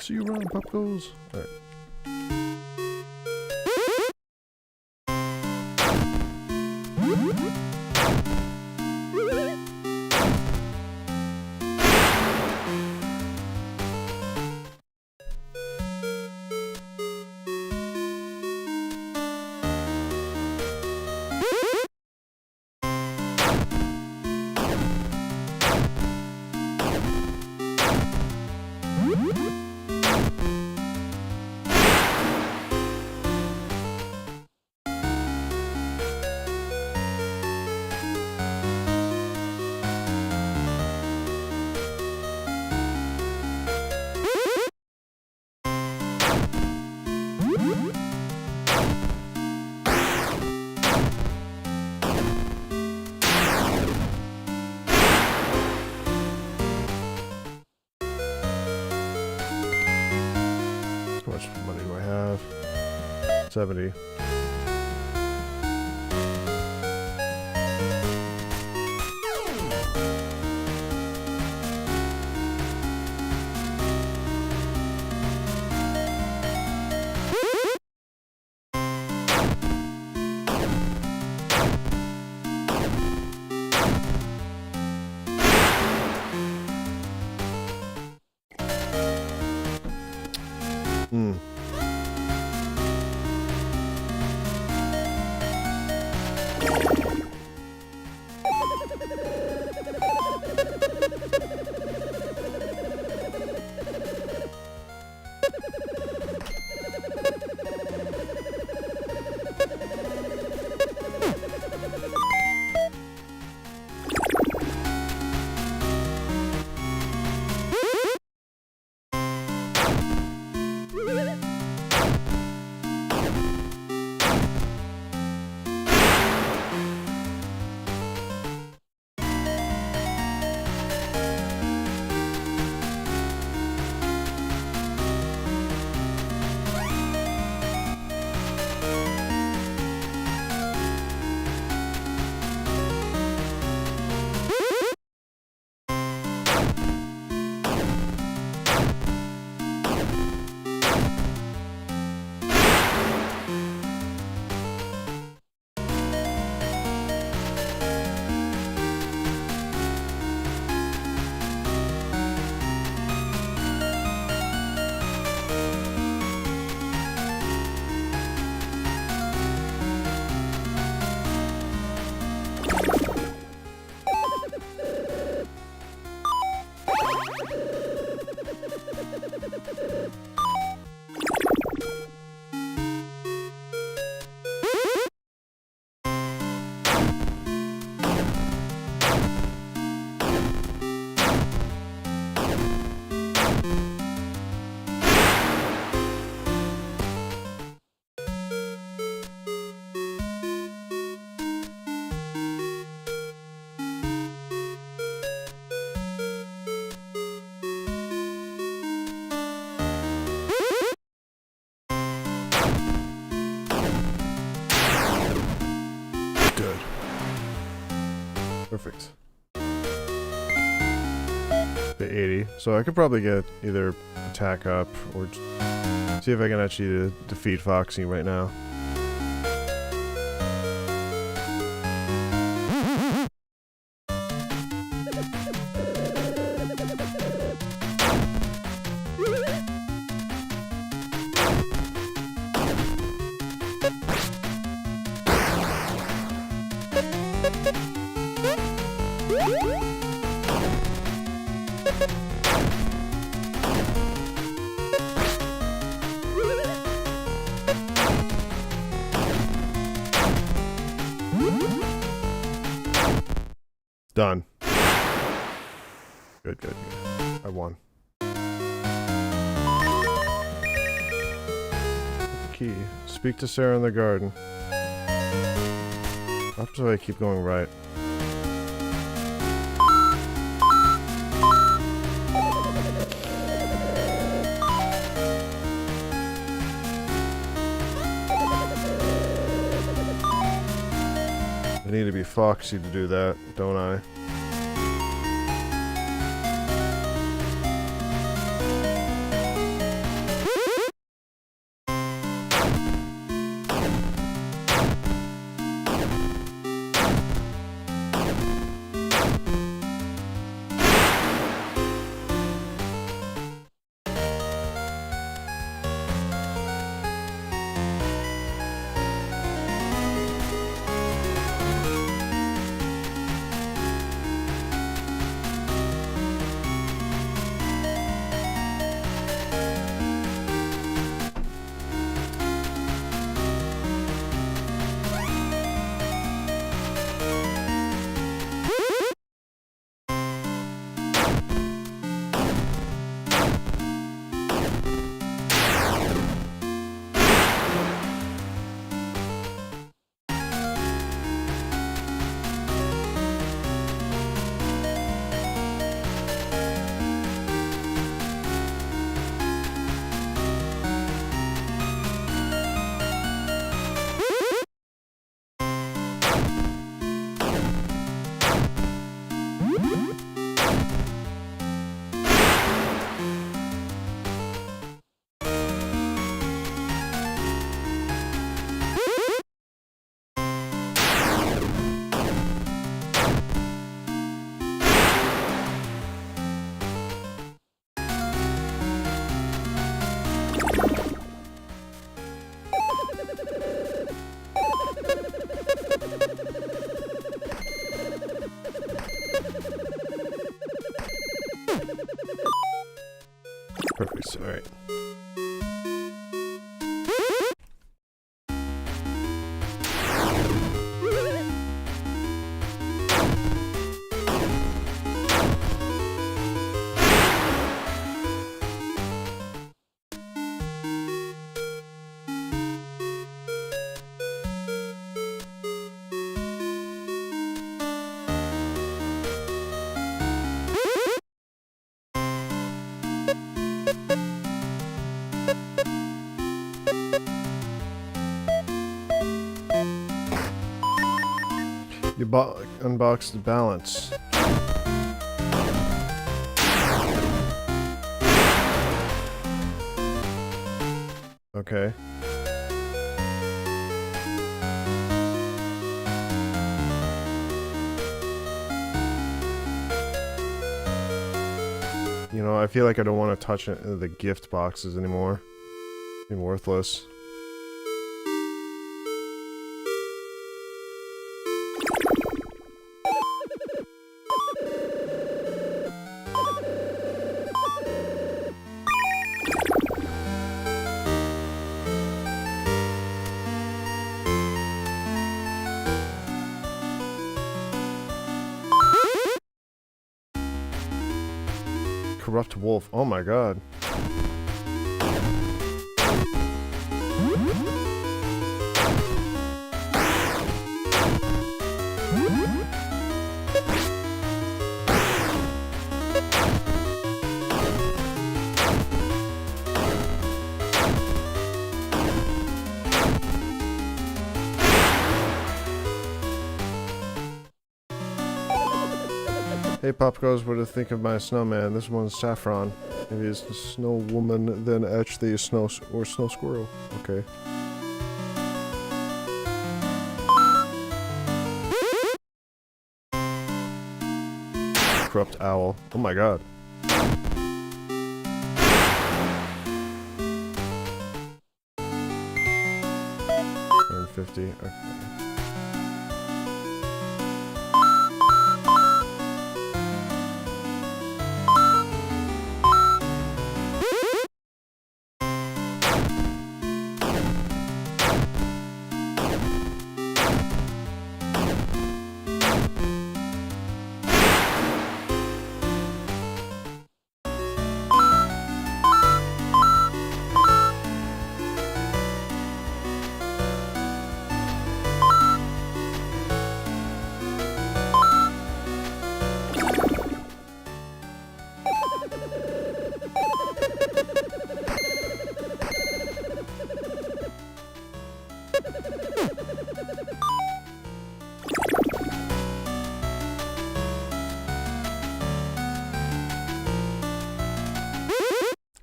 See you around, Pop Goes. Alright. How much money do I have? 70. Hmm. Good. Perfect. The 80. So I could probably get either attack up or see if I can actually defeat Foxy right now. Done. Good, good, good. I won. Key. Speak to Sarah in the garden. After I keep going right. I need to be Foxy to do that, don't I? Christ, alright. You unbox the balance. Okay. You know, I feel like I don't want to touch the gift boxes anymore. They're worthless. Corrupt wolf. Oh my god. Hey Popgoes, what do you think of my snowman? This one's Saffron. Maybe it's the snow woman, then etch the snow or snow squirrel. Okay. Corrupt owl. Oh my god. $150. Okay.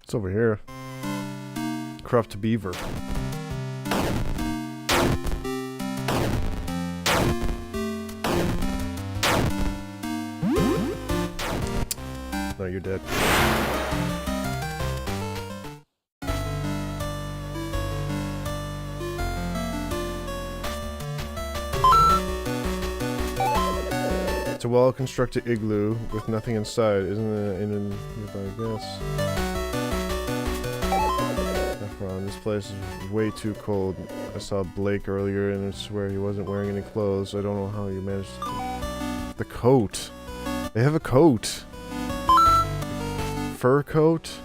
It's over here. Corrupt beaver. No, you're dead. It's a well-constructed igloo with nothing inside. Isn't it in nearby guess? This place is way too cold. I saw Blake earlier and I swear he wasn't wearing any clothes. I don't know how you managed to... The coat. They have a coat. Fur coat?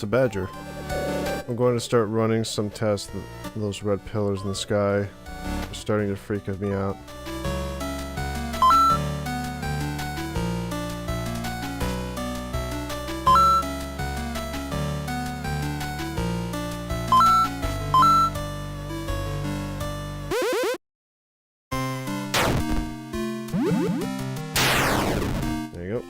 it's a badger. I'm going to start running some tests. Those red pillars in the sky are starting to freak me out. There you go.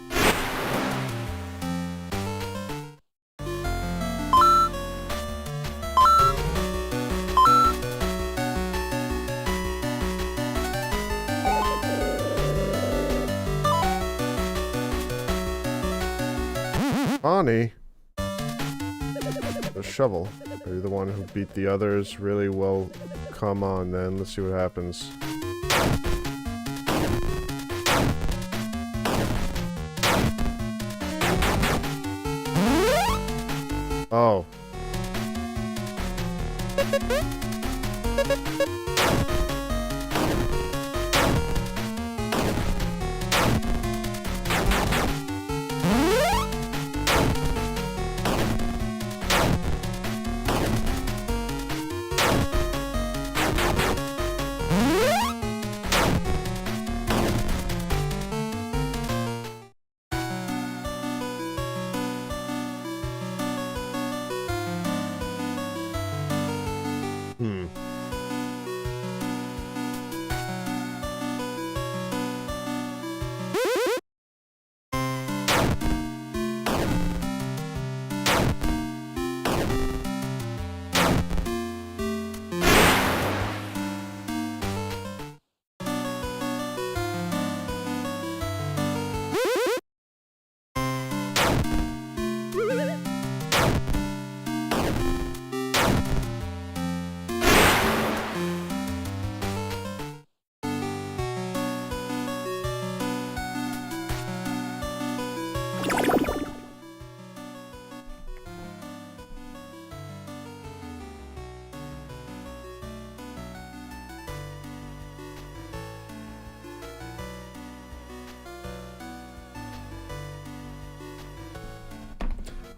Bonnie? The shovel. Are you the one who beat the others really well? Come on then, let's see what happens. Oh.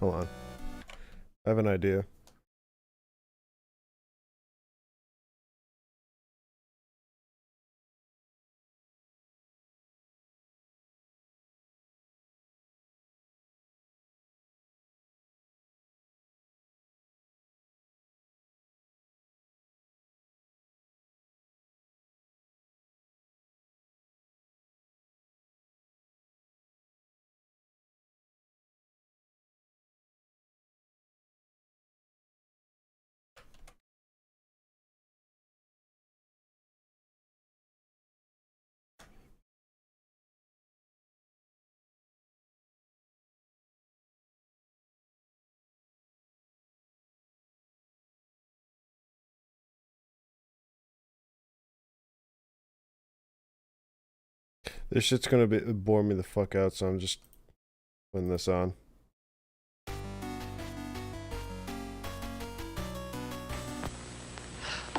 Hold on. I have an idea. This shit's gonna bore me the fuck out, so I'm just putting this on.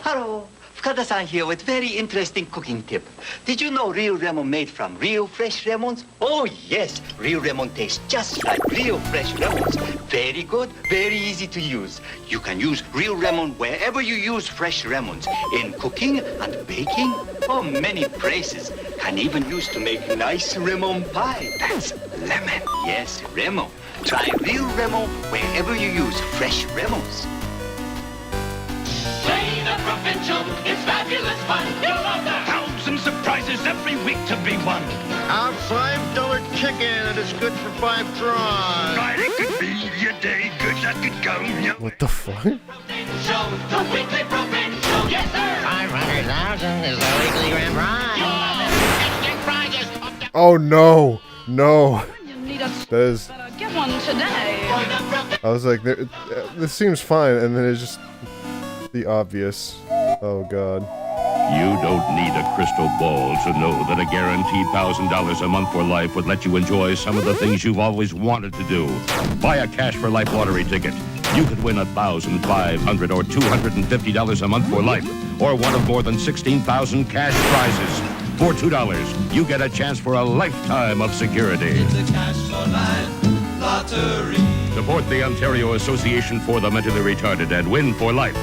Hello, Fukada-san here with very interesting cooking tip. Did you know real lemon made from real fresh lemons? Oh yes, real lemon tastes just like real fresh lemons. Very good, very easy to use. You can use real lemon wherever you use fresh lemons. In cooking and baking, or many places. Can even use to make nice lemon pie. That's lemon. Yes, lemon. Try real lemon wherever you use fresh lemons. Play the provincial, it's fabulous fun. You'll love that. Thousand surprises every week to be won. Our $5 chicken, and it's good for 5 tries. Friday could be your day, good luck could go. What the fuck? Provincial, the weekly provincial, yes sir. 500,000 is the weekly grand prize. You'll love it. Instant prizes. Oh no! No! That is... Get one today. I was like, this seems fine, and then it's just... the obvious. Oh god. You don't need a crystal ball to know that a guaranteed $1,000 a month for life would let you enjoy some of the things you've always wanted to do. Buy a Cash for Life lottery ticket. You could win $1,500 or $250 a month for life, or one of more than 16,000 cash prizes. For $2, you get a chance for a lifetime of security. It's a Cash for Life lottery. Support the Ontario Association for the Mentally Retarded and win for life.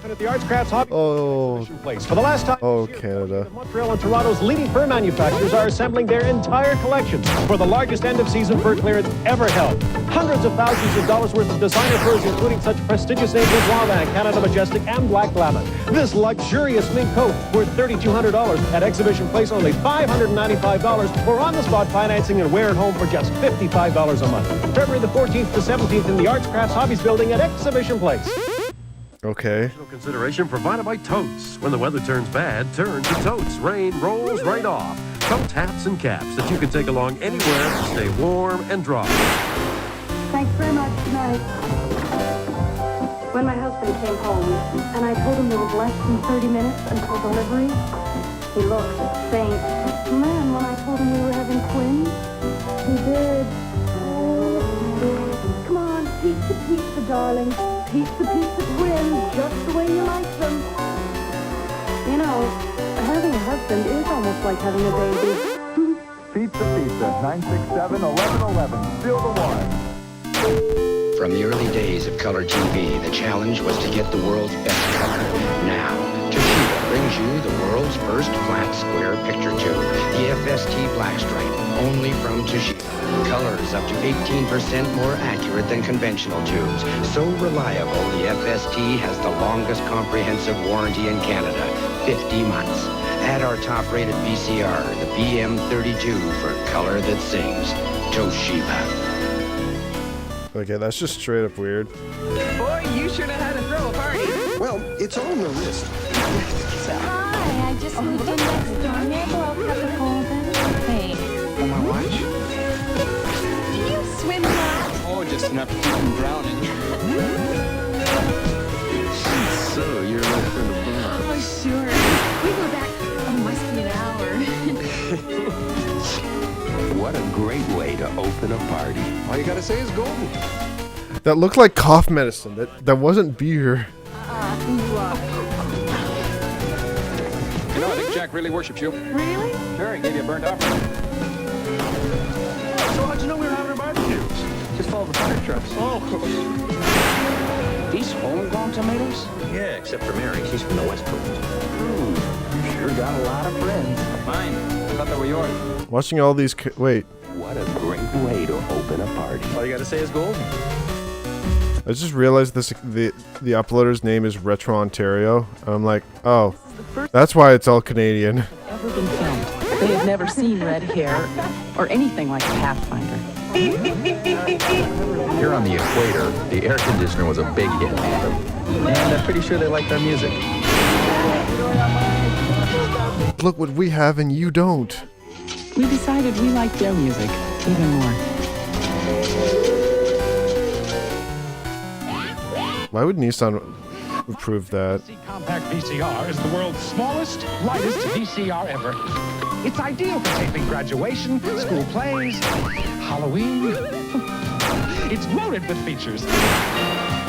At the Arts Crafts Hobby Oh, Place. For the last time, oh, Canada. Montreal and Toronto's leading fur manufacturers are assembling their entire collections for the largest end-of-season fur clearance ever held. Hundreds of thousands of dollars worth of designer furs, including such prestigious names as Wildland, Canada Majestic, and Black Lamont. This luxurious mink coat worth $3,200 at Exhibition Place, only $595, or on-the-spot financing and wear at home for just $55 a month. February the 14th to 17th in the Arts Crafts Hobbies Building at Exhibition Place. Okay. Consideration provided by Totes. When the weather turns bad, turn to Totes. Rain rolls right off. Totes hats and caps that you can take along anywhere to stay warm and dry. Thanks very much. Good night. When my husband came home, and I told him there was less than 30 minutes until delivery, he looked faint. And then when I told him we were having twins, he did. Oh, come on, pizza, pizza, darling. Pizza, pizza twins, just the way you like them. You know, having a husband is almost like having a baby. Pizza, 967-1111, still the one. From the early days of color TV, the challenge was to get the world's best color. Now, Toshiba brings you the world's first flat square picture tube, the FST Blackstripe, only from Toshiba. Colors up to 18% more accurate than conventional tubes. So reliable, the FST has the longest comprehensive warranty in Canada, 50 months. Add our top-rated VCR, the BM32, for color that sings. Toshiba. Okay, that's just straight up weird. Boy, you should have had to throw a party. Well, it's on the wrist. Hi, I just moved in next door. May I blow up the Colvin? Hey. On my watch? Do you swim well? Oh, just enough to keep from drowning. So, you're ready for the bar? Oh, sure. We go back, must be an hour. What a great way to open a party. All you gotta say is golden. That looked like cough medicine. That wasn't beer. You know, I think Jack really worships you. Really? Sure, he gave you a burnt offering. So how'd you know we were having a barbecue? Just follow the fire trucks. Oh, These homegrown tomatoes? Yeah, except for Mary. She's from the West Coast. You sure got a lot of friends. Mine. I thought they were yours. Watching all these. Wait. What a great way to open a party. All you gotta say is golden. I just realized the uploader's name is Retro Ontario. I'm like, oh, that's why it's all Canadian. Ever been filmed. They had never seen red hair or anything like a Pathfinder. Here on the equator, the air conditioner was a big hit. And I'm pretty sure they liked our music. Look what we have and you don't. We decided we liked their music even more. Why would Nissan approve that? Compact VCR is the world's smallest, lightest VCR ever. It's ideal for taping graduation, school plays, Halloween. It's loaded with features.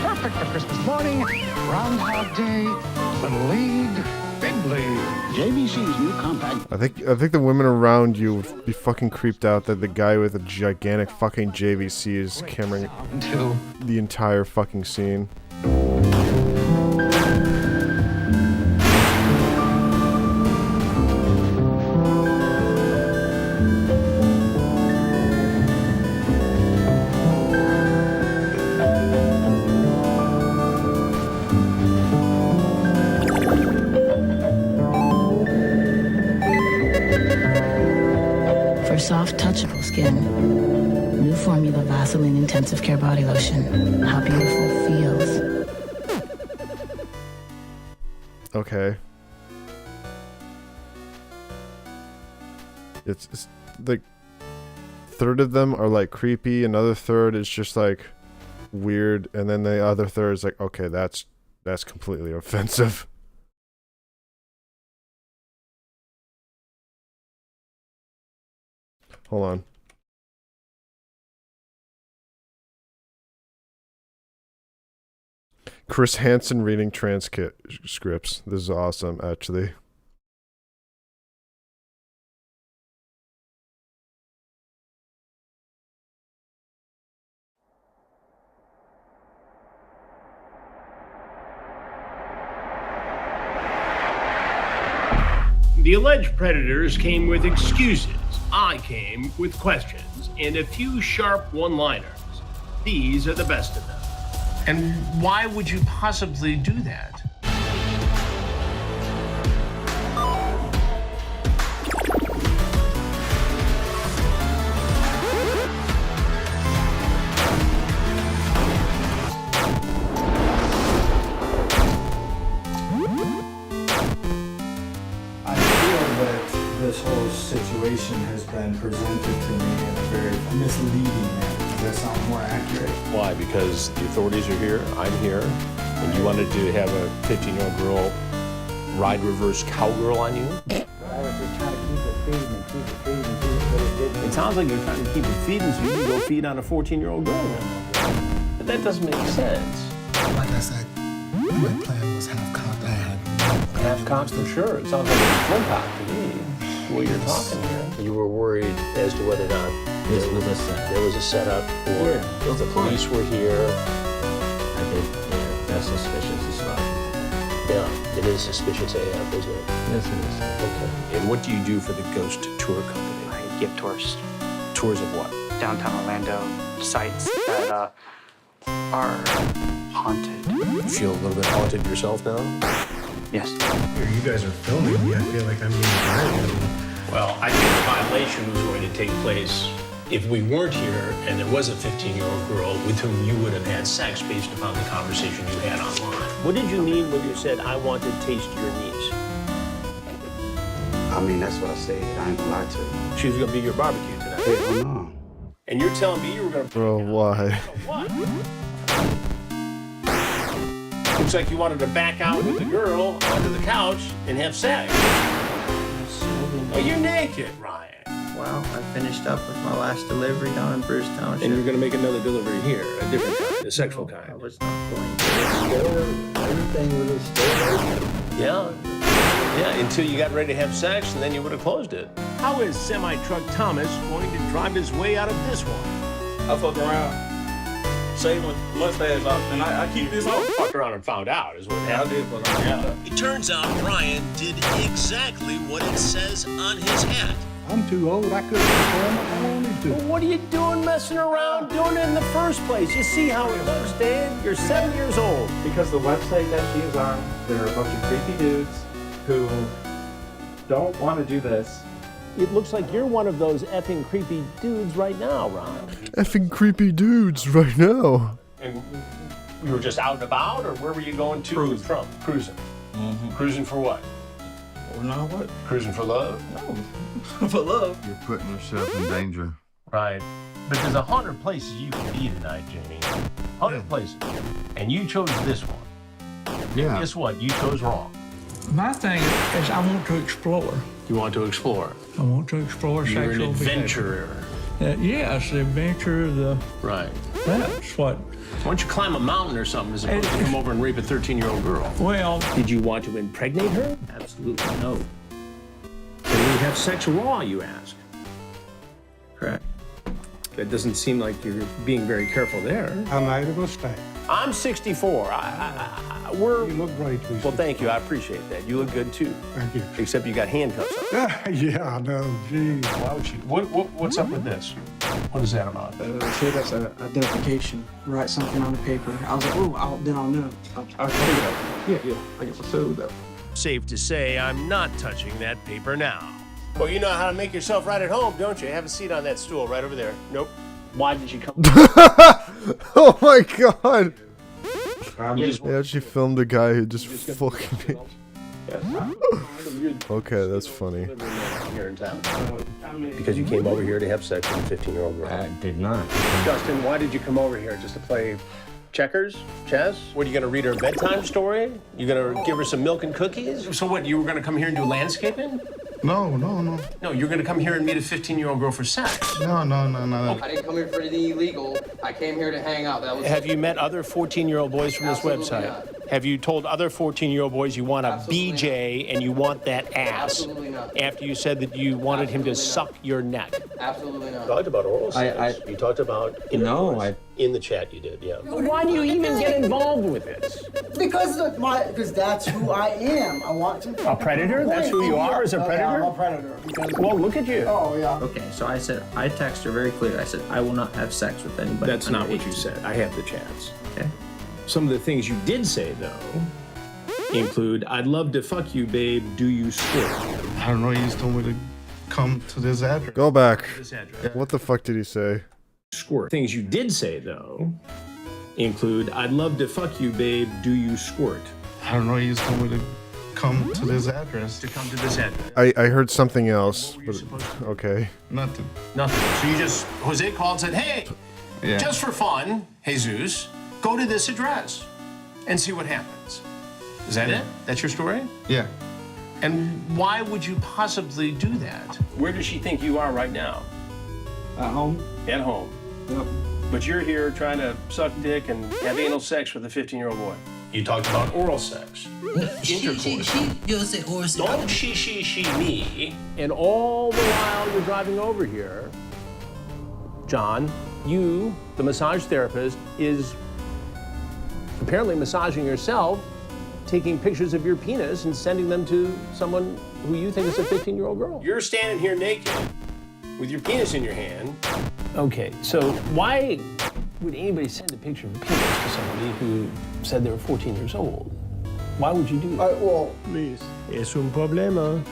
Perfect for Christmas morning, Groundhog Day, Little League, Big League. JVC's new compact. I think the women around you would be fucking creeped out that the guy with a gigantic fucking JVC is cameraing the entire fucking scene. For soft, touchable skin, new formula Vaseline Intensive Care Body Lotion. How beautiful feels. Okay. It's like third of them are like creepy, another third is just like weird, and then the other third is like, okay, that's completely offensive. Hold on. Chris Hansen reading transcripts. This is awesome, actually. The alleged predators came with excuses. I came with questions and a few sharp one-liners. These are the best of them. And why would you possibly do that? This whole situation has been presented to me in a very misleading manner. Does that sound more accurate? Why? Because the authorities are here, I'm here, and you wanted to have a 15-year-old girl ride reverse cowgirl on you? I was just trying to keep it feeding and keep it feeding and keep it, but it didn't. It sounds like you're trying to keep it feeding so you can go feed on a 14-year-old girl. But that doesn't make sense. Like I said, my plan was half-cocked. I had Half-cocked for sure. It sounds like a full-cocked to me. The way you're talking here. You were worried as to whether or not there was a setup, or if the police were here. I think that's suspicious as fuck. Yeah, it is suspicious AF, isn't it? Yes, it is. Okay. And what do you do for the Ghost Tour Company? I give tours. Tours of what? Downtown Orlando, sites that are haunted. You feel a little bit haunted yourself now? Yes. You guys are filming me. I feel like I'm being violated. Well, I think the violation was going to take place if we weren't here and there was a 15-year-old girl with whom you would have had sex based upon the conversation you had online. What did you mean when you said, I want to taste your niece? I mean, that's what I said. I ain't gonna lie to you. She was going to be your barbecue tonight. Hell no. And you're telling me you were going to... Bro, why? What? Looks like you wanted to back out with the girl onto the couch and have sex. Oh, you're naked, Ryan. Well, I finished up with my last delivery down in Bruce Township. And you're going to make another delivery here, a different kind, a sexual kind. I was not going to. Everything would have stayed. Yeah. Yeah, until you got ready to have sex, and then you would have closed it. How is Semi-Truck Thomas going to drive his way out of this one? I fuck around. Shave my mustache off, and I keep this on. Fucked around and found out is what Yeah, I happened. did fuck around. Yeah. It turns out Brian did exactly what it says on his hat. I'm too old. I couldn't perform it. I wanted to. Well, what are you doing messing around doing it in the first place? You see how it looks, Dan? You're 7 years old. Because the website that she is on, there are a bunch of creepy dudes who don't want to do this. It looks like you're one of those effing creepy dudes right now, Ron. Effing creepy dudes right now. And you were just out and about, or where were you going to? Cruising. From? Cruising. Mm-hmm. Cruising for what? Well, no, what? Cruising for love? No. For love. You're putting yourself in danger. Right. But there's 100 places you can be tonight, Jimmy. 100 places. And you chose this one. Yeah. Guess what? You chose wrong. My thing is I want to explore. You want to explore. I want to explore You're sexual an adventurer. Yes, the adventure, Right. that's what. Why don't you climb a mountain or something as opposed to come over and rape a 13-year-old girl? Well, Did you want to impregnate her? Absolutely no. Can we have sex raw, you ask? Correct. That doesn't seem like you're being very careful there. I made a mistake. I'm 64. We're... You look great, Lisa. Well, thank you. I appreciate that. You look good, too. Thank you. Except you got handcuffs on. Yeah, I know. Geez. Why would you... What's up with this? What is that about? Say that's an identification. Write something on the paper. I was like, oh, then I'll know. I'll pick it up. Yeah. I guess I'll settle that. Safe to say, I'm not touching that paper now. Well, you know how to make yourself right at home, don't you? Have a seat on that stool right over there. Nope. Why did you come? Oh my god! You just- They actually filmed a guy who just fucking... Okay, that's funny. Here in town. Because you came over here to have sex with a 15-year-old girl. I did not. Justin, why did you come over here? Just to play checkers? Chess? What, are you going to read her a bedtime story? You going to give her some milk and cookies? So what, you were going to come here and do landscaping? No. No, you're going to come here and meet a 15-year-old girl for sex. No. I didn't come here for anything illegal. I came here to hang out. That was. Have you met other 14-year-old boys from this Absolutely website? not. Have you told other 14-year-old boys you want a Absolutely BJ and you want that ass Absolutely not. after you said that you wanted him to suck your neck? Absolutely not. Talked about oral sex. You talked about intercourse. In the chat you did, yeah. Why do you even get involved with this? Because that's who I am. I want to. A predator? That's who you are as a predator? Yeah, I'm a predator. Well, look at you. Oh, yeah. Okay, so I text her very clearly. I said, I will not have sex with anybody. That's not what you said. I have the chats. Okay. Some of the things you did say, though, include, I'd love to fuck you, babe. Do you squirt? I don't know. He just told me to come to this address. Go back. This address. What the fuck did he say? Squirt. Things you did say, though, include, I'd love to fuck you, babe. Do you squirt? I don't know. He just told me to come to this address. To come to this address. I heard something else. But, okay. Nothing. Nothing. So you just, Jose called and said, hey, Yeah. just for fun, Jesus, go to this address and see what happens. Is that it? That's your story? Yeah. And why would you possibly do that? Where does she think you are right now? At home. At home. Yep. But you're here trying to suck dick and have anal sex with a 15-year-old boy. You talked about oral sex. Intercourse. You say oral sex. Don't she, me. And all the while you're driving over here, John, you, the massage therapist, is apparently massaging yourself, taking pictures of your penis and sending them to someone who you think is a 15-year-old girl. You're standing here naked with your penis in your hand. Okay, so why would anybody send a picture of a penis to somebody who said they were 14 years old? Why would you do that? Well, Please. Es un problema.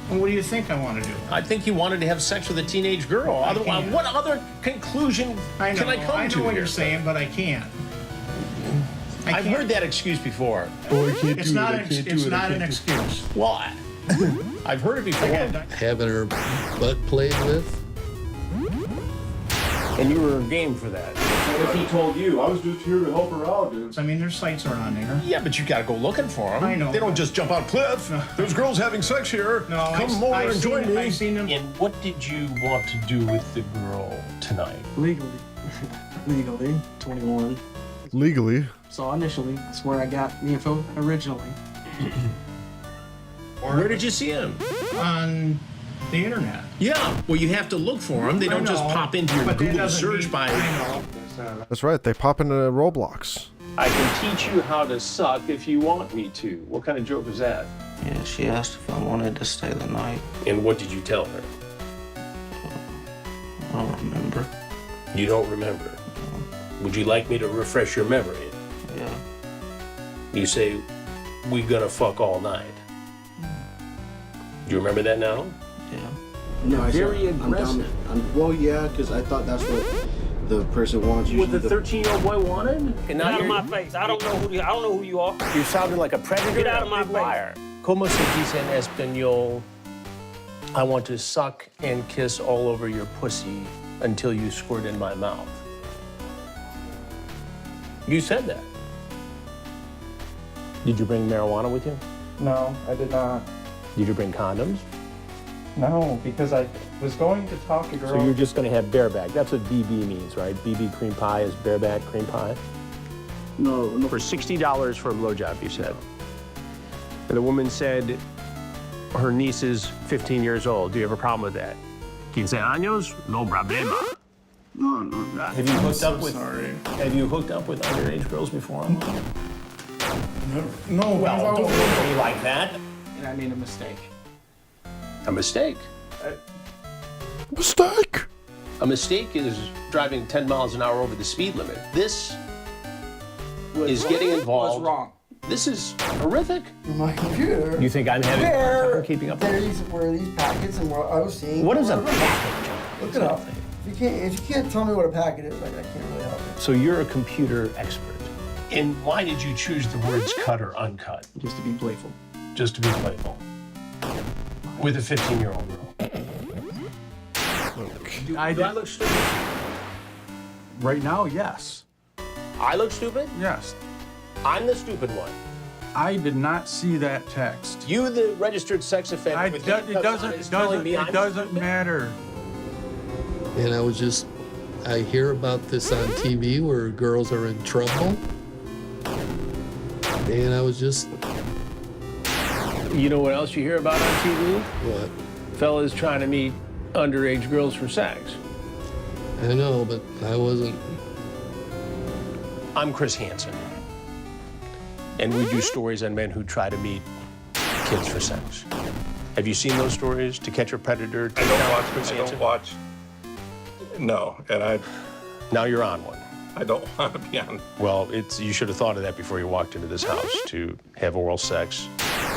What do you think I want to do? I think he wanted to have sex with a teenage girl. Otherwise, what other conclusion can I come to? I know what here? you're saying, but I can't. I've heard that excuse before. It's not an excuse. Why? I've heard it before. Having her butt played with? And you were game for that. What if he told you, I was just here to help her out, dude? I mean, their sites are on there. Yeah, but you gotta go looking for them. I know. They don't just jump out cliff. No. There's girls having sex here. No, Come over and join me. I've seen them. And what did you want to do with the girl tonight? Legally. Legally. 21. Legally. So initially, that's where I got the info originally. Where did you see him? On the internet. Yeah. Well, you have to look for them. They don't just pop into your Google search by. I know. That's right. They pop into Roblox. I can teach you how to suck if you want me to. What kind of joke is that? Yeah, she asked if I wanted to stay the night. And what did you tell her? I don't remember. You don't remember? Would you like me to refresh your memory? Yeah. You say, we gonna fuck all night. Do you remember that now? Yeah. No, I Very said, aggressive. Well, yeah, because I thought that's what the person wants. What the 13-year-old boy wanted? And Get out of my face. I don't know who you are. You sounded like a predator. Get out of my big liar. Como se dice en español? I want to suck and kiss all over your pussy until you squirt in my mouth. You said that. Did you bring marijuana with you? No, I did not. Did you bring condoms? No, because I was going to talk to girls. So you're just going to have bareback. That's what BB means, right? BB cream pie is bareback cream pie? No. For $60 for a blowjob, you said. And the woman said her niece is 15 years old. Do you have a problem with that? 15 años? No problema. No. Have you hooked up with? Have you hooked up with underage girls before? No. Well, don't look at me like that. And I made a mistake. A mistake. Mistake. A mistake is driving 10 miles an hour over the speed limit. This is getting involved. What's wrong? This is horrific. My computer. You think I'm having a hard time keeping up with this? Where these packets and what I was seeing. What is a packet? Look it up. If you can't tell me what a packet is, like, I can't really help you. So you're a computer expert. And why did you choose the words cut or uncut? Just to be playful. Just to be playful. With a 15-year-old girl. Do I look stupid? Right now, yes. I look stupid? Yes. I'm the stupid one. I did not see that text. You, the registered sex offender, It doesn't matter. And I hear about this on TV where girls are in trouble. and I was just... You know what else you hear about on TV? What? Fellas trying to meet underage girls for sex. I know, but I wasn't... I'm Chris Hansen, and we do stories on men who try to meet kids for sex. Have you seen those stories? To Catch a Predator? I don't watch Chris Hansen. I don't watch. No, and Now you're on one. I don't want to be on. Well, you should have thought of that before you walked into this house, to have oral sex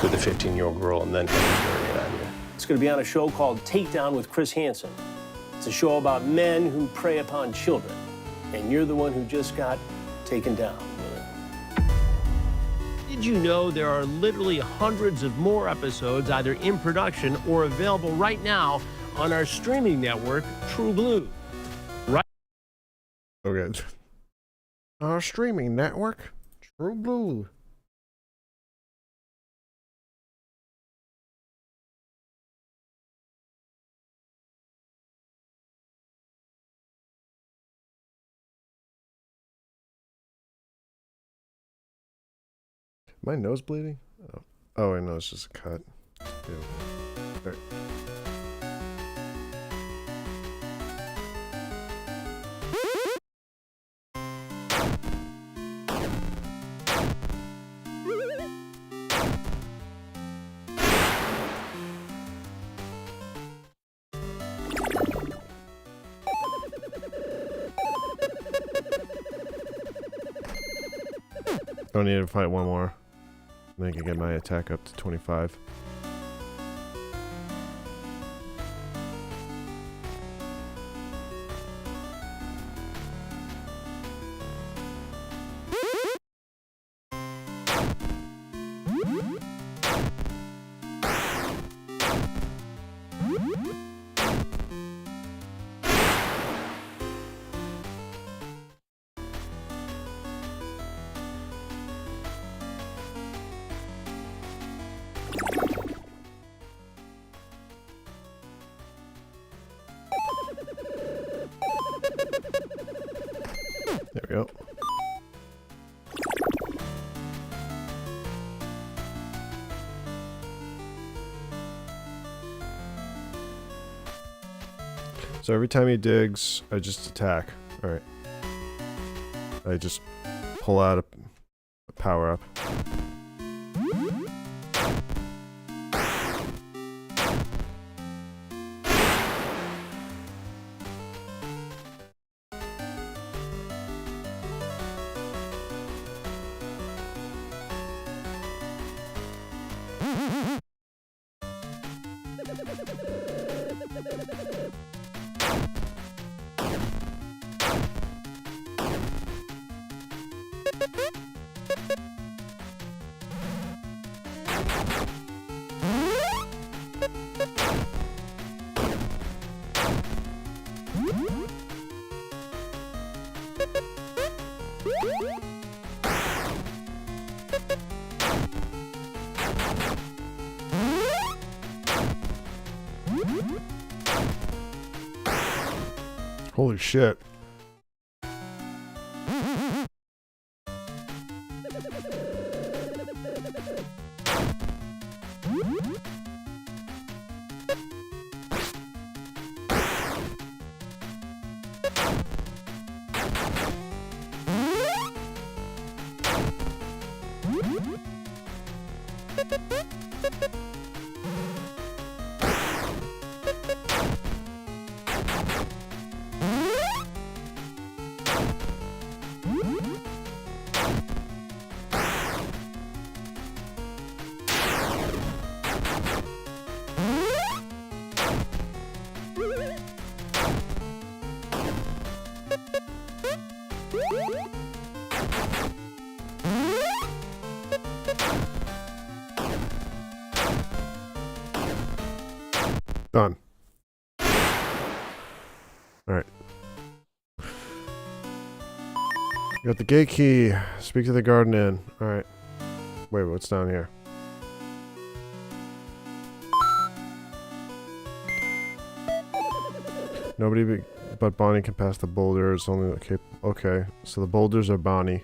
with a 15-year-old girl and then have her dirty on you. It's going to be on a show called Takedown with Chris Hansen. It's a show about men who prey upon children, and you're the one who just got taken down. Did you know there are literally hundreds of more episodes either in production or available right now on our streaming network, True Blue? Right. Okay. Our streaming network, True Blue. My nose bleeding? Oh, I know, it's just a cut. Yeah. There. I need to fight one more. Then I can get my attack up to 25. There we go. So every time he digs, I just attack. Alright. I just pull out a power up. Holy shit. Done. Alright. Got the gate key. Speak to the Garden Inn. Alright. Wait, what's down here? Nobody but Bonnie can pass the boulders. Only okay. So the boulders are Bonnie.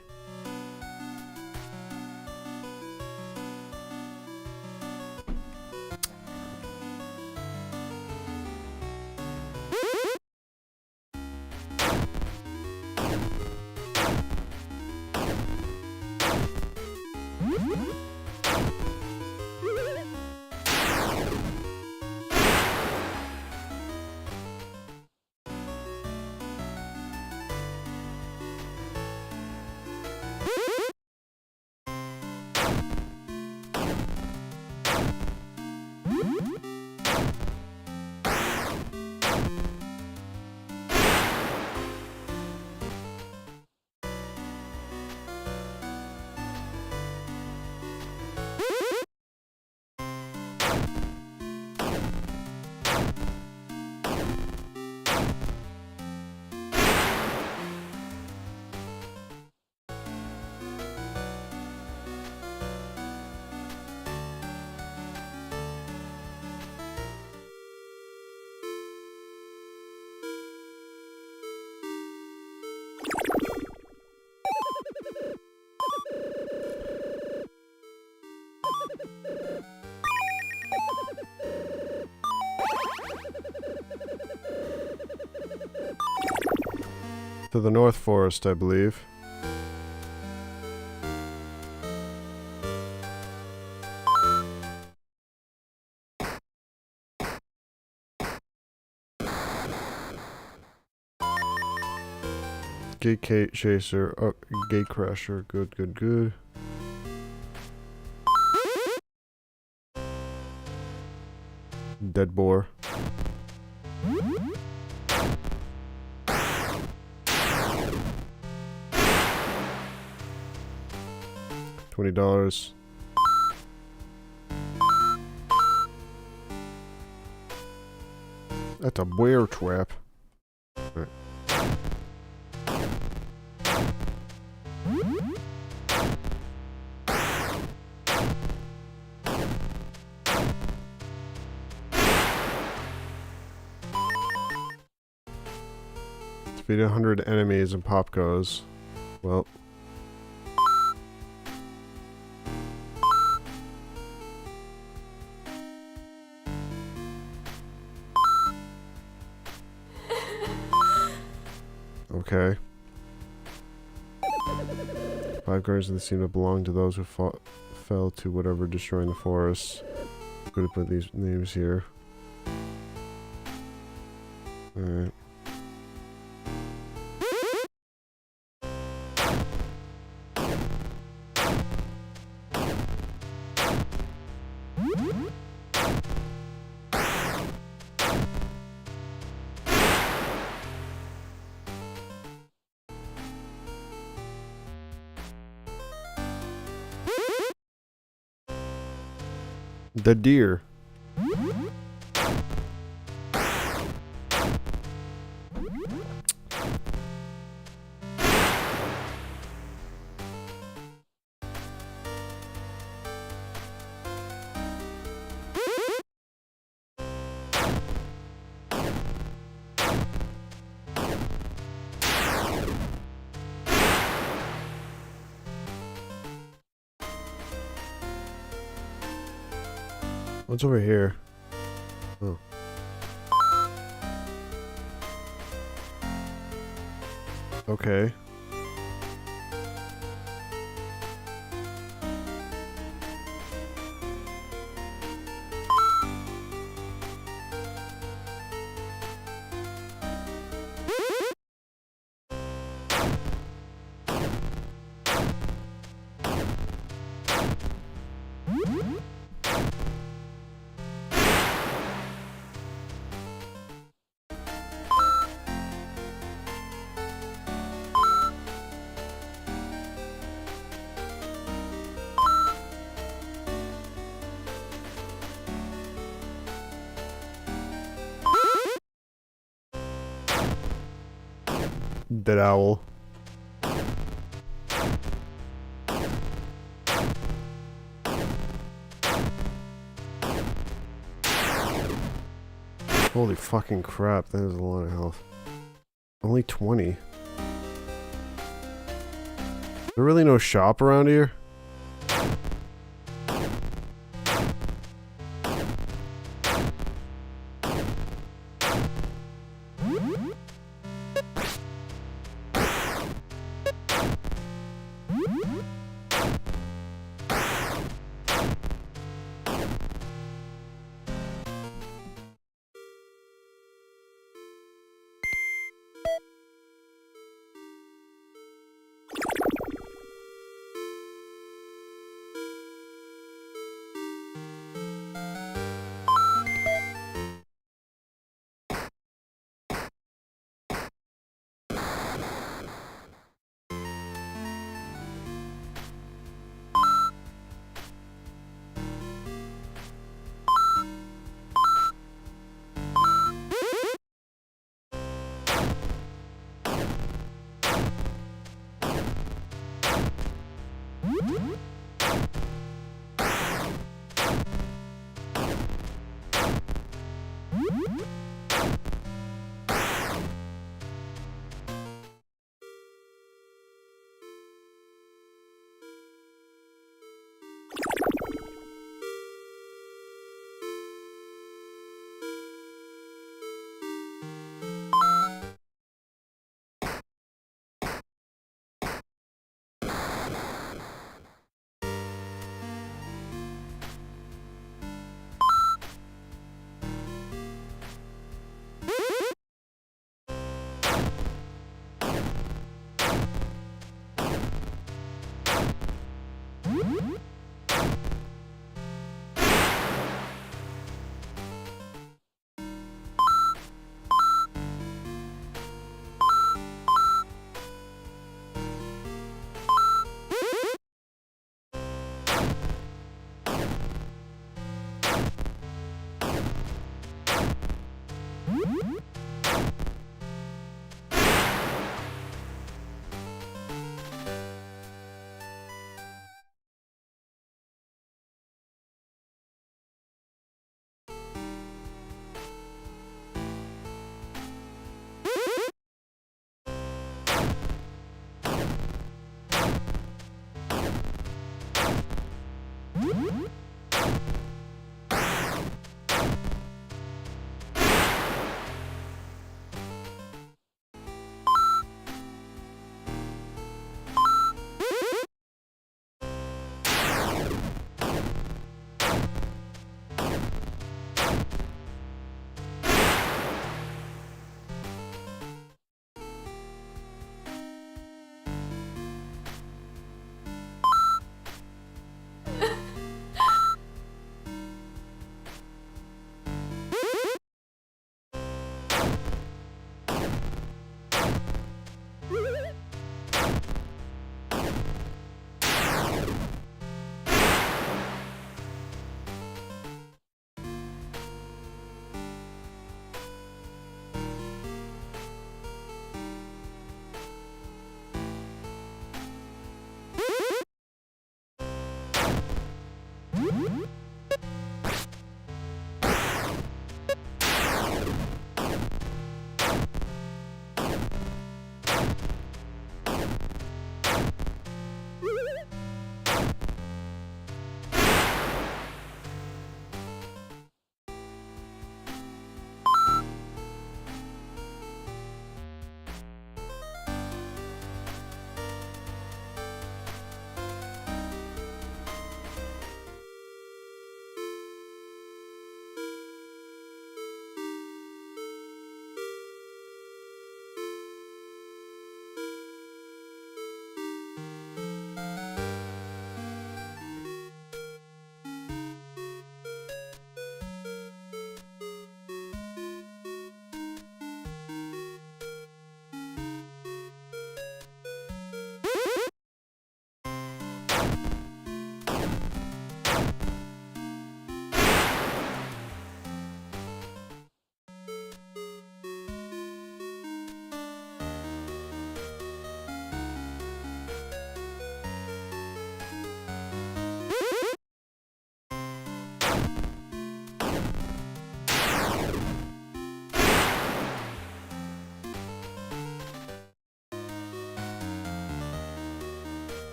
To the North Forest, I believe. Gate chaser, oh, gate crasher, good, good, good. Dead boar. $20. That's a bear trap. All right. Defeat 100 enemies and pop goes. Well. Okay. 5 guardians that seem to belong to those who fell to whatever destroying the forest. I'm going to put these names here. Alright. The deer. What's over here? Oh. Okay. Dead owl. Holy fucking crap, that is a lot of health. Only 20. Is there really no shop around here?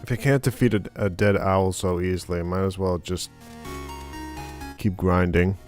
If you can't defeat a dead owl so easily, might as well just keep grinding.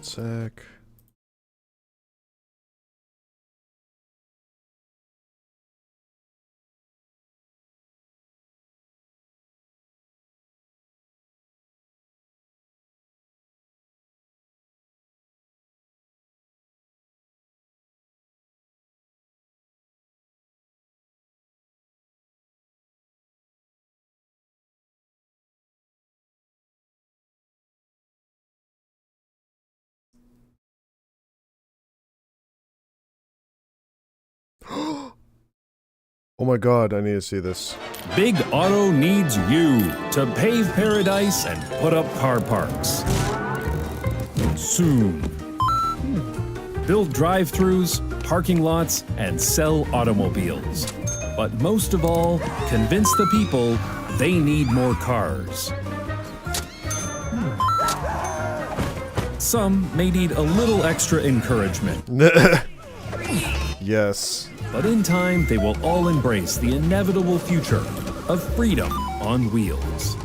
sec. Oh my god, I need to see this. Big Auto needs you to pave paradise and put up car parks. Soon. Build drive-thrus, parking lots, and sell automobiles. But most of all, convince the people they need more cars. Some may need a little extra encouragement. Yes. But in time, they will all embrace the inevitable future of freedom on wheels.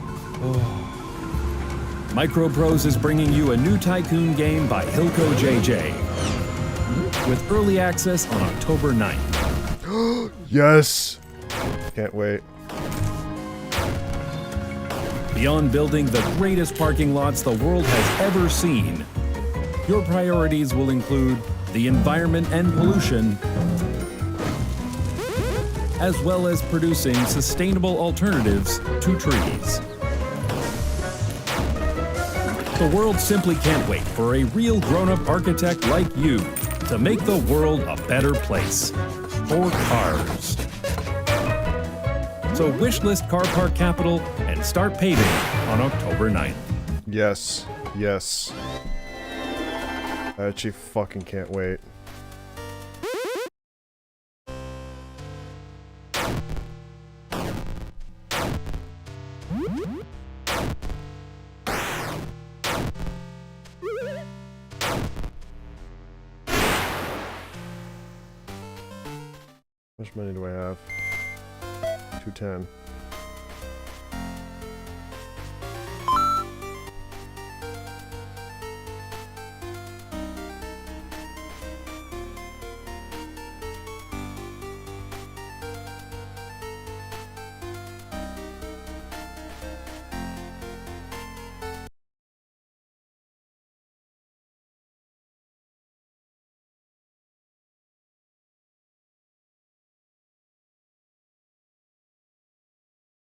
Microprose is bringing you a new Tycoon game by Hilco JJ with early access on October 9th. Yes! Can't wait. Beyond building the greatest parking lots the world has ever seen, your priorities will include the environment and pollution, as well as producing sustainable alternatives to trees. The world simply can't wait for a real grown-up architect like you to make the world a better place for cars. So wishlist Car Park Capital and start paving on October 9th. Yes. Yes. I actually fucking can't wait. How much money do I have? 210.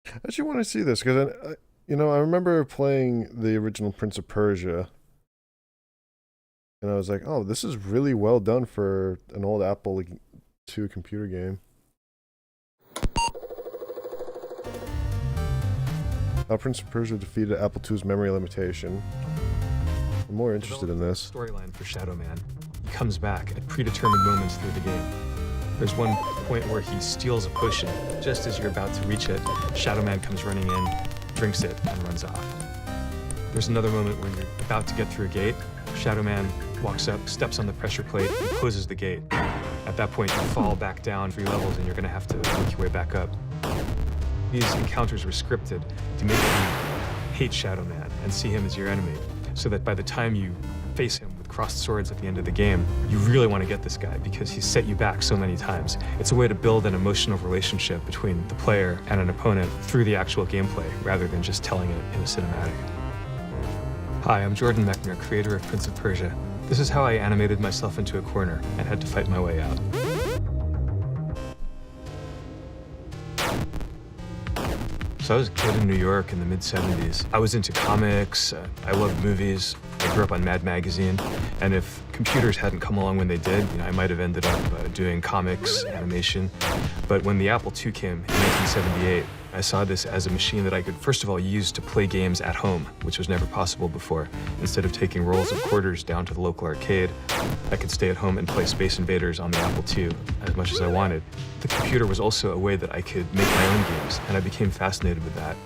I actually want to see this because I remember playing the original Prince of Persia, and I was like, "Oh, this is really well done for an old Apple II computer game." How Prince of Persia defeated Apple II's memory limitation. I'm more interested in this. Storyline for Shadow Man. He comes back at predetermined moments through the game. There's one point where he steals a potion. Just as you're about to reach it, Shadow Man comes running in, drinks it, and runs off. There's another moment when you're about to get through a gate. Shadow Man walks up, steps on the pressure plate, and closes the gate. At that point, you fall back down 3 levels, and you're going to have to work your way back up. These encounters were scripted to make you hate Shadow Man and see him as your enemy, so that by the time you face him with crossed swords at the end of the game, you really want to get this guy because he's set you back so many times. It's a way to build an emotional relationship between the player and an opponent through the actual gameplay, rather than just telling it in a cinematic. Hi, I'm Jordan Mechner, creator of Prince of Persia. This is how I animated myself into a corner and had to fight my way out. So I was a kid in New York in the mid-70s. I was into comics, I loved movies, I grew up on Mad Magazine, and if computers hadn't come along when they did, I might have ended up doing comics, animation. But when the Apple II came in 1978, I saw this as a machine that I could, first of all, use to play games at home, which was never possible before. Instead of taking rolls of quarters down to the local arcade, I could stay at home and play Space Invaders on the Apple II as much as I wanted. The computer was also a way that I could make my own games, and I became fascinated with that.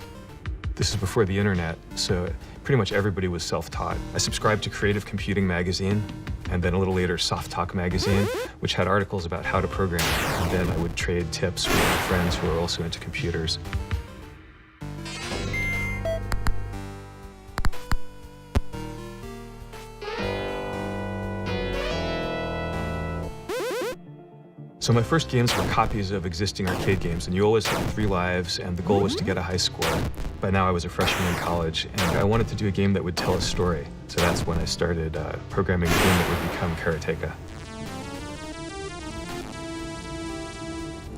This is before the internet, so pretty much everybody was self-taught. I subscribed to Creative Computing magazine, and then a little later Soft Talk magazine, which had articles about how to program. And then I would trade tips with my friends who were also into computers. So my first games were copies of existing arcade games, and you always had 3 lives, and the goal was to get a high score. By now I was a freshman in college, and I wanted to do a game that would tell a story. So that's when I started programming a game that would become Karateka.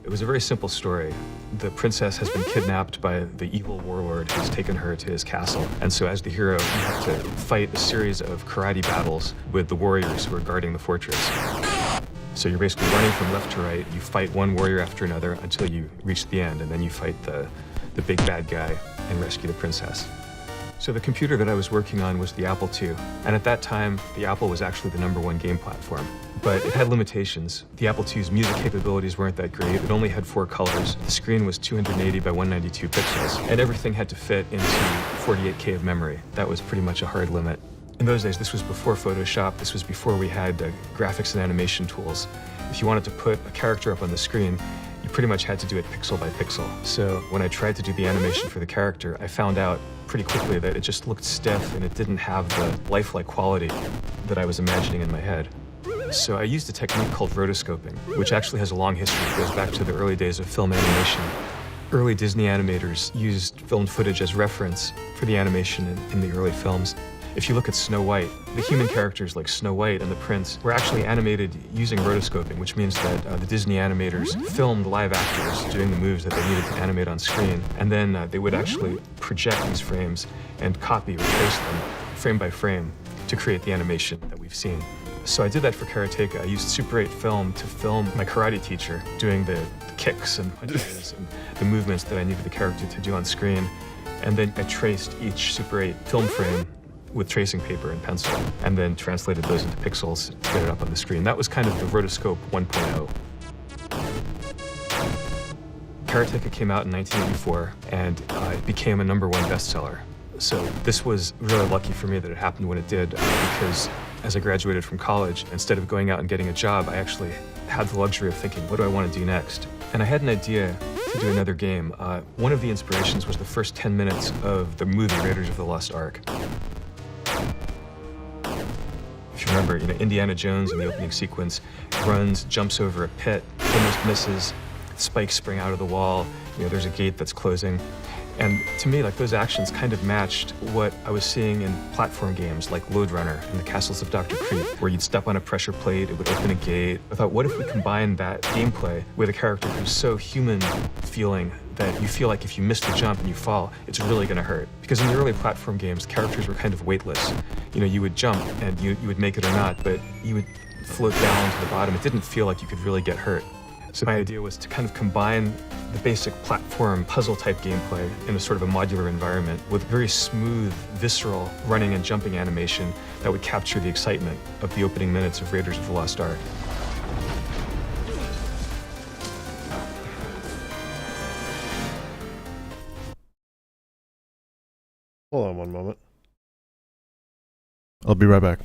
It was a very simple story. The princess has been kidnapped by the evil warlord who's taken her to his castle. And so as the hero, you have to fight a series of karate battles with the warriors who are guarding the fortress. So you're basically running from left to right. You fight one warrior after another until you reach the end, and then you fight the big bad guy and rescue the princess. So the computer that I was working on was the Apple II. And at that time, the Apple was actually the #1 game platform. But it had limitations. The Apple II's music capabilities weren't that great. It only had 4 colors. The screen was 280 by 192 pixels. And everything had to fit into 48K of memory. That was pretty much a hard limit. In those days, this was before Photoshop. This was before we had graphics and animation tools. If you wanted to put a character up on the screen, you pretty much had to do it pixel by pixel. So when I tried to do the animation for the character, I found out pretty quickly that it just looked stiff and it didn't have the lifelike quality that I was imagining in my head. So I used a technique called rotoscoping, which actually has a long history. It goes back to the early days of film animation. Early Disney animators used filmed footage as reference for the animation in the early films. If you look at Snow White, the human characters like Snow White and the Prince were actually animated using rotoscoping, which means that the Disney animators filmed live actors doing the moves that they needed to animate on screen, and then they would actually project these frames and copy or trace them frame by frame to create the animation that we've seen. So I did that for Karateka. I used Super 8 film to film my karate teacher doing the kicks and punches and the movements that I needed the character to do on screen. And then I traced each Super 8 film frame with tracing paper and pencil, and then translated those into pixels to get it up on the screen. That was kind of the Rotoscope 1.0. Karateka came out in 1984, and it became a #1 bestseller. So this was really lucky for me that it happened when it did, because as I graduated from college, instead of going out and getting a job, I actually had the luxury of thinking, what do I want to do next? And I had an idea to do another game. One of the inspirations was the first 10 minutes of the movie Raiders of the Lost Ark. If you remember, Indiana Jones in the opening sequence runs, jumps over a pit, almost misses, spikes spring out of the wall, there's a gate that's closing. And to me, those actions kind of matched what I was seeing in platform games like Lode Runner and the Castles of Dr. Creep, where you'd step on a pressure plate, it would open a gate. I thought, what if we combine that gameplay with a character who's so human-feeling that you feel like if you miss the jump and you fall, it's really going to hurt? Because in the early platform games, characters were kind of weightless. You would jump and you would make it or not, but you would float down to the bottom. It didn't feel like you could really get hurt. So my idea was to kind of combine the basic platform puzzle-type gameplay in a sort of a modular environment with very smooth, visceral running and jumping animation that would capture the excitement of the opening minutes of Raiders of the Lost Ark. Hold on one moment. I'll be right back.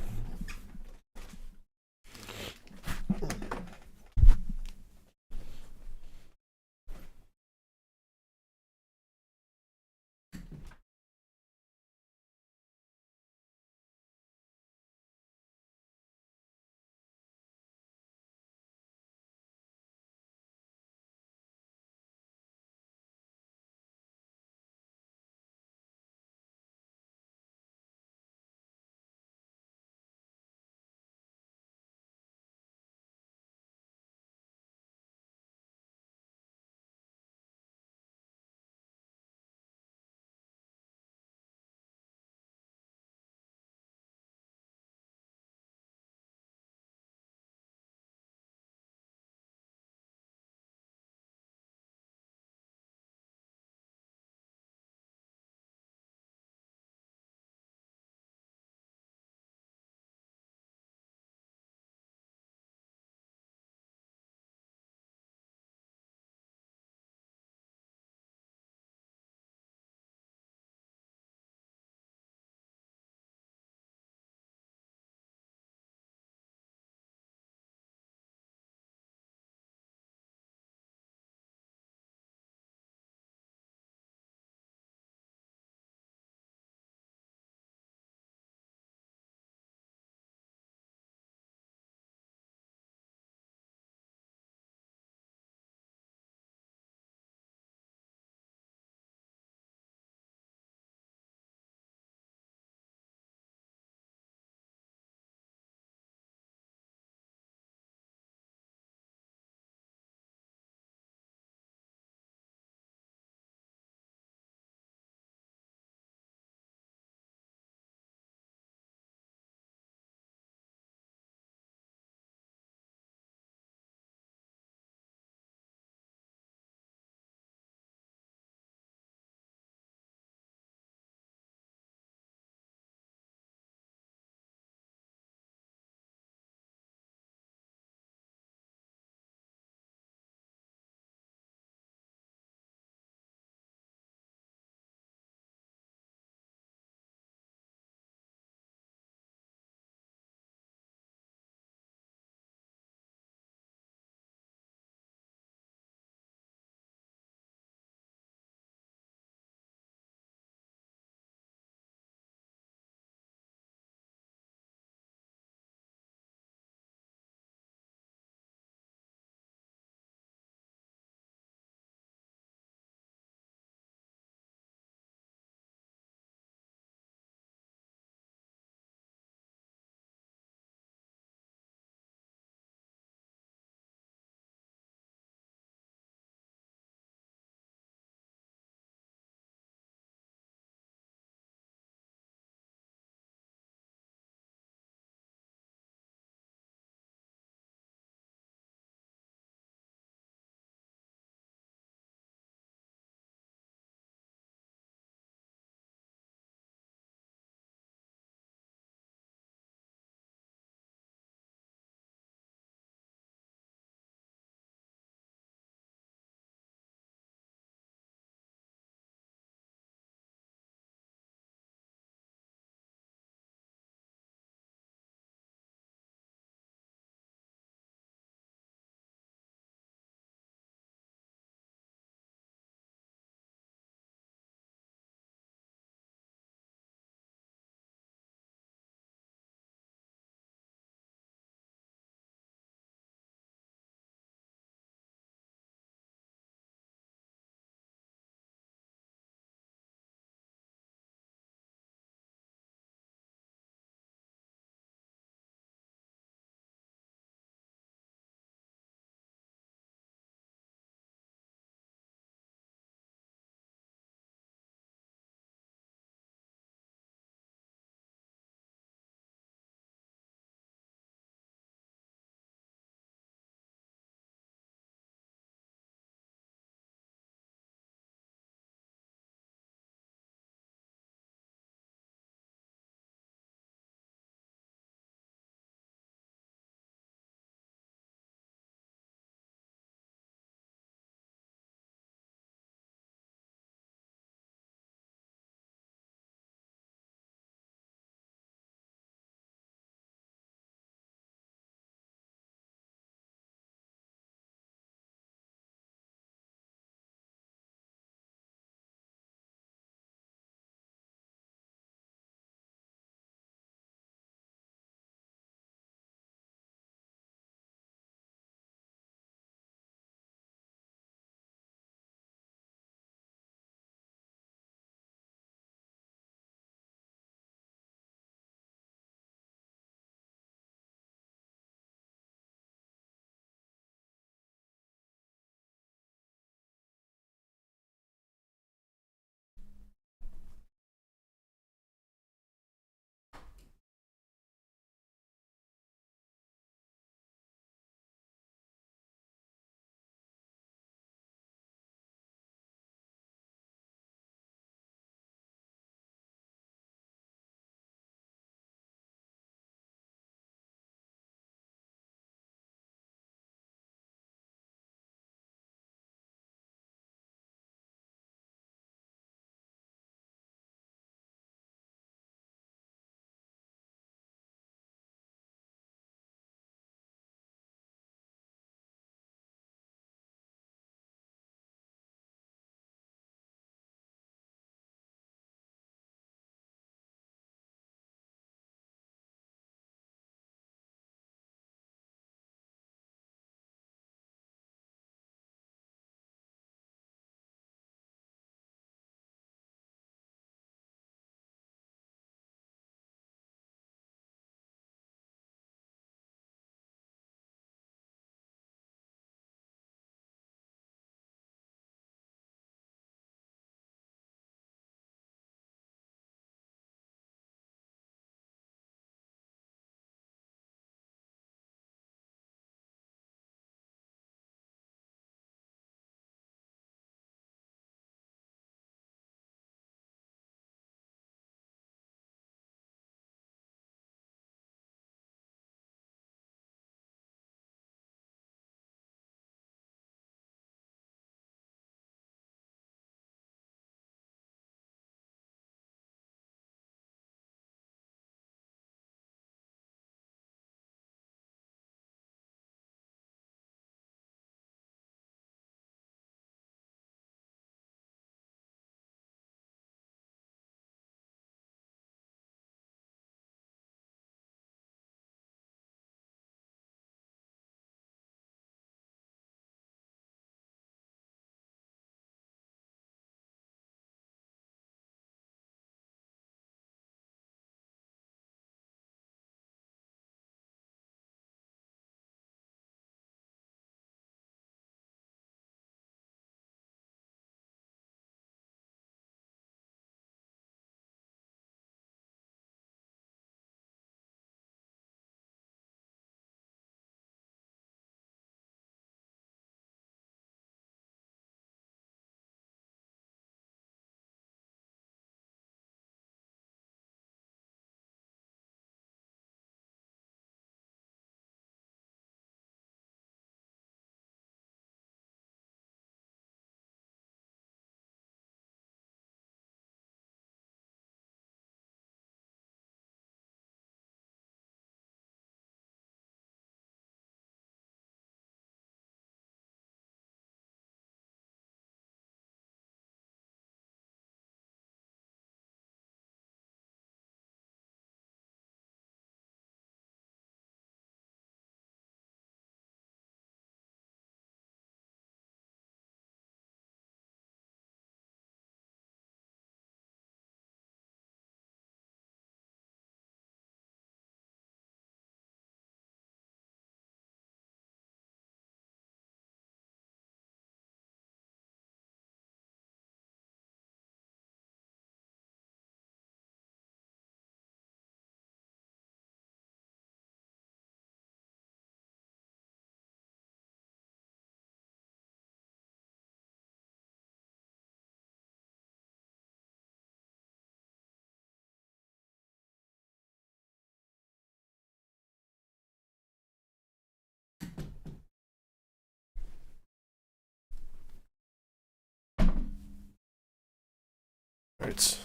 Alright.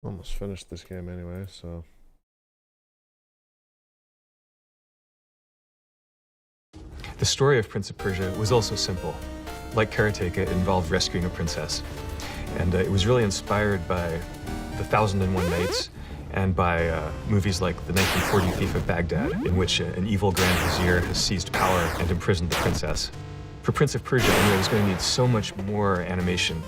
Almost finished this game anyway, so... The story of Prince of Persia was also simple. Like Karateka, it involved rescuing a princess. And it was really inspired by The 1001 Nights and by movies like The 1940 Thief of Baghdad, in which an evil Grand Vizier has seized power and imprisoned the princess. For Prince of Persia, I knew I was going to need so much more animation.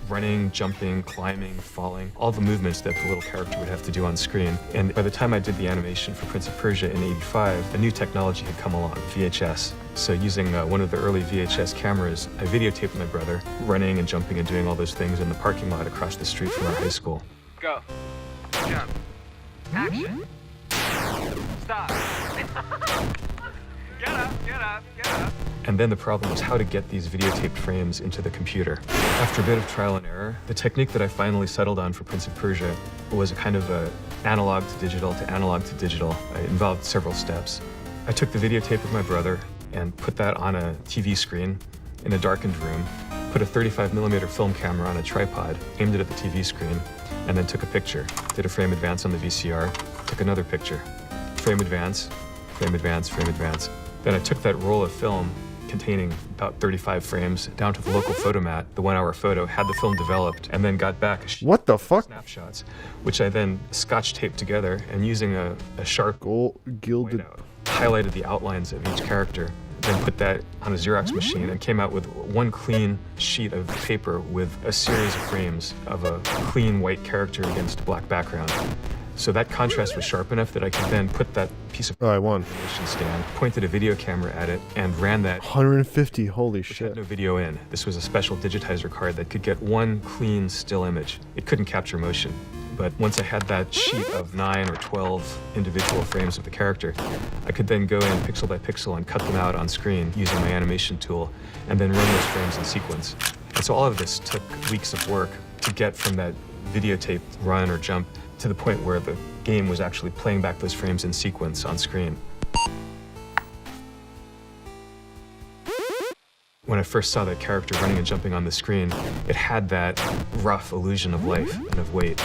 Running, jumping, climbing, falling, all the movements that the little character would have to do on screen. And by the time I did the animation for Prince of Persia in '85, a new technology had come along, VHS. So using one of the early VHS cameras, I videotaped my brother running and jumping and doing all those things in the parking lot across the street from our high school. Go. Jump. Action. Stop. Get up, get up, get up. And then the problem was how to get these videotaped frames into the computer. After a bit of trial and error, the technique that I finally settled on for Prince of Persia was a kind of analog to digital to analog to digital. It involved several steps. I took the videotape of my brother and put that on a TV screen in a darkened room, put a 35mm film camera on a tripod, aimed it at the TV screen, and then took a picture. Did a frame advance on the VCR, took another picture. Frame advance, frame advance, frame advance. Then I took that roll of film containing about 35 frames down to the local photomat, the 1-hour photo, had the film developed, and then got back what the fuck? Snapshots, which I then scotch taped together and using a sharp gilded highlighted the outlines of each character, then put that on a Xerox machine and came out with one clean sheet of paper with a series of frames of a clean white character against a black background. So that contrast was sharp enough that I could then put that piece of animation stand, pointed a video camera at it, and ran that 150, holy shit. Had no video in. This was a special digitizer card that could get one clean still image. It couldn't capture motion. But once I had that sheet of 9 or 12 individual frames of the character, I could then go in pixel by pixel and cut them out on screen using my animation tool, and then run those frames in sequence. And so all of this took weeks of work to get from that videotape run or jump to the point where the game was actually playing back those frames in sequence on screen. When I first saw that character running and jumping on the screen, it had that rough illusion of life and of weight.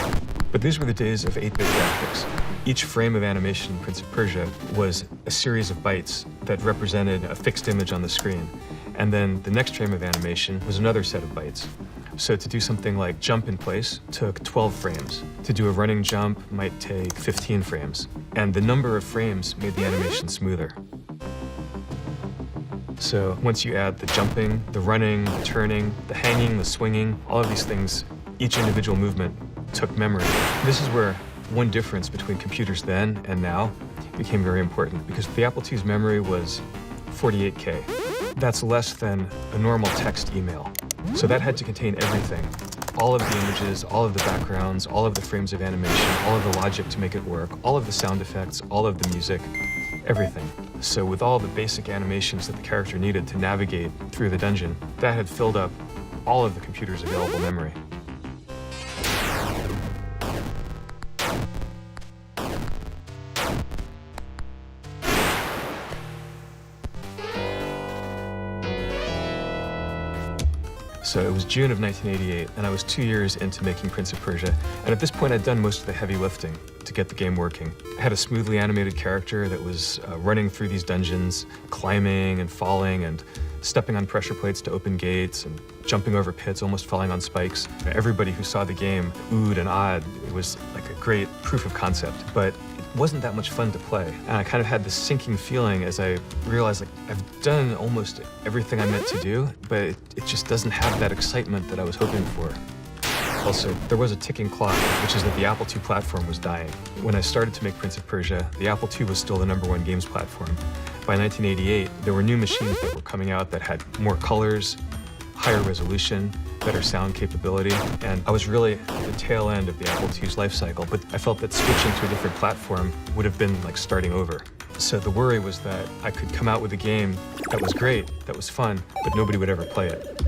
But these were the days of 8-bit graphics. Each frame of animation in Prince of Persia was a series of bytes that represented a fixed image on the screen. And then the next frame of animation was another set of bytes. So to do something like jump in place took 12 frames. To do a running jump might take 15 frames. And the number of frames made the animation smoother. So once you add the jumping, the running, the turning, the hanging, the swinging, all of these things, each individual movement took memory. This is where one difference between computers then and now became very important, because the Apple II's memory was 48K. That's less than a normal text email. So that had to contain everything. All of the images, all of the backgrounds, all of the frames of animation, all of the logic to make it work, all of the sound effects, all of the music, everything. So with all the basic animations that the character needed to navigate through the dungeon, that had filled up all of the computer's available memory. So it was June of 1988, and I was 2 years into making Prince of Persia, and at this point I'd done most of the heavy lifting to get the game working. I had a smoothly animated character that was running through these dungeons, climbing and falling and stepping on pressure plates to open gates and jumping over pits, almost falling on spikes. Everybody who saw the game oohed and ahed. It was like a great proof of concept, but it wasn't that much fun to play. And I kind of had this sinking feeling as I realized, like, I've done almost everything I meant to do, but it just doesn't have that excitement that I was hoping for. Also, there was a ticking clock, which is that the Apple II platform was dying. When I started to make Prince of Persia, the Apple II was still the #1 games platform. By 1988, there were new machines that were coming out that had more colors, higher resolution, better sound capability, and I was really at the tail end of the Apple II's life cycle, but I felt that switching to a different platform would have been like starting over. So the worry was that I could come out with a game that was great, that was fun, but nobody would ever play it.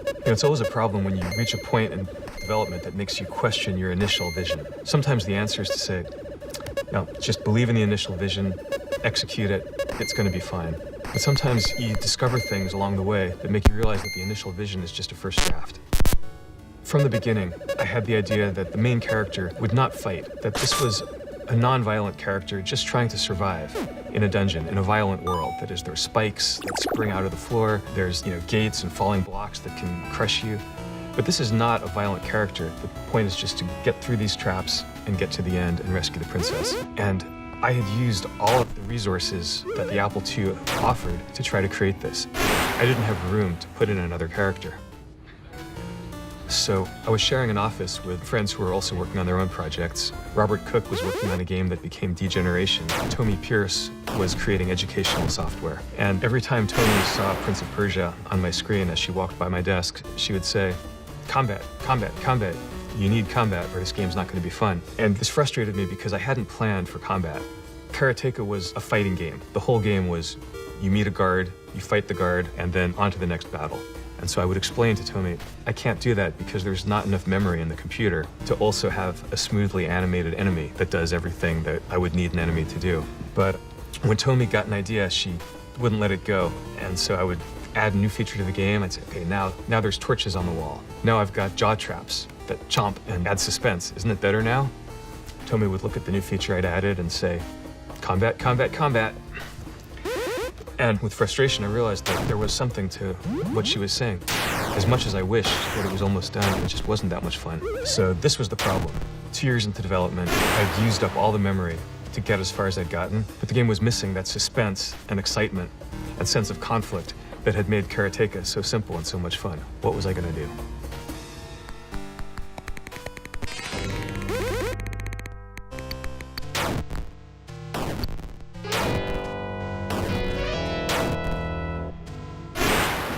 You know, it's always a problem when you reach a point in development that makes you question your initial vision. Sometimes the answer is to say, no, just believe in the initial vision, execute it, it's going to be fine. But sometimes you discover things along the way that make you realize that the initial vision is just a first draft. From the beginning, I had the idea that the main character would not fight, that this was a non-violent character just trying to survive in a dungeon, in a violent world. That is, there are spikes that spring out of the floor, there's gates and falling blocks that can crush you. But this is not a violent character. The point is just to get through these traps and get to the end and rescue the princess. And I had used all of the resources that the Apple II offered to try to create this. I didn't have room to put in another character. So I was sharing an office with friends who were also working on their own projects. Robert Cook was working on a game that became Degeneration. Tommy Pierce was creating educational software. And every time Tommy saw Prince of Persia on my screen as she walked by my desk, she would say, "Combat, combat, combat. You need combat or this game's not going to be fun." And this frustrated me because I hadn't planned for combat. Karateka was a fighting game. The whole game was you meet a guard, you fight the guard, and then on to the next battle. And so I would explain to Tommy, I can't do that because there's not enough memory in the computer to also have a smoothly animated enemy that does everything that I would need an enemy to do. But when Tommy got an idea, she wouldn't let it go. And so I would add a new feature to the game. I'd say, okay, now there's torches on the wall. Now I've got jaw traps that chomp and add suspense. Isn't it better now? Tommy would look at the new feature I'd added and say, combat, combat, combat. And with frustration, I realized that there was something to what she was saying. As much as I wished that it was almost done, it just wasn't that much fun. So this was the problem. 2 years into development, I'd used up all the memory to get as far as I'd gotten, but the game was missing that suspense and excitement and sense of conflict that had made Karateka so simple and so much fun. What was I gonna do?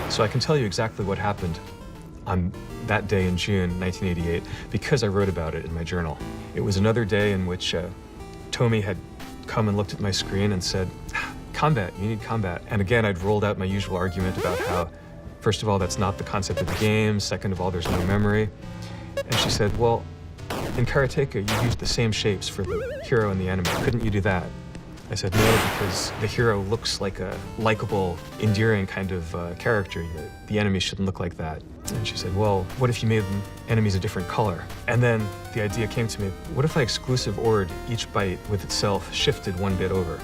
So I can tell you exactly what happened on that day in June 1988 because I wrote about it in my journal. It was another day in which Tommy had come and looked at my screen and said, "Combat, you need combat." And again, I'd rolled out my usual argument about how, first of all, that's not the concept of the game. Second of all, there's no memory. And she said, well, in Karateka, you used the same shapes for the hero and the enemy. Couldn't you do that? I said, no, because the hero looks like a likable, endearing kind of character. The enemy shouldn't look like that. And she said, well, what if you made enemies a different color? And then the idea came to me, what if I exclusive OR'd each byte with itself shifted 1 bit over?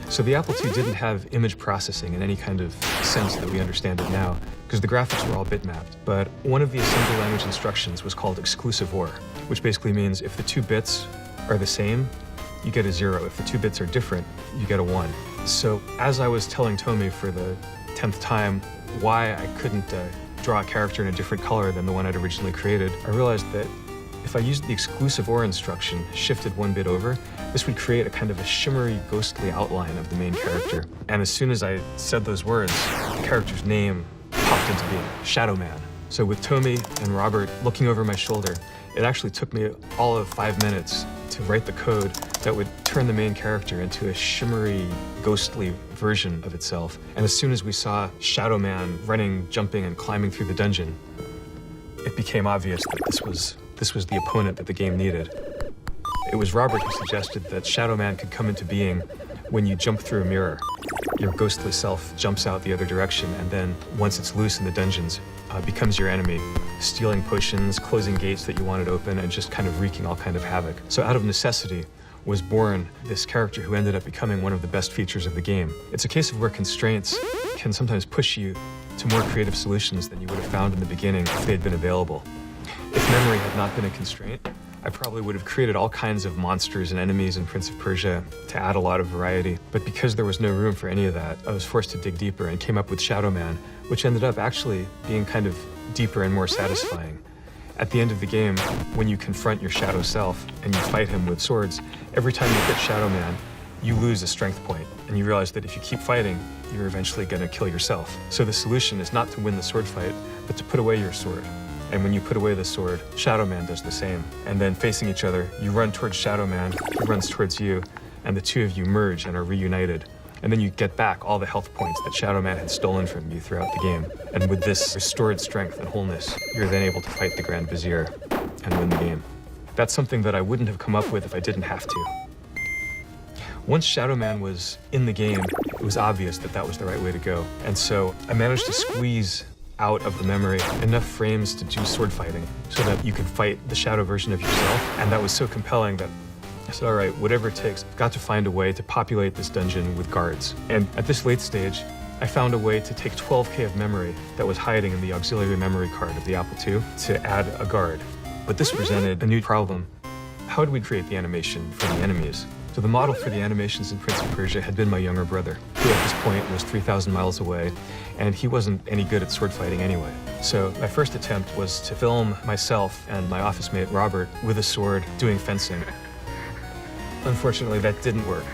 So the Apple II didn't have image processing in any kind of sense that we understand it now, because the graphics were all bitmapped. But one of the assembly language instructions was called exclusive OR, which basically means if the 2 bits are the same, you get a 0. If the 2 bits are different, you get a 1. So as I was telling Tommy for the 10th time why I couldn't draw a character in a different color than the one I'd originally created, I realized that if I used the exclusive OR instruction, shifted 1 bit over, this would create a kind of a shimmery, ghostly outline of the main character. And as soon as I said those words, the character's name popped into being, Shadow Man. So with Tommy and Robert looking over my shoulder, it actually took me all of 5 minutes to write the code that would turn the main character into a shimmery, ghostly version of itself. And as soon as we saw Shadow Man running, jumping, and climbing through the dungeon, it became obvious that this was the opponent that the game needed. It was Robert who suggested that Shadow Man could come into being when you jump through a mirror. Your ghostly self jumps out the other direction, and then once it's loose in the dungeons, becomes your enemy, stealing potions, closing gates that you wanted open, and just kind of wreaking all kind of havoc. So out of necessity was born this character who ended up becoming one of the best features of the game. It's a case of where constraints can sometimes push you to more creative solutions than you would have found in the beginning if they had been available. If memory had not been a constraint, I probably would have created all kinds of monsters and enemies in Prince of Persia to add a lot of variety. But because there was no room for any of that, I was forced to dig deeper and came up with Shadow Man, which ended up actually being kind of deeper and more satisfying. At the end of the game, when you confront your shadow self and you fight him with swords, every time you hit Shadow Man, you lose a strength point, and you realize that if you keep fighting, you're eventually going to kill yourself. So the solution is not to win the sword fight, but to put away your sword. And when you put away the sword, Shadow Man does the same. And then facing each other, you run towards Shadow Man, he runs towards you, and the two of you merge and are reunited. And then you get back all the health points that Shadow Man had stolen from you throughout the game. And with this restored strength and wholeness, you're then able to fight the Grand Vizier and win the game. That's something that I wouldn't have come up with if I didn't have to. Once Shadow Man was in the game, It was obvious that that was the right way to go. And so I managed to squeeze out of the memory enough frames to do sword fighting so that you could fight the shadow version of yourself. And that was so compelling that I said, all right, whatever it takes, I've got to find a way to populate this dungeon with guards. And at this late stage, I found a way to take 12K of memory that was hiding in the auxiliary memory card of the Apple II to add a guard. But this presented a new problem. How do we create the animation for the enemies? So the model for the animations in Prince of Persia had been my younger brother, who at this point was 3,000 miles away, and he wasn't any good at sword fighting anyway. So my first attempt was to film myself and my office mate Robert with a sword doing fencing. Unfortunately, that didn't work.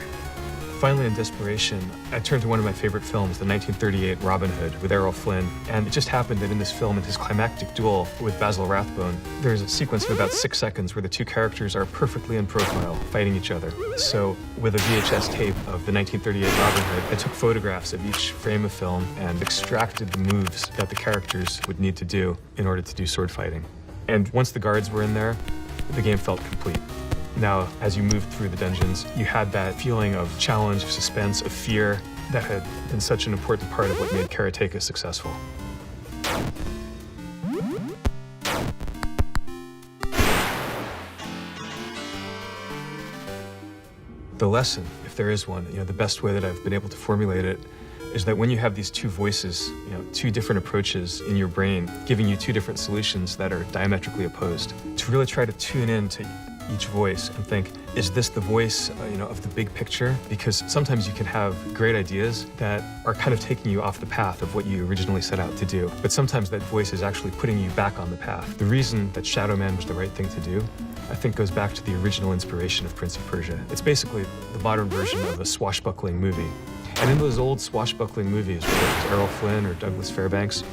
Finally, in desperation, I turned to one of my favorite films, the 1938 Robin Hood with Errol Flynn. And it just happened that in this film, in his climactic duel with Basil Rathbone, there's a sequence of about 6 seconds where the two characters are perfectly in profile, fighting each other. So with a VHS tape of the 1938 Robin Hood, I took photographs of each frame of film and extracted the moves that the characters would need to do in order to do sword fighting. And once the guards were in there, the game felt complete. Now, as you moved through the dungeons, you had that feeling of challenge, of suspense, of fear that had been such an important part of what made Karateka successful. The lesson, if there is one, the best way that I've been able to formulate it is that when you have these two voices, two different approaches in your brain, giving you two different solutions that are diametrically opposed, to really try to tune in to each voice and think, is this the voice, of the big picture? Because sometimes you can have great ideas that are kind of taking you off the path of what you originally set out to do. But sometimes that voice is actually putting you back on the path. The reason that Shadow Man was the right thing to do, I think, goes back to the original inspiration of Prince of Persia. It's basically the modern version of a swashbuckling movie. And in those old swashbuckling movies, whether it was Errol Flynn or Douglas Fairbanks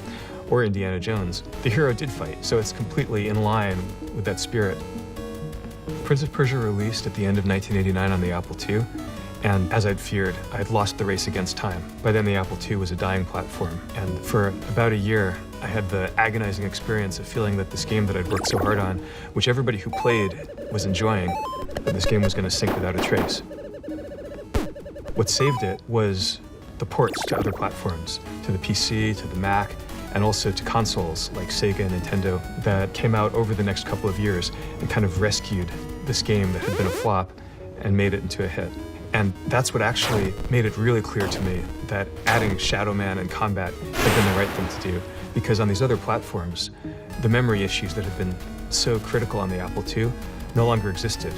or Indiana Jones, the hero did fight, so it's completely in line with that spirit. Prince of Persia released at the end of 1989 on the Apple II, and as I'd feared, I'd lost the race against time. By then the Apple II was a dying platform, and for about a year, I had the agonizing experience of feeling that this game that I'd worked so hard on, which everybody who played was enjoying, that this game was going to sink without a trace. What saved it was the ports to other platforms, to the PC, to the Mac, and also to consoles like Sega and Nintendo that came out over the next couple of years and kind of rescued this game that had been a flop and made it into a hit. And that's what actually made it really clear to me that adding Shadow Man and combat had been the right thing to do, because on these other platforms, the memory issues that had been so critical on the Apple II no longer existed.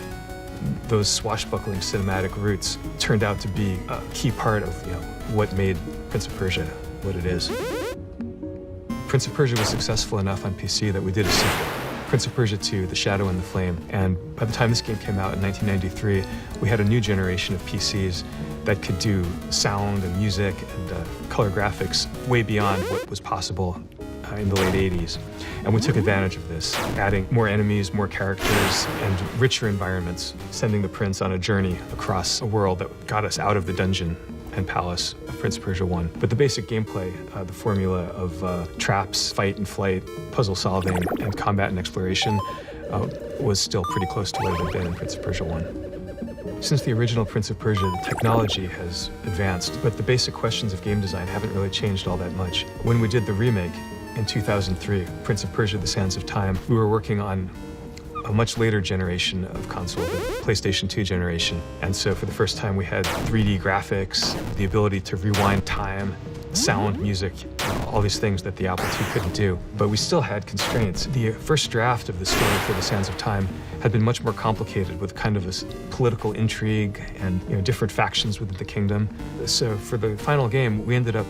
Those swashbuckling cinematic roots turned out to be a key part of what made Prince of Persia what it is. Prince of Persia was successful enough on PC that we did a sequel, Prince of Persia 2, The Shadow and the Flame. And by the time this game came out in 1993, we had a new generation of PCs that could do sound and music and color graphics way beyond what was possible in the late 80s. And we took advantage of this, adding more enemies, more characters, and richer environments, sending the prince on a journey across a world that got us out of the dungeon and palace of Prince of Persia 1. But the basic gameplay, the formula of traps, fight and flight, puzzle solving, and combat and exploration was still pretty close to what it had been in Prince of Persia 1. Since the original Prince of Persia, the technology has advanced, but the basic questions of game design haven't really changed all that much. When we did the remake in 2003, Prince of Persia: The Sands of Time, we were working on a much later generation of console, the PlayStation 2 generation. And so for the first time, we had 3D graphics, the ability to rewind time, sound, music, all these things that the Apple II couldn't do. But we still had constraints. The first draft of the story for The Sands of Time had been much more complicated, with kind of a political intrigue and different factions within the kingdom. So for the final game, we ended up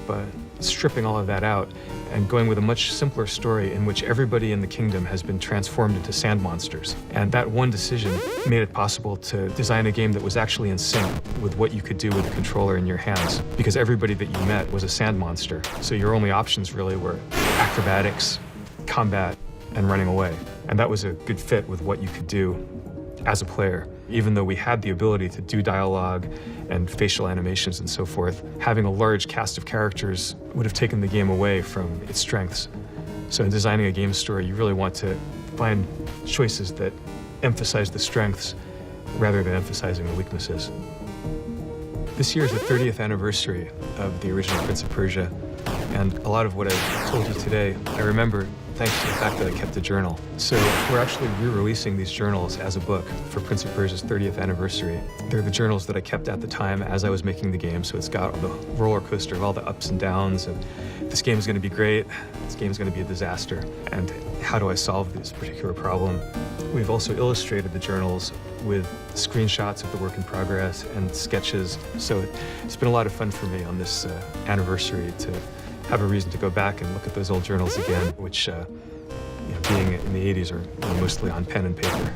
stripping all of that out and going with a much simpler story in which everybody in the kingdom has been transformed into sand monsters. And that one decision made it possible to design a game that was actually in sync with what you could do with a controller in your hands, because everybody that you met was a sand monster. So your only options really were acrobatics, combat, and running away. And that was a good fit with what you could do as a player. Even though we had the ability to do dialogue and facial animations and so forth, having a large cast of characters would have taken the game away from its strengths. So in designing a game story, you really want to find choices that emphasize the strengths rather than emphasizing the weaknesses. This year is the 30th anniversary of the original Prince of Persia, and a lot of what I told you today, I remember thanks to the fact that I kept a journal. So we're actually re-releasing these journals as a book for Prince of Persia's 30th anniversary. They're the journals that I kept at the time as I was making the game, so it's got the roller coaster of all the ups and downs of this game is going to be great, this game is going to be a disaster, and how do I solve this particular problem? We've also illustrated the journals with screenshots of the work in progress and sketches, so it's been a lot of fun for me on this anniversary to have a reason to go back and look at those old journals again, which, being in the 80s are mostly on pen and paper.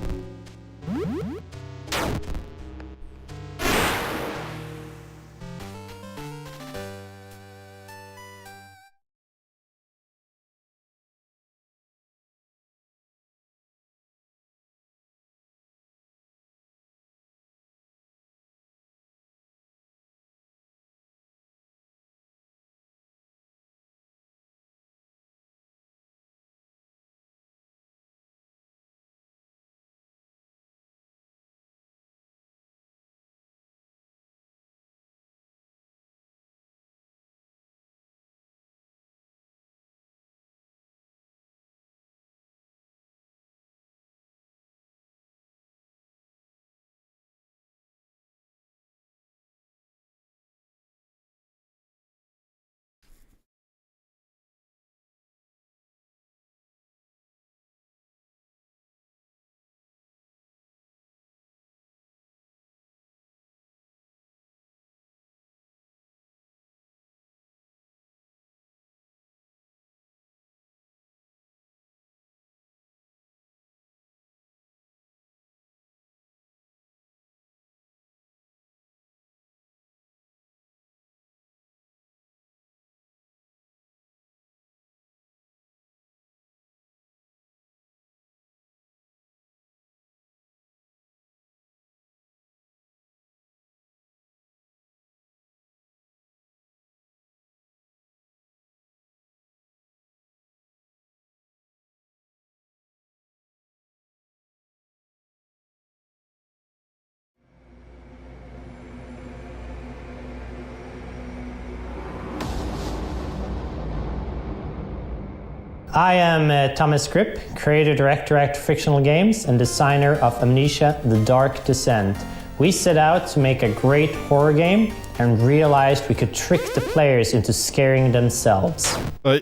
I am Thomas Grip, creator, director, actor, fictional games, and designer of Amnesia: The Dark Descent. We set out to make a great horror game and realized we could trick the players into scaring themselves. I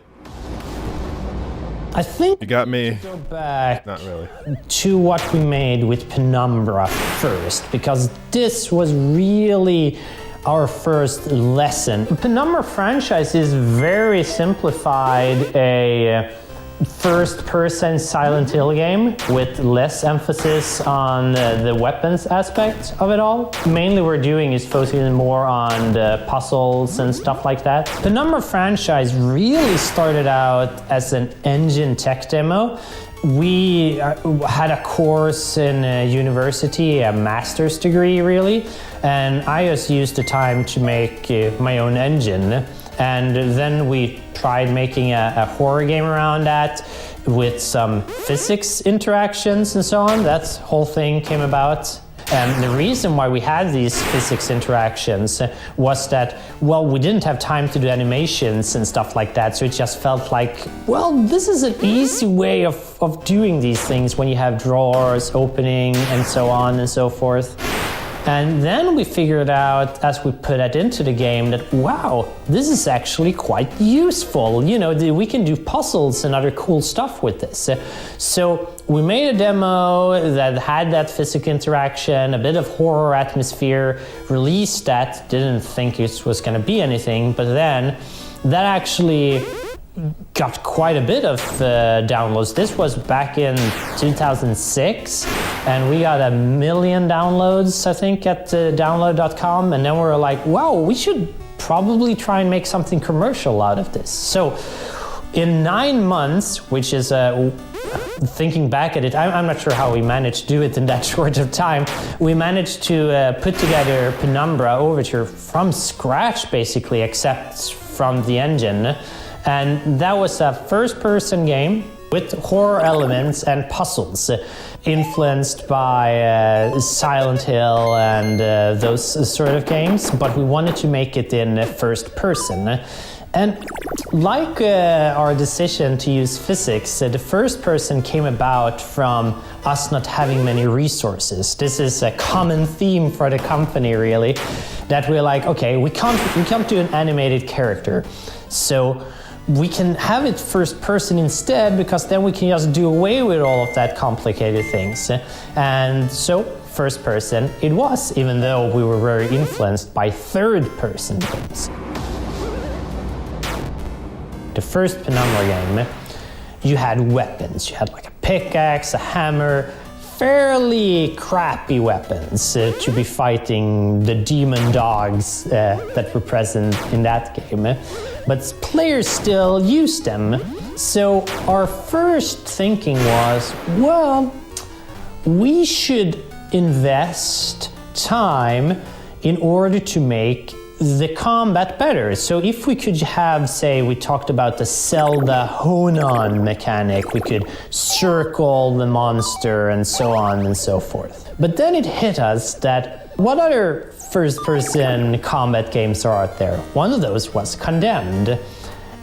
think you got me. Go back Not really. to what we made with Penumbra first, because this was really our first lesson. The Penumbra franchise is very simplified, a first-person Silent Hill game with less emphasis on the weapons aspect of it all. Mainly what we're doing is focusing more on the puzzles and stuff like that. The Penumbra franchise really started out as an engine tech demo. We had a course in university, a master's degree really, and I just used the time to make my own engine. And then we tried making a horror game around that with some physics interactions and so on. That whole thing came about. And the reason why we had these physics interactions was that, well, we didn't have time to do animations and stuff like that, so it just felt like, well, this is an easy way of doing these things when you have drawers opening and so on and so forth. And then we figured out, as we put it into the game, that wow, this is actually quite useful. You know, we can do puzzles and other cool stuff with this. So we made a demo that had that physics interaction, a bit of horror atmosphere, released that, didn't think it was going to be anything, but then that actually got quite a bit of downloads. This was back in 2006, and we got 1 million downloads, I think, at download.com, and then we were like, wow, we should probably try and make something commercial out of this. So in 9 months, which is thinking back at it, I'm not sure how we managed to do it in that short of time. We managed to put together Penumbra Overture from scratch, basically, except from the engine. And that was a first-person game with horror elements and puzzles, influenced by Silent Hill and those sort of games, but we wanted to make it in first person. And like our decision to use physics, the first person came about from us not having many resources. This is a common theme for the company, really, that we're like, okay, we can't do an animated character, so we can have it first person instead, because then we can just do away with all of that complicated things. And so first person it was, even though we were very influenced by third person games. The first Penumbra game, you had weapons. You had like a pickaxe, a hammer, fairly crappy weapons to be fighting the demon dogs that were present in that game. But players still used them. So our first thinking was, well, we should invest time in order to make the combat better. So if we could have, say, we talked about the Zelda Honan mechanic, we could circle the monster and so on and so forth. But then it hit us that what other first-person combat games are out there? One of those was Condemned.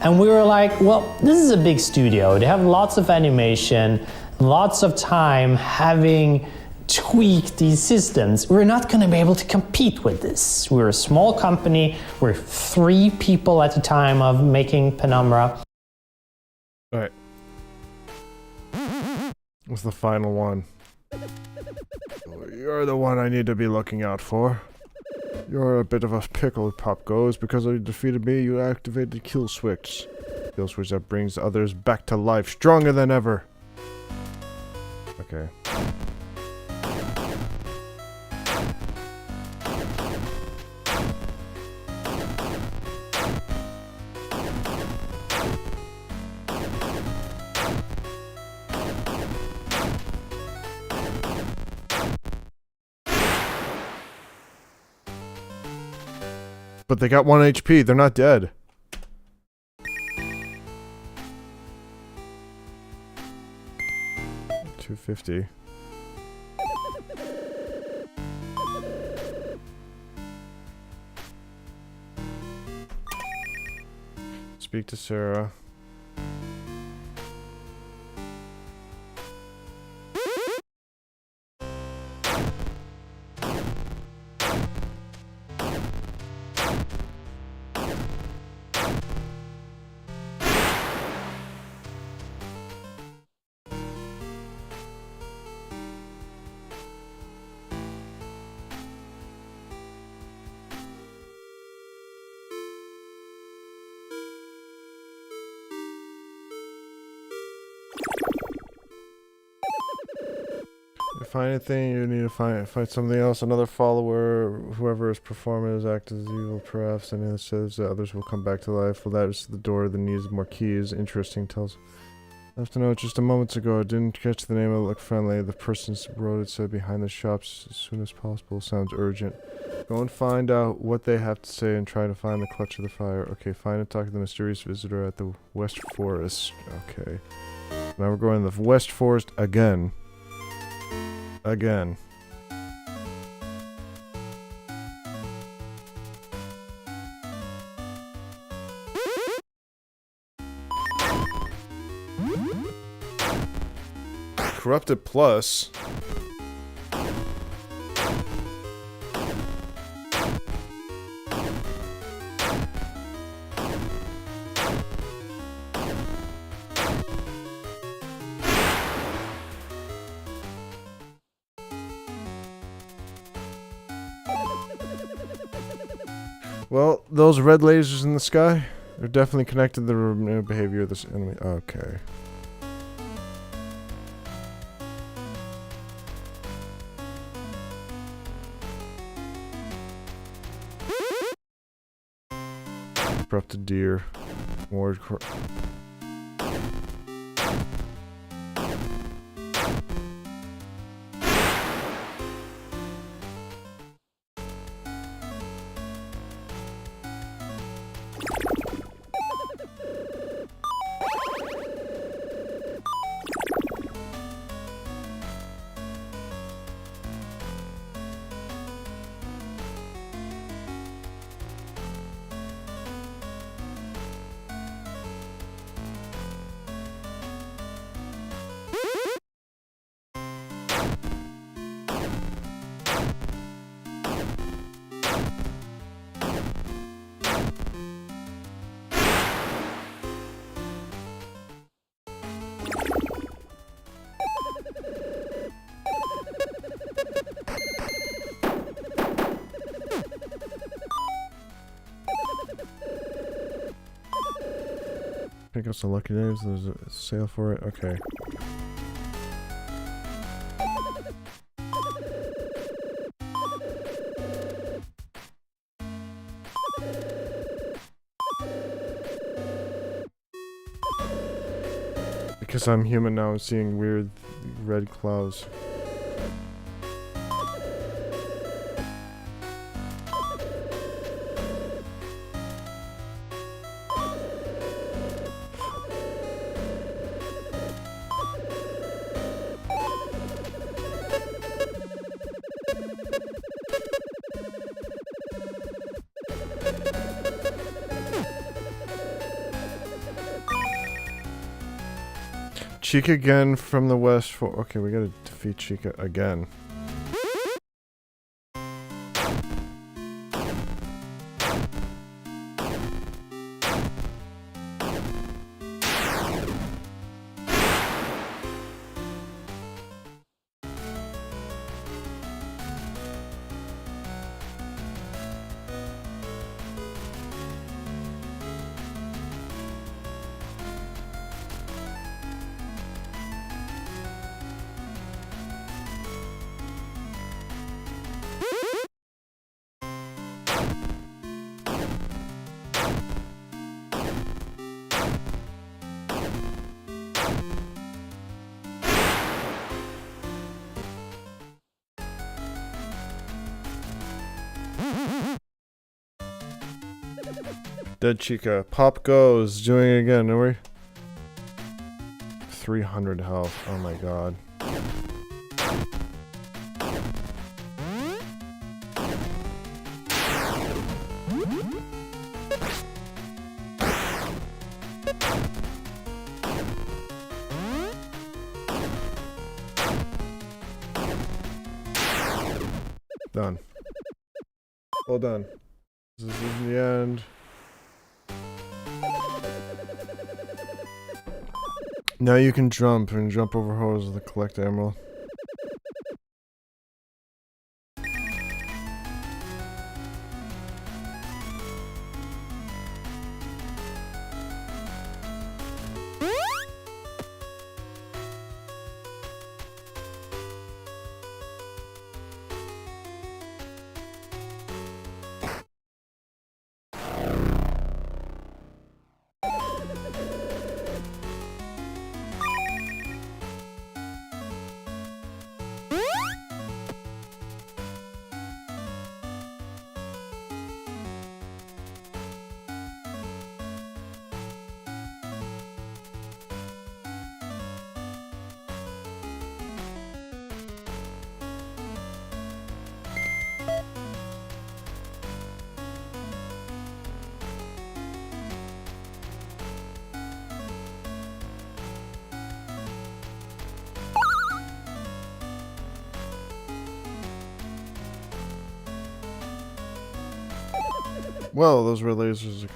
And we were like, well, this is a big studio. They have lots of animation, lots of time having tweak these systems. We're not going to be able to compete with this. We're a small company. We're 3 people at the time of making Penumbra. All right. What's the final one? You're the one I need to be looking out for. You're a bit of a pickle, Pop goes. Because you defeated me, you activated the kill switch. Kill switch that brings others back to life, stronger than ever. Okay. But they got 1 HP, they're not dead. $250. Speak to Sarah. Find anything, you need to find something else, another follower, whoever is performing is acting as evil, perhaps, and it says that others will come back to life. Well, that is the door that needs more keys. Interesting, tells. I have to know, just a moment ago, I didn't catch the name, it looked friendly. The person wrote it said behind the shops as soon as possible. Sounds urgent. Go and find out what they have to say and try to find the clutch of the fire. Okay, find and talk to the mysterious visitor at the West Forest. Okay. Now we're going to the West Forest again. Again. Corrupted Plus. Well, those red lasers in the sky, they're definitely connected to the behavior of this enemy. Okay. Corrupted deer. Ward. Pick up some lucky names. There's a sale for it. Okay. Because I'm human now, I'm seeing weird red clouds. Chica again from the west for— okay, we gotta defeat Chica again. Dead Chica. Pop goes. Doing it again, are we? 300 health. Oh my god. Done. Well done. This is the end. Now you can jump and jump over hose to collect emerald. Well, those were lasers.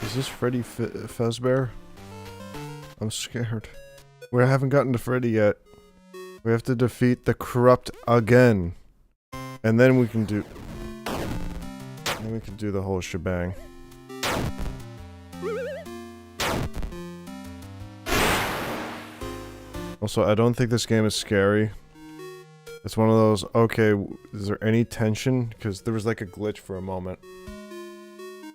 Is this Freddy Fazbear? I'm scared. We haven't gotten to Freddy yet. We have to defeat the corrupt again. And then we can do... then we can do the whole shebang. Also, I don't think this game is scary. It's one of those, okay, is there any tension? Because there was like a glitch for a moment.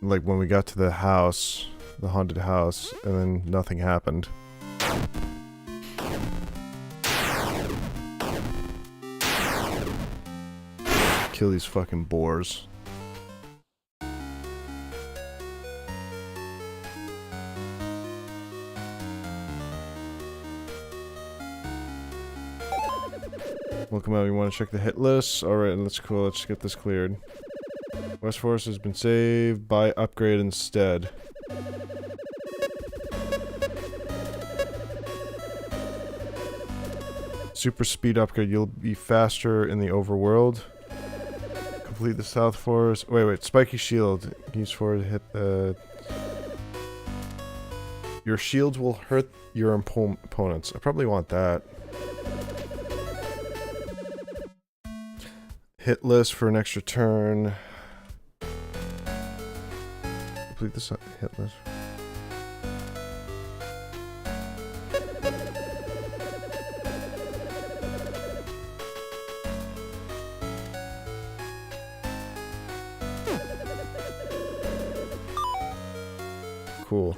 Like when we got to the house, the haunted house, and then nothing happened. Kill these fucking boars. Welcome out, you want to check the hit list? Alright, that's cool, let's get this cleared. West Forest has been saved by upgrade instead. Super speed upgrade. You'll be faster in the overworld. Complete the South Forest. Wait. Spiky shield. Use forward to hit the... Your shields will hurt your opponents. I probably want that. Hit list for an extra turn. Complete the hit list. Cool.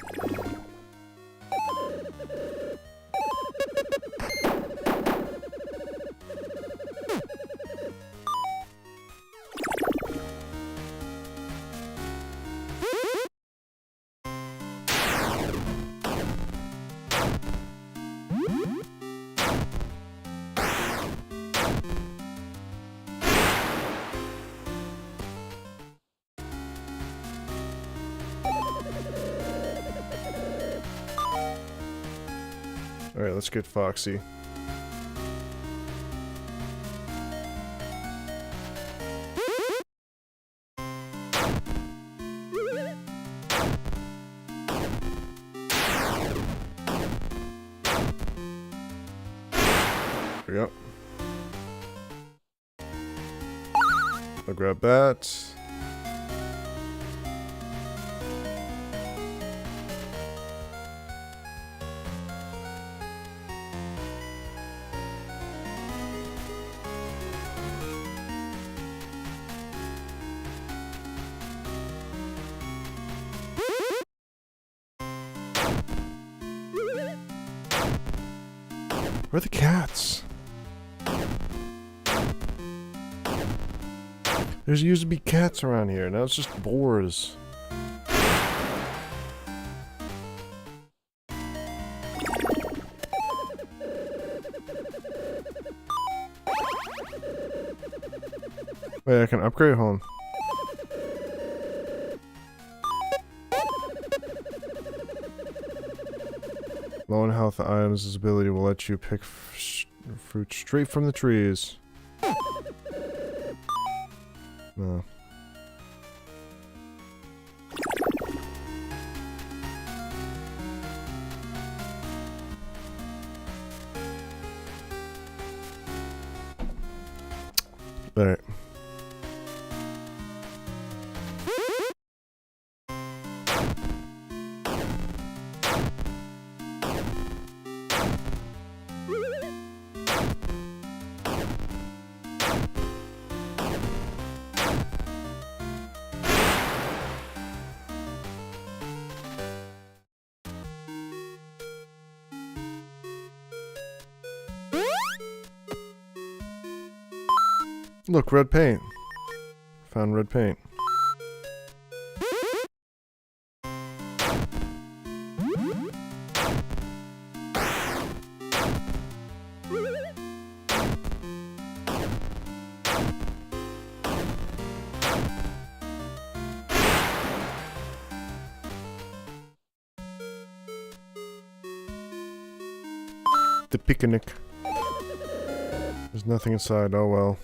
Alright, let's get Foxy. There we go. I'll grab that. Where are the cats? There's used to be cats around here, now it's just boars. Wait, I can upgrade home. Low in health items, this ability will let you pick fruit straight from the trees. No. Alright. Look, red paint. Found red paint. The picnic. There's nothing inside, oh well.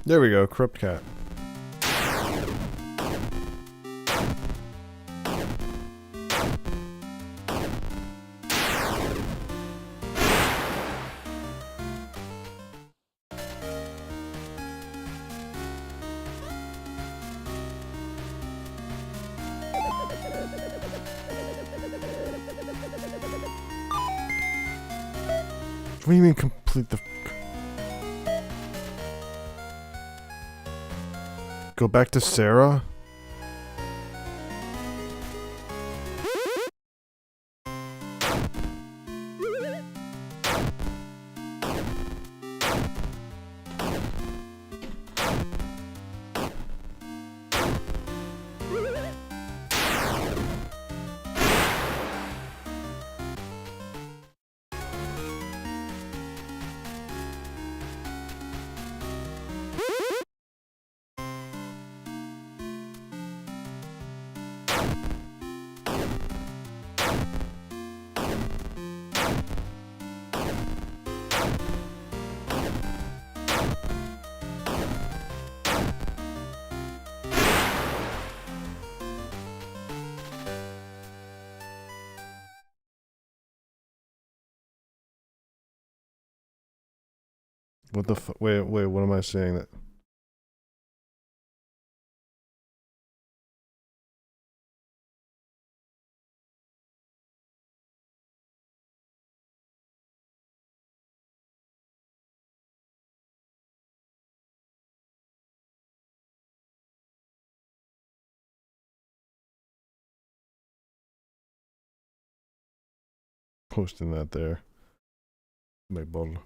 There we go, corrupt cat. do you mean complete the... Go back to Sarah? What the wait, what am I saying that? Posting that there. My bull.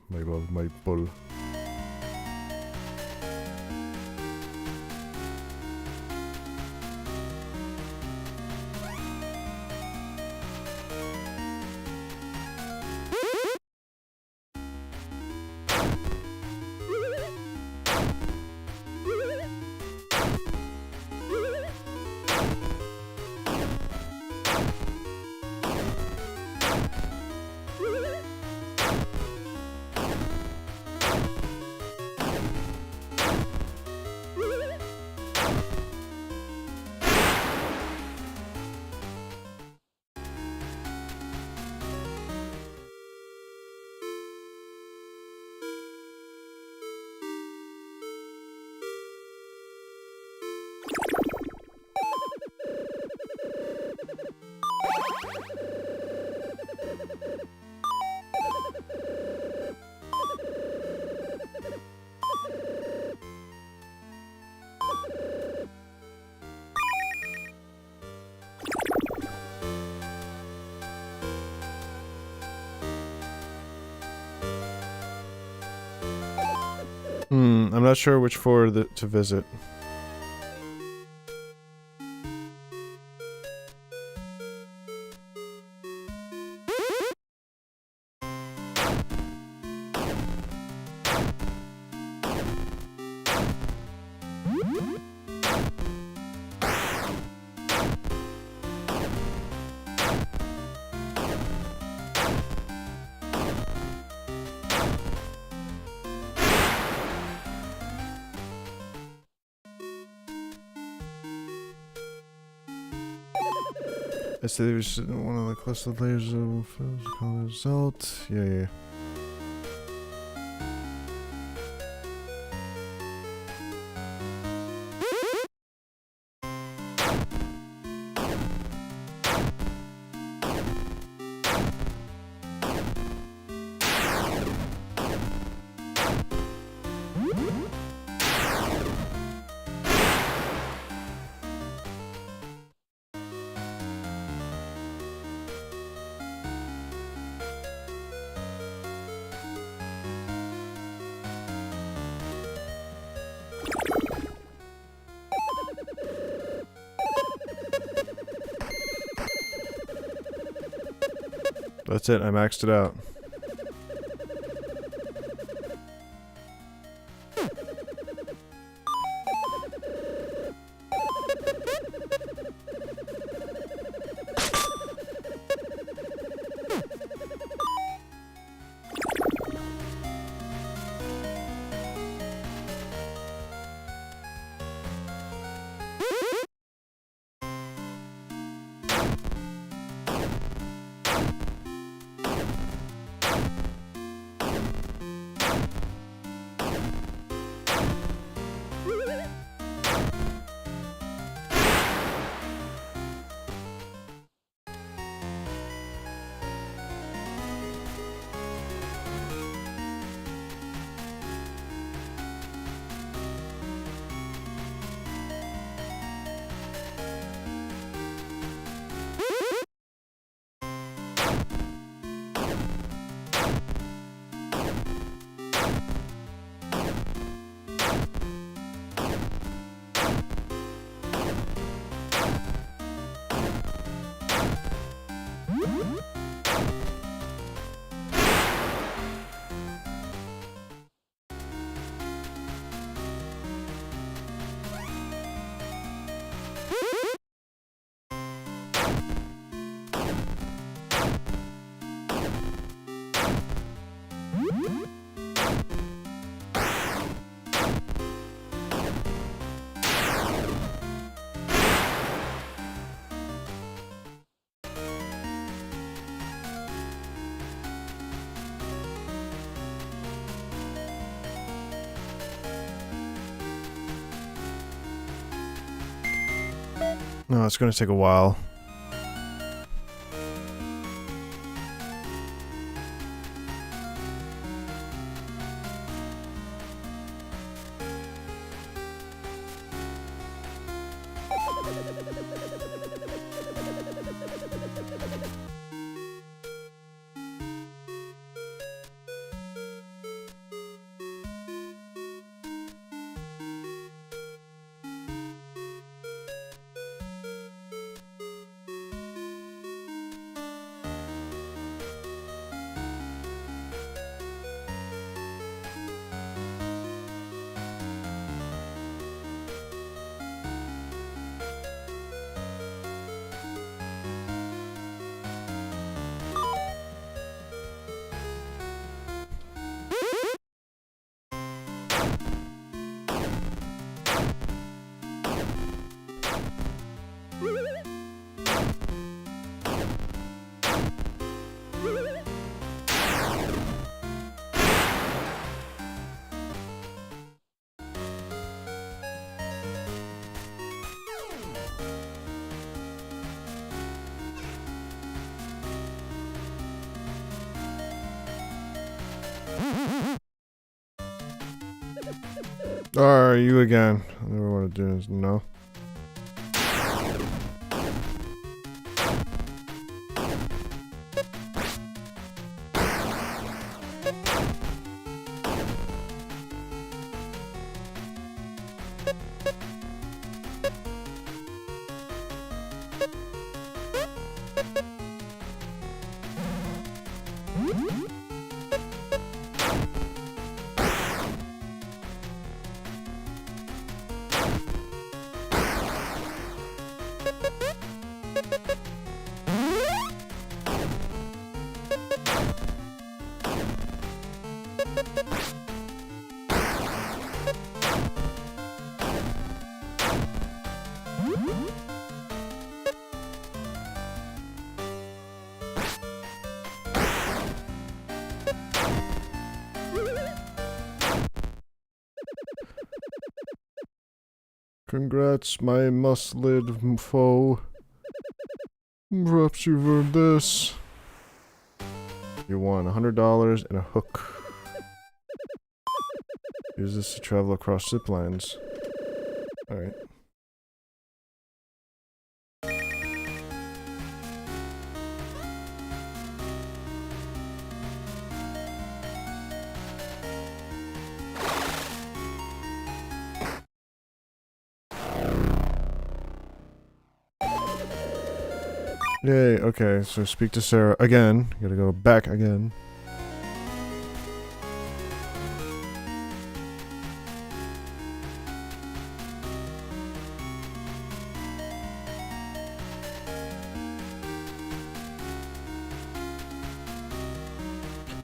I'm not sure which floor to visit. I said there was one of the clustered layers of result. Yeah. That's it, I maxed it out. No, it's gonna take a while. Are you again? I never want to do this. No. Congrats, my muscled foe. Perhaps you've earned this. You won $100 and a hook. Use this to travel across zip lines. Alright. Yay, okay, so speak to Sarah again. You gotta go back again.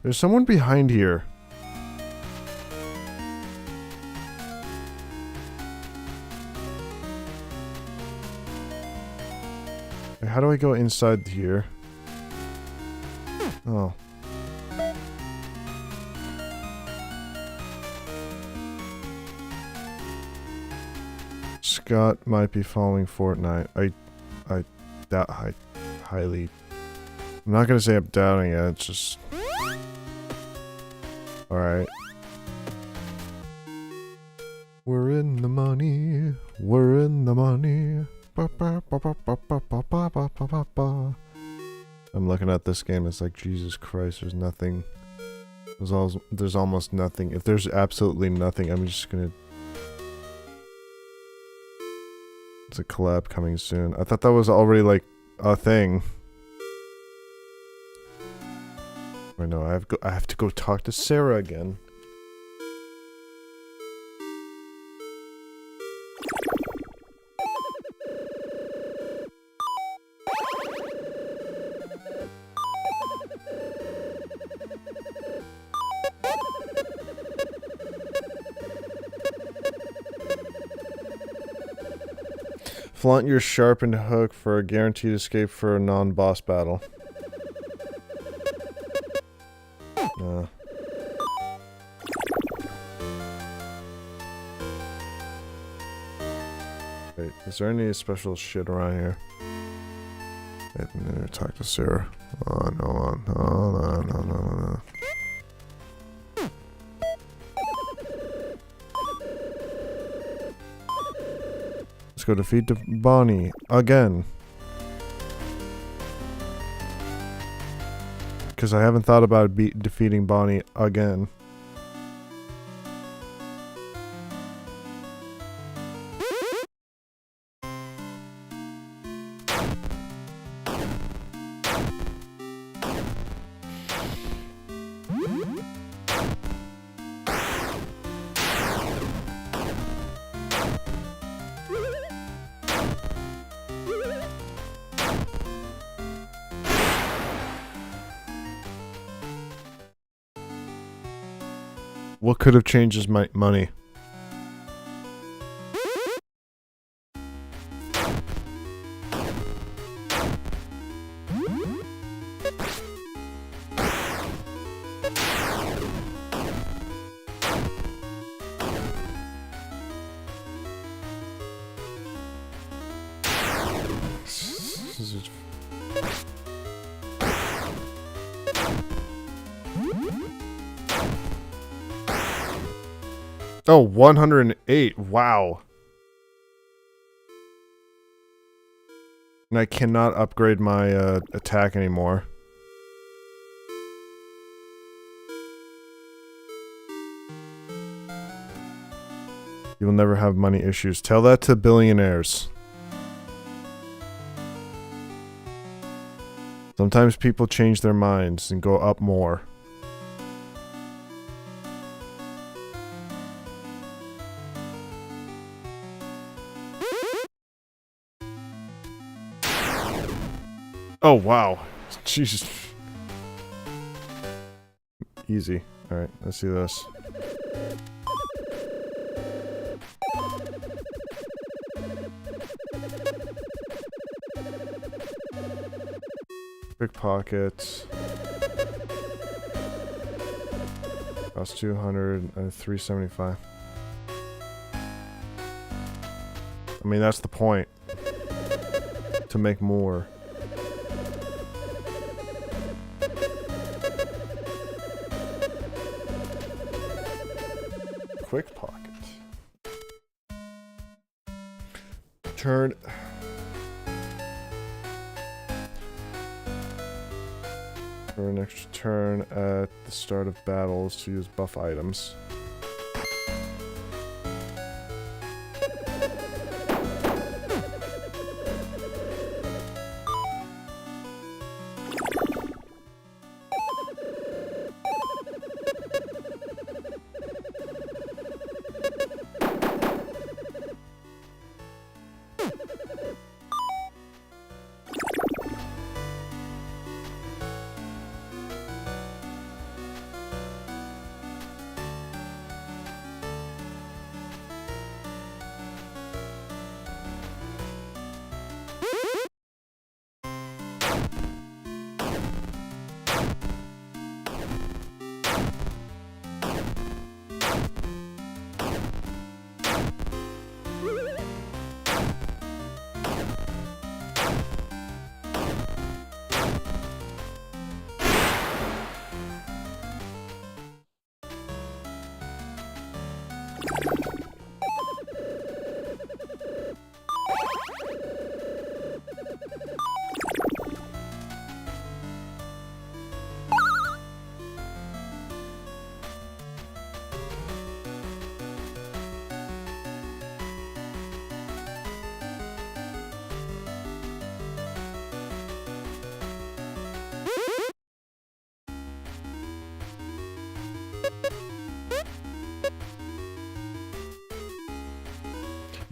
There's someone behind here. How do I go inside here? Oh. Scott might be following Fortnite. I doubt highly. I'm not gonna say I'm doubting it, it's just... Alright. We're in the money. We're in the money. I'm looking at this game, it's like, Jesus Christ, there's nothing. There's almost nothing. If there's absolutely nothing, I'm just gonna... It's a collab coming soon. I thought that was already, like, a thing. I know, I have to go talk to Sarah again. Flaunt your sharpened hook for a guaranteed escape for a non-boss battle. Wait, is there any special shit around here? Wait, I'm gonna talk to Sarah. Oh, no. Let's go defeat Bonnie again. Because I haven't thought about defeating Bonnie again. What could have changed his money? Oh, 108. Wow. And I cannot upgrade my attack anymore. You will never have money issues. Tell that to billionaires. Sometimes people change their minds and go up more. Oh, wow. Jesus. Easy. Alright, let's see this. Pickpockets. Cost 200 and 375. I mean, that's the point. To make more. Quick pocket. Turn. For an extra turn at the start of battles to use buff items.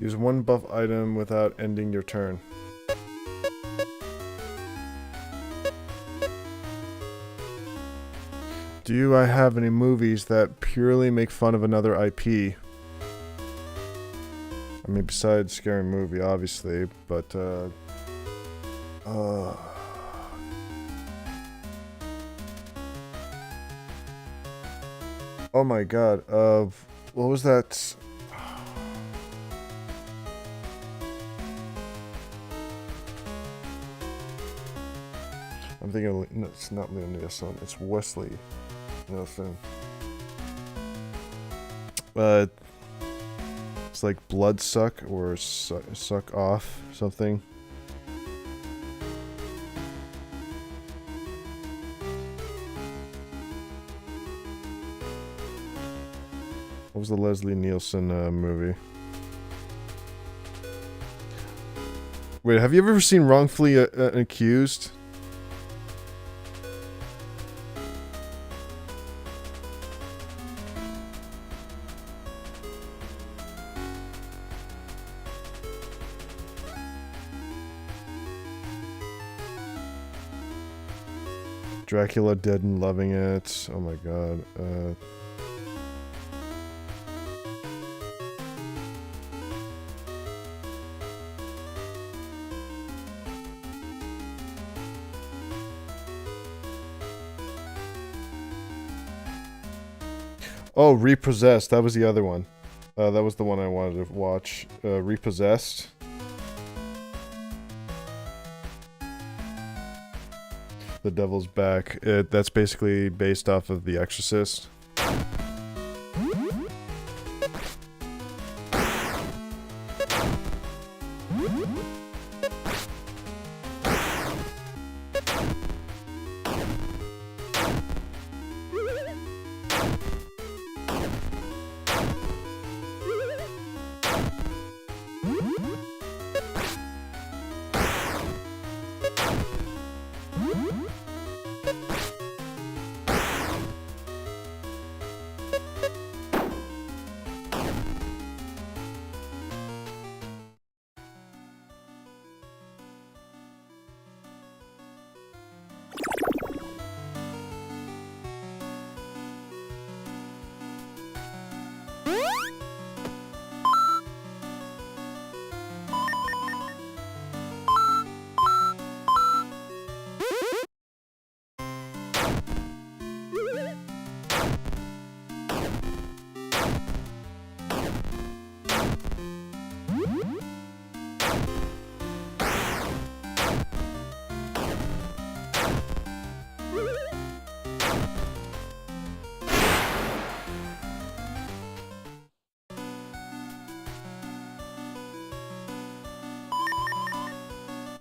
Use one buff item without ending your turn. Do I have any movies that purely make fun of another IP? I mean, besides Scary Movie, obviously, but, oh my god, what was that? I'm thinking of, no, it's not Liam Neeson, it's Wesley Nielsen. It's like Bloodsuck or Suck Off something. What was the Leslie Nielsen movie? Wait, have you ever seen Wrongfully Accused? Dracula Dead and Loving It. Oh my god. Oh, Repossessed. That was the other one. That was the one I wanted to watch. Repossessed. The Devil's Back. That's basically based off of The Exorcist.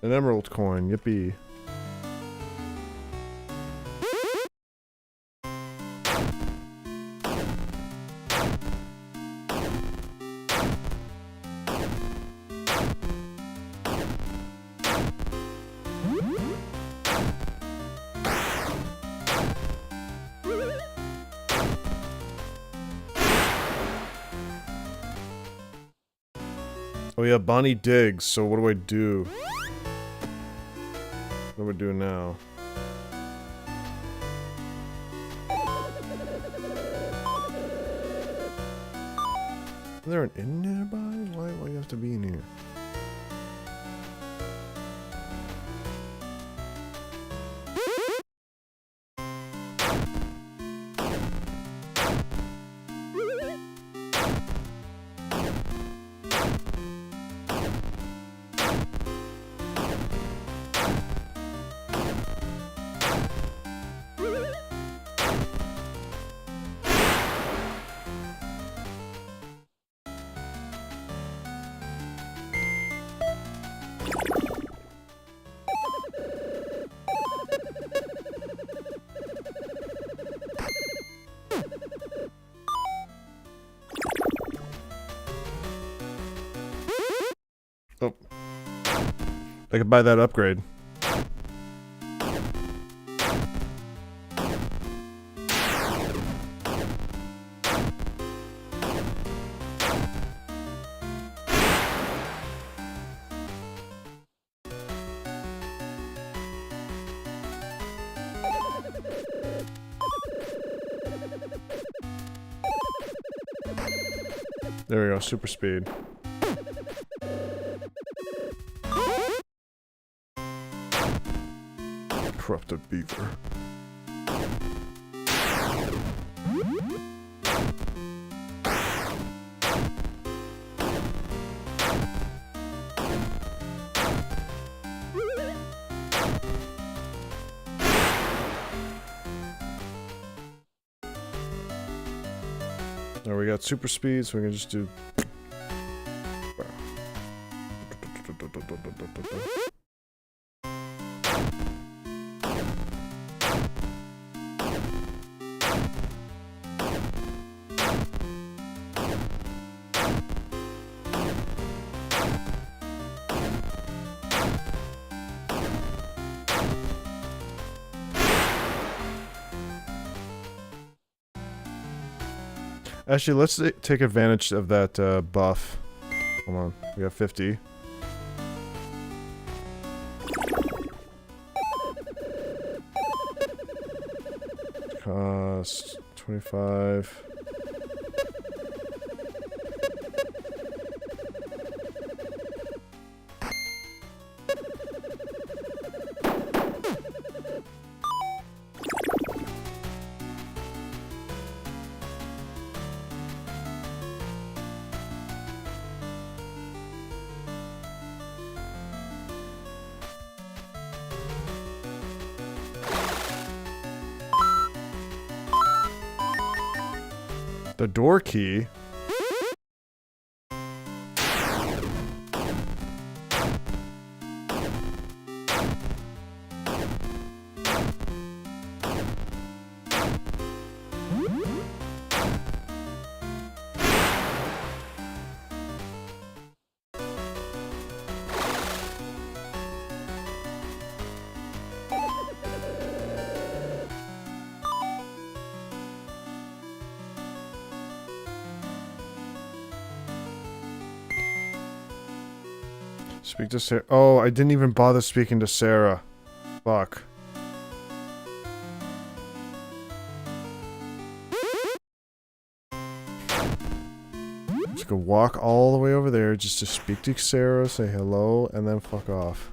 An emerald coin, yippee. Oh yeah, Bonnie Diggs, so what do I do? What do we do now? Is there an inn nearby? Why do I have to be in here? Oh. I could buy that upgrade. There we go, super speed. Corrupted beaver. Now we got super speed, so we can just do. Actually, let's take advantage of that buff. Come on, we got 50. Cost 25. The door key. Speak to Sarah. Oh, I didn't even bother speaking to Sarah. Fuck. Just go walk all the way over there just to speak to Sarah, say hello, and then fuck off.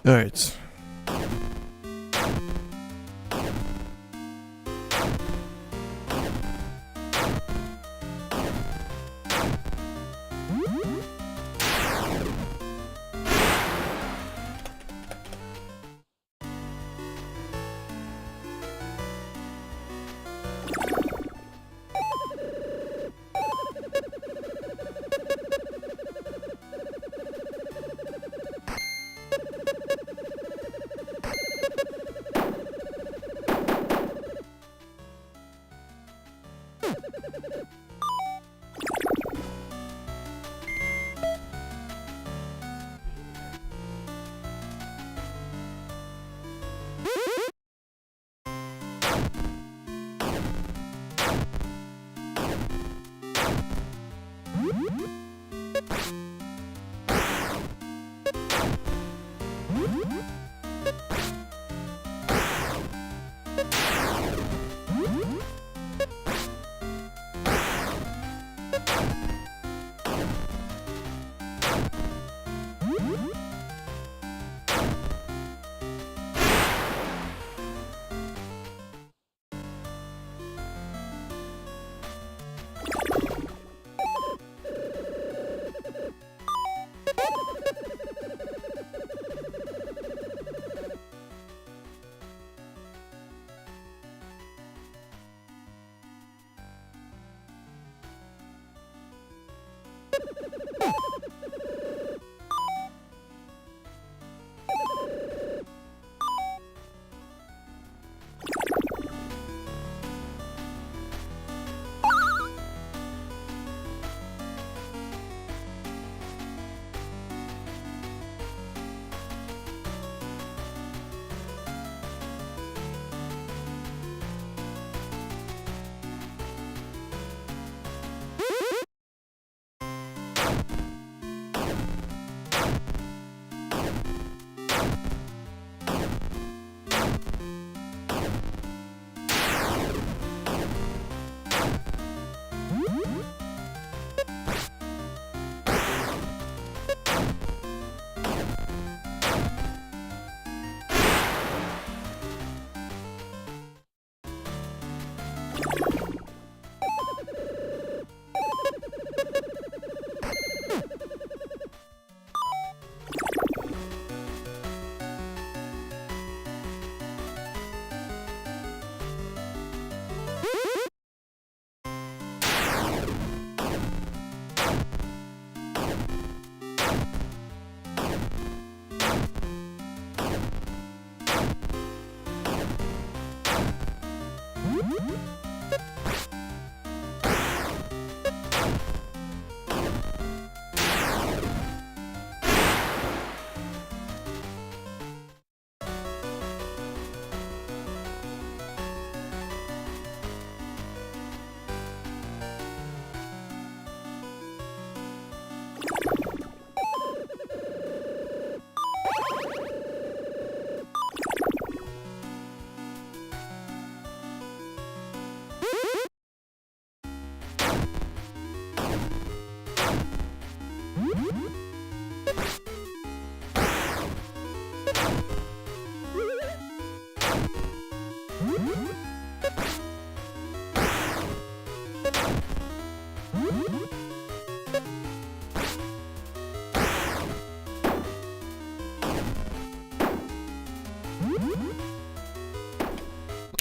All right.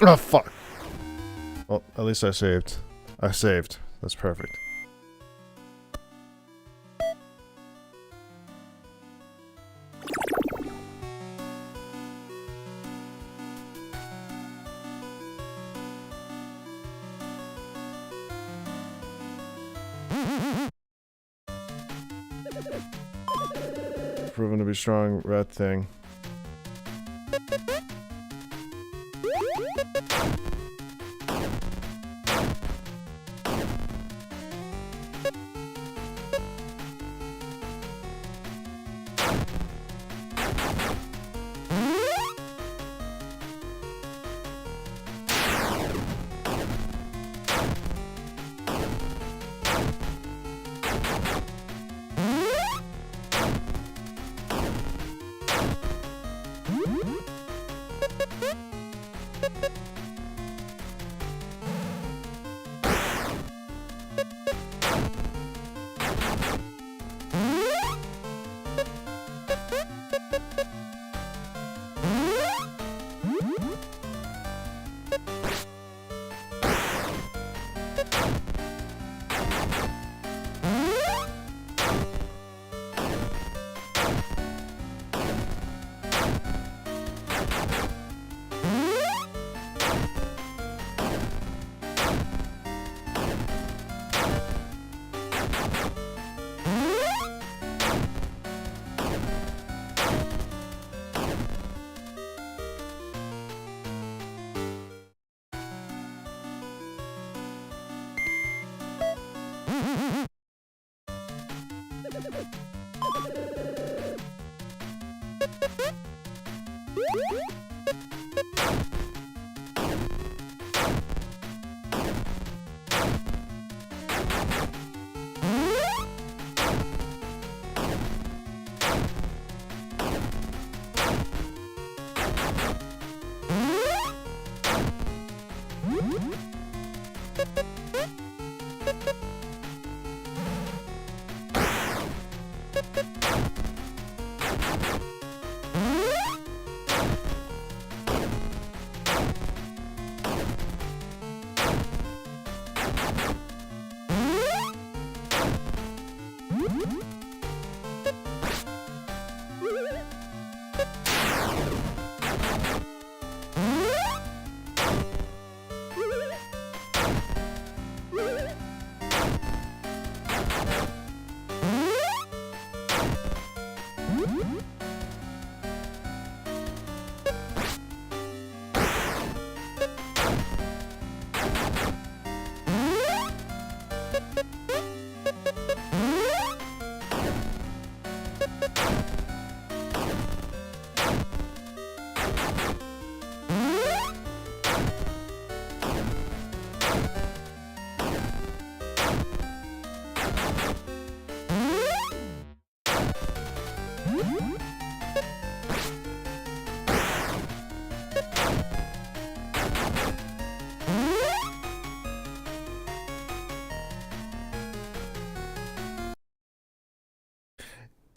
Oh, fuck. Well, at least I saved. I saved. That's perfect. Proven to be strong, red thing.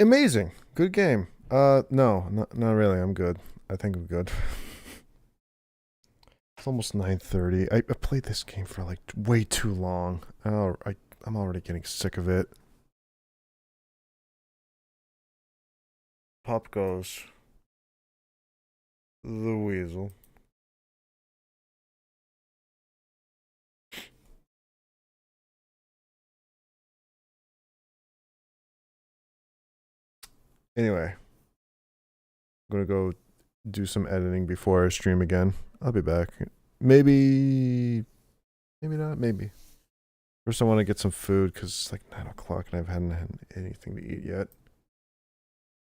Amazing. Good game. No, not really. I'm good. I think I'm good. It's almost 9:30. I played this game for like way too long. I'm already getting sick of it. Pop goes the weasel. Anyway, I'm gonna go do some editing before I stream again. I'll be back. Maybe not. Maybe. First, I want to get some food because it's like 9 o'clock and I haven't had anything to eat yet.